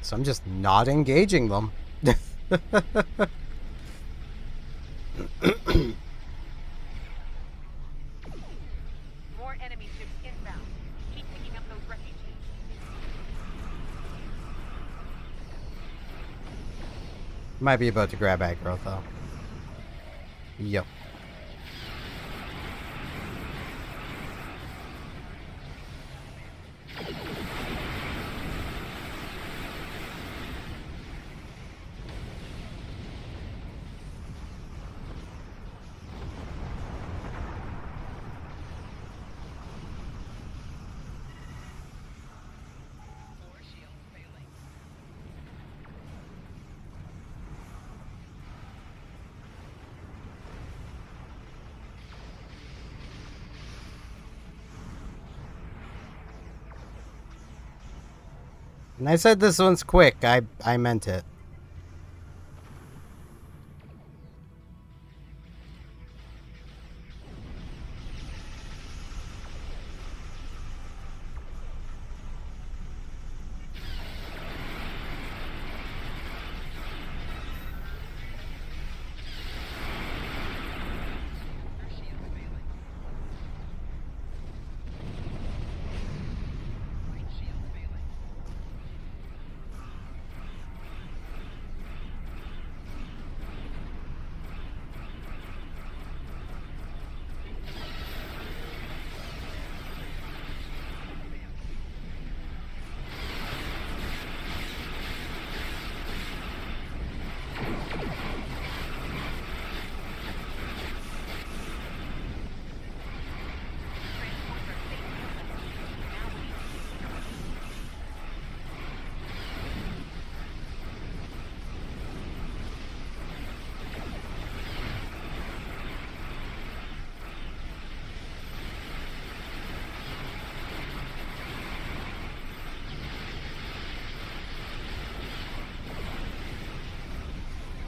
So I'm just not engaging them. More enemy ships inbound. Keep picking up those refugees. Might be about to grab aggro though. Yep. And I said this one's quick. I meant it.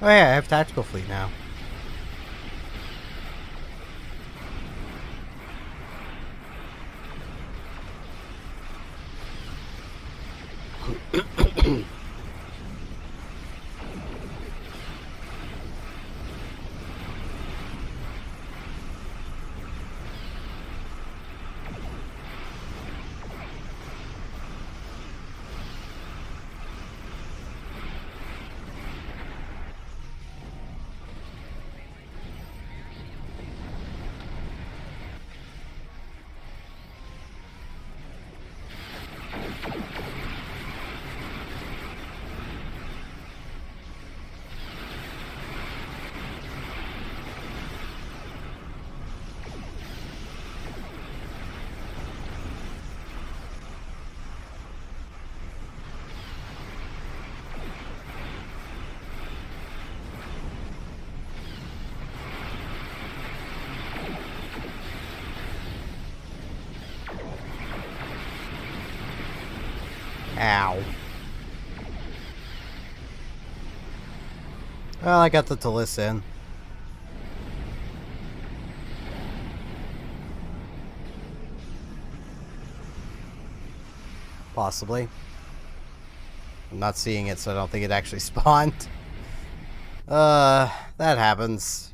Oh yeah, I have tactical fleet now. Ow. Well, I got the Talus in. Possibly. I'm not seeing it, so I don't think it actually spawned. That happens.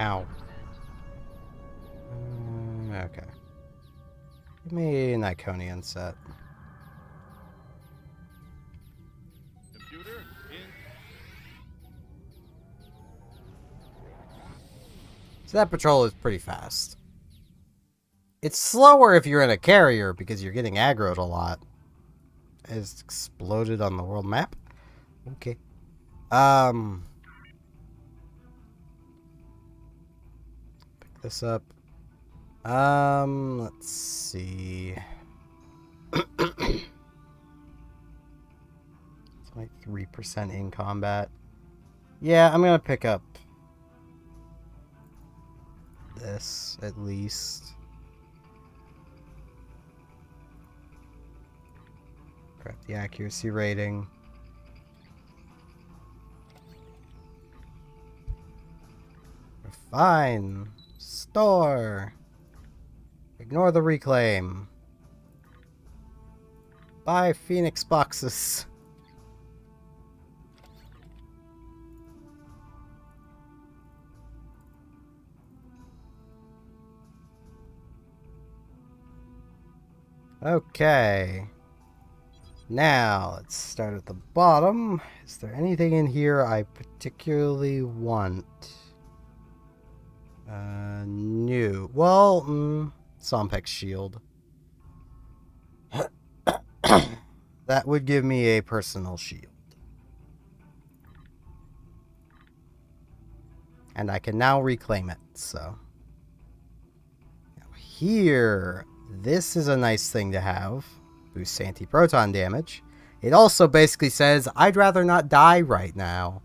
Ow. Okay. Give me an Iconian set. Computer in. So that patrol is pretty fast. It's slower if you're in a carrier because you're getting aggroed a lot. It's exploded on the world map. Okay. Pick this up. Let's see. It's like 3% in combat. Yeah, I'm gonna pick up this at least. Crap, the accuracy rating. Fine. Store. Ignore the reclaim. Buy Phoenix boxes. Okay. Now, let's start at the bottom. Is there anything in here I particularly want? New. Well, Sompek's shield. That would give me a personal shield. And I can now reclaim it, so. Now here, this is a nice thing to have. Boosts anti-proton damage. It also basically says, I'd rather not die right now.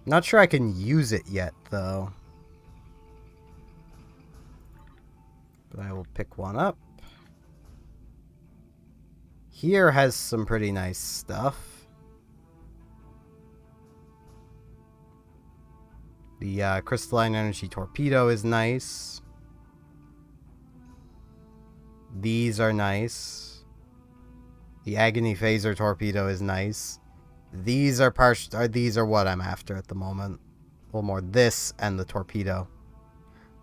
Not sure I can use it yet, though. But I will pick one up. Here has some pretty nice stuff. The crystalline energy torpedo is nice. These are nice. The agony phaser torpedo is nice. These are these are what I'm after at the moment. A little more this and the torpedo.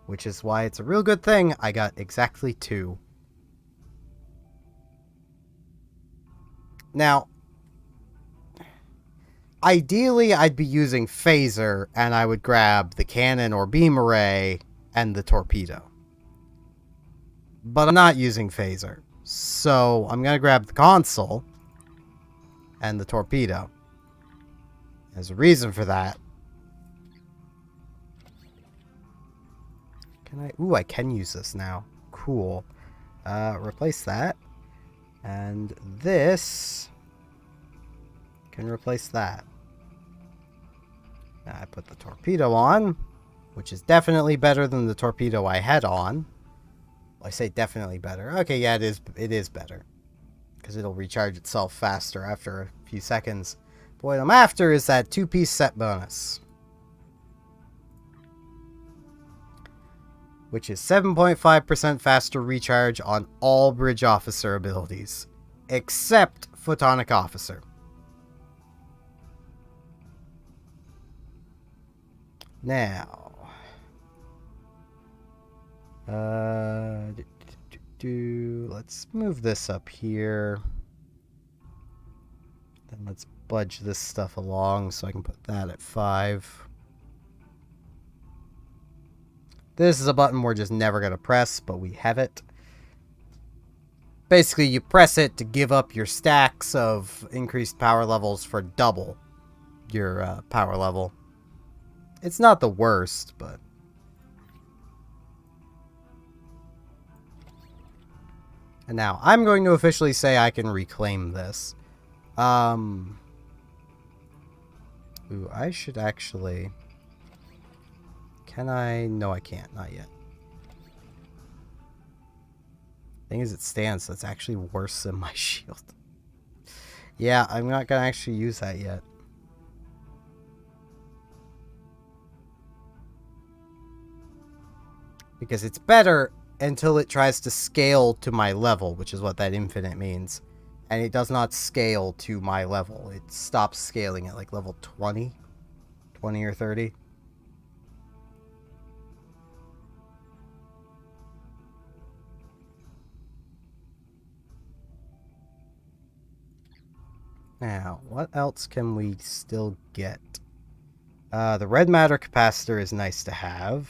Which is why it's a real good thing I got exactly 2. Now, ideally I'd be using phaser and I would grab the cannon or beam array and the torpedo. But I'm not using phaser. So I'm going to grab the console and the torpedo. There's a reason for that. Can I? Ooh, I can use this now. Cool. Replace that. And this can replace that. Now I put the torpedo on, which is definitely better than the torpedo I had on. Well, I say definitely better. Okay, yeah, it is better. Because it'll recharge itself faster after a few seconds. But what I'm after is that 2-piece set bonus. Which is 7.5% faster recharge on all Bridge Officer abilities. Except Photonic Officer. Now... let's move this up here. Then let's budge this stuff along so I can put that at 5. This is a button we're just never going to press, but we have it. Basically, you press it to give up your stacks of increased power levels for double your power level. It's not the worst, but... And now, I'm going to officially say I can reclaim this. Ooh, I should actually... Can I? No, I can't. Not yet. Thing is, it stands, so it's actually worse than my shield. Yeah, I'm not going to actually use that yet. Because it's better until it tries to scale to my level, which is what that infinite means. And it does not scale to my level. It stops scaling at like level 20. 20 or 30. Now, what else can we still get? The red matter capacitor is nice to have.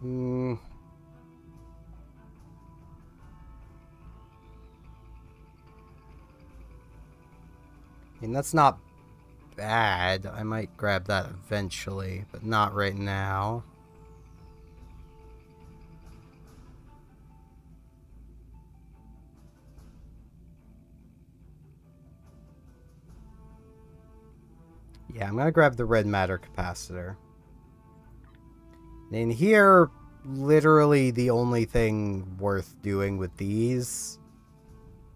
I mean, that's not bad. I might grab that eventually, but not right now. Yeah, I'm gonna grab the red matter capacitor. In here, literally the only thing worth doing with these,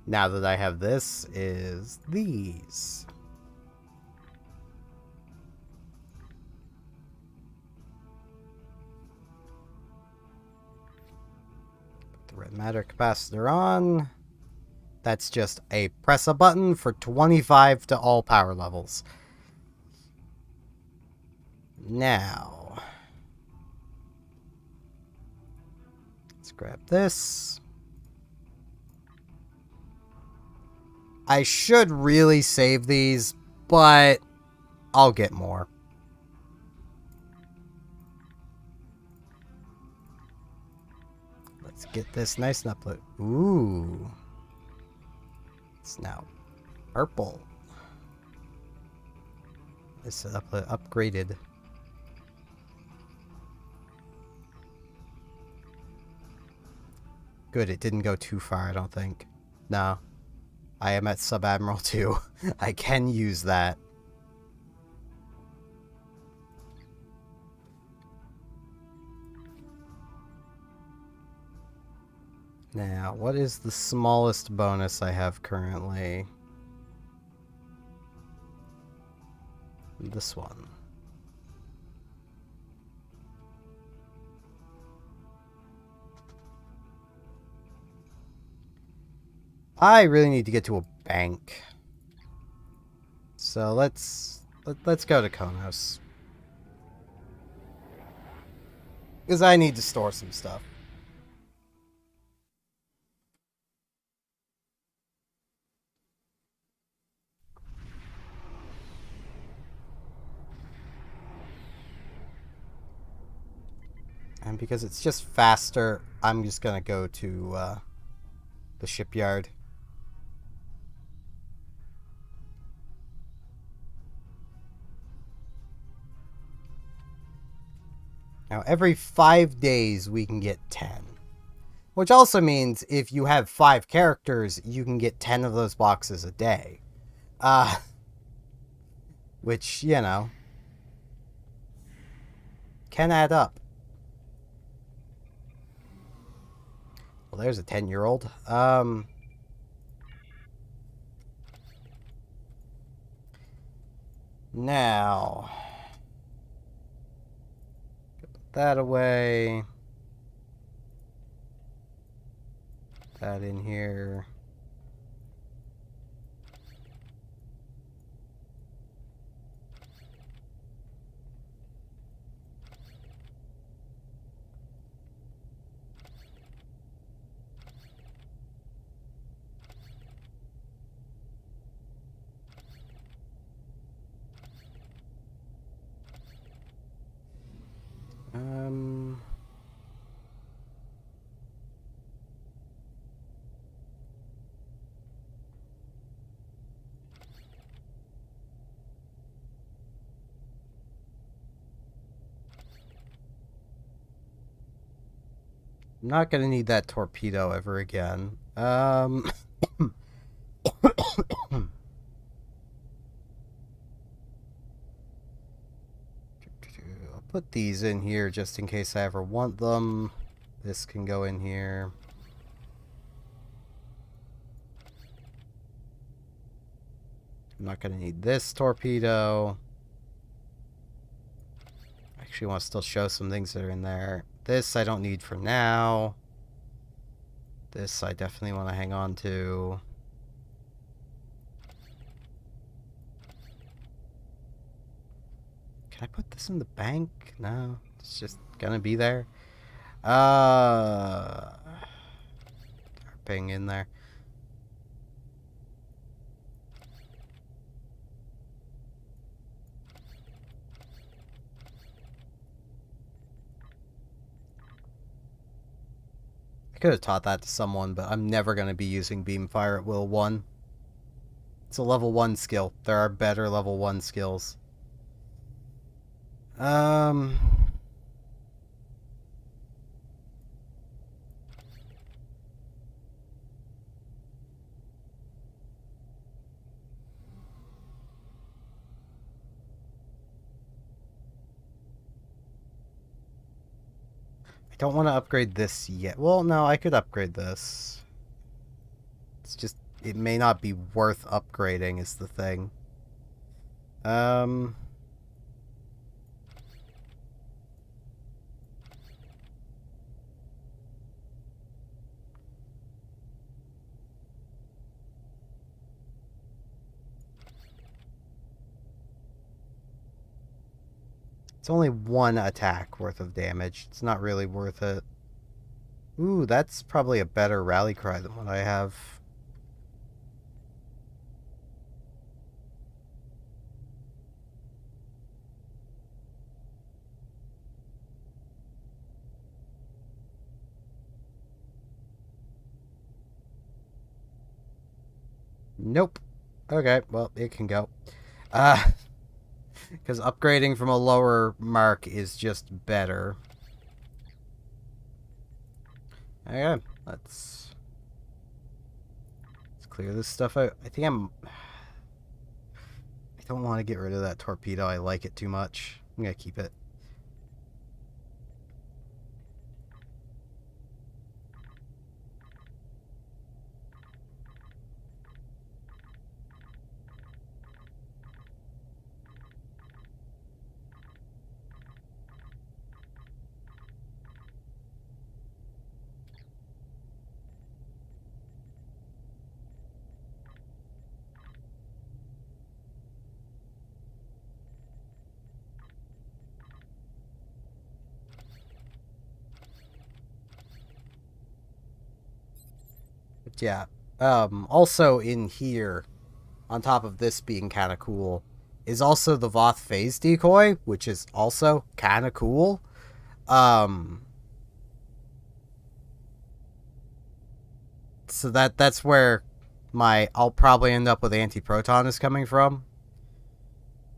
now that I have this, is these. Put the red matter capacitor on. That's just a press a button for 25 to all power levels. Now, let's grab this. I should really save these, but I'll get more. Let's get this nice and upload. Ooh. It's now purple. This is upgraded. Good, it didn't go too far, I don't think. No. I am at Sub-Admiral 2. I can use that. Now, what is the smallest bonus I have currently? This one. I really need to get to a bank. So let's go to Konos. Because I need to store some stuff. And because it's just faster, I'm just gonna go to the shipyard. Now, every 5 days we can get 10. Which also means if you have 5 characters, you can get 10 of those boxes a day. Which, you know, can add up. Well, there's a 10-year-old. Now, put that away. Put that in here. I'm not gonna need that torpedo ever again. I'll put these in here just in case I ever want them. This can go in here. I'm not gonna need this torpedo. I actually want to still show some things that are in there. This I don't need for now. This I definitely want to hang on to. Can I put this in the bank? No, it's just gonna be there. Ping in there. I could have taught that to someone, but I'm never going to be using Beamfire at Will 1. It's a level 1 skill. There are better level 1 skills. I don't want to upgrade this yet. Well, no, I could upgrade this. It's just, it may not be worth upgrading is the thing. It's only 1 attack worth of damage. It's not really worth it. Ooh, that's probably a better rally cry than what I have. Nope. Okay, well, it can go. Because upgrading from a lower mark is just better. Okay, let's clear this stuff out. I don't want to get rid of that torpedo. I like it too much. I'm gonna keep it. Yeah. Also in here, on top of this being kind of cool, is also the Voth phase decoy, which is also kind of cool. So that's where I'll probably end up with anti-proton is coming from.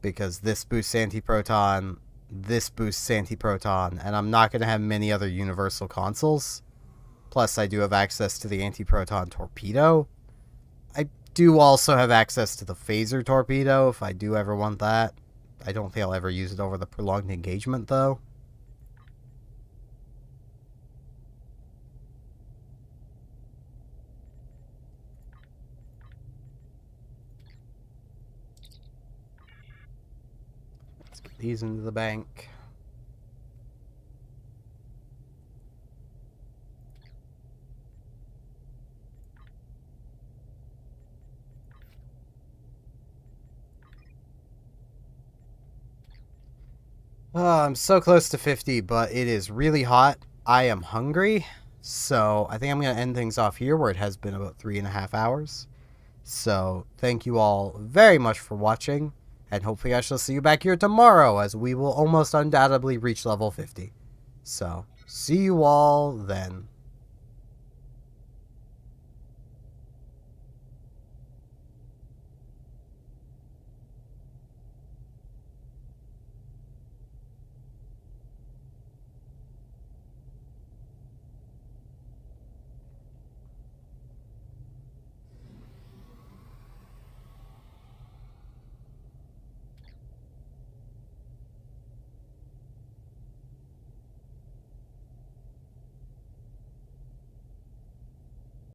Because this boosts anti-proton, this boosts anti-proton, and I'm not going to have many other universal consoles. Plus, I do have access to the anti-proton torpedo. I do also have access to the phaser torpedo if I do ever want that. I don't think I'll ever use it over the prolonged engagement, though. Let's get these into the bank. I'm so close to 50, but it is really hot. I am hungry, so I think I'm going to end things off here where it has been about 3.5 hours. So thank you all very much for watching, and hopefully I shall see you back here tomorrow as we will almost undoubtedly reach level 50. So see you all then.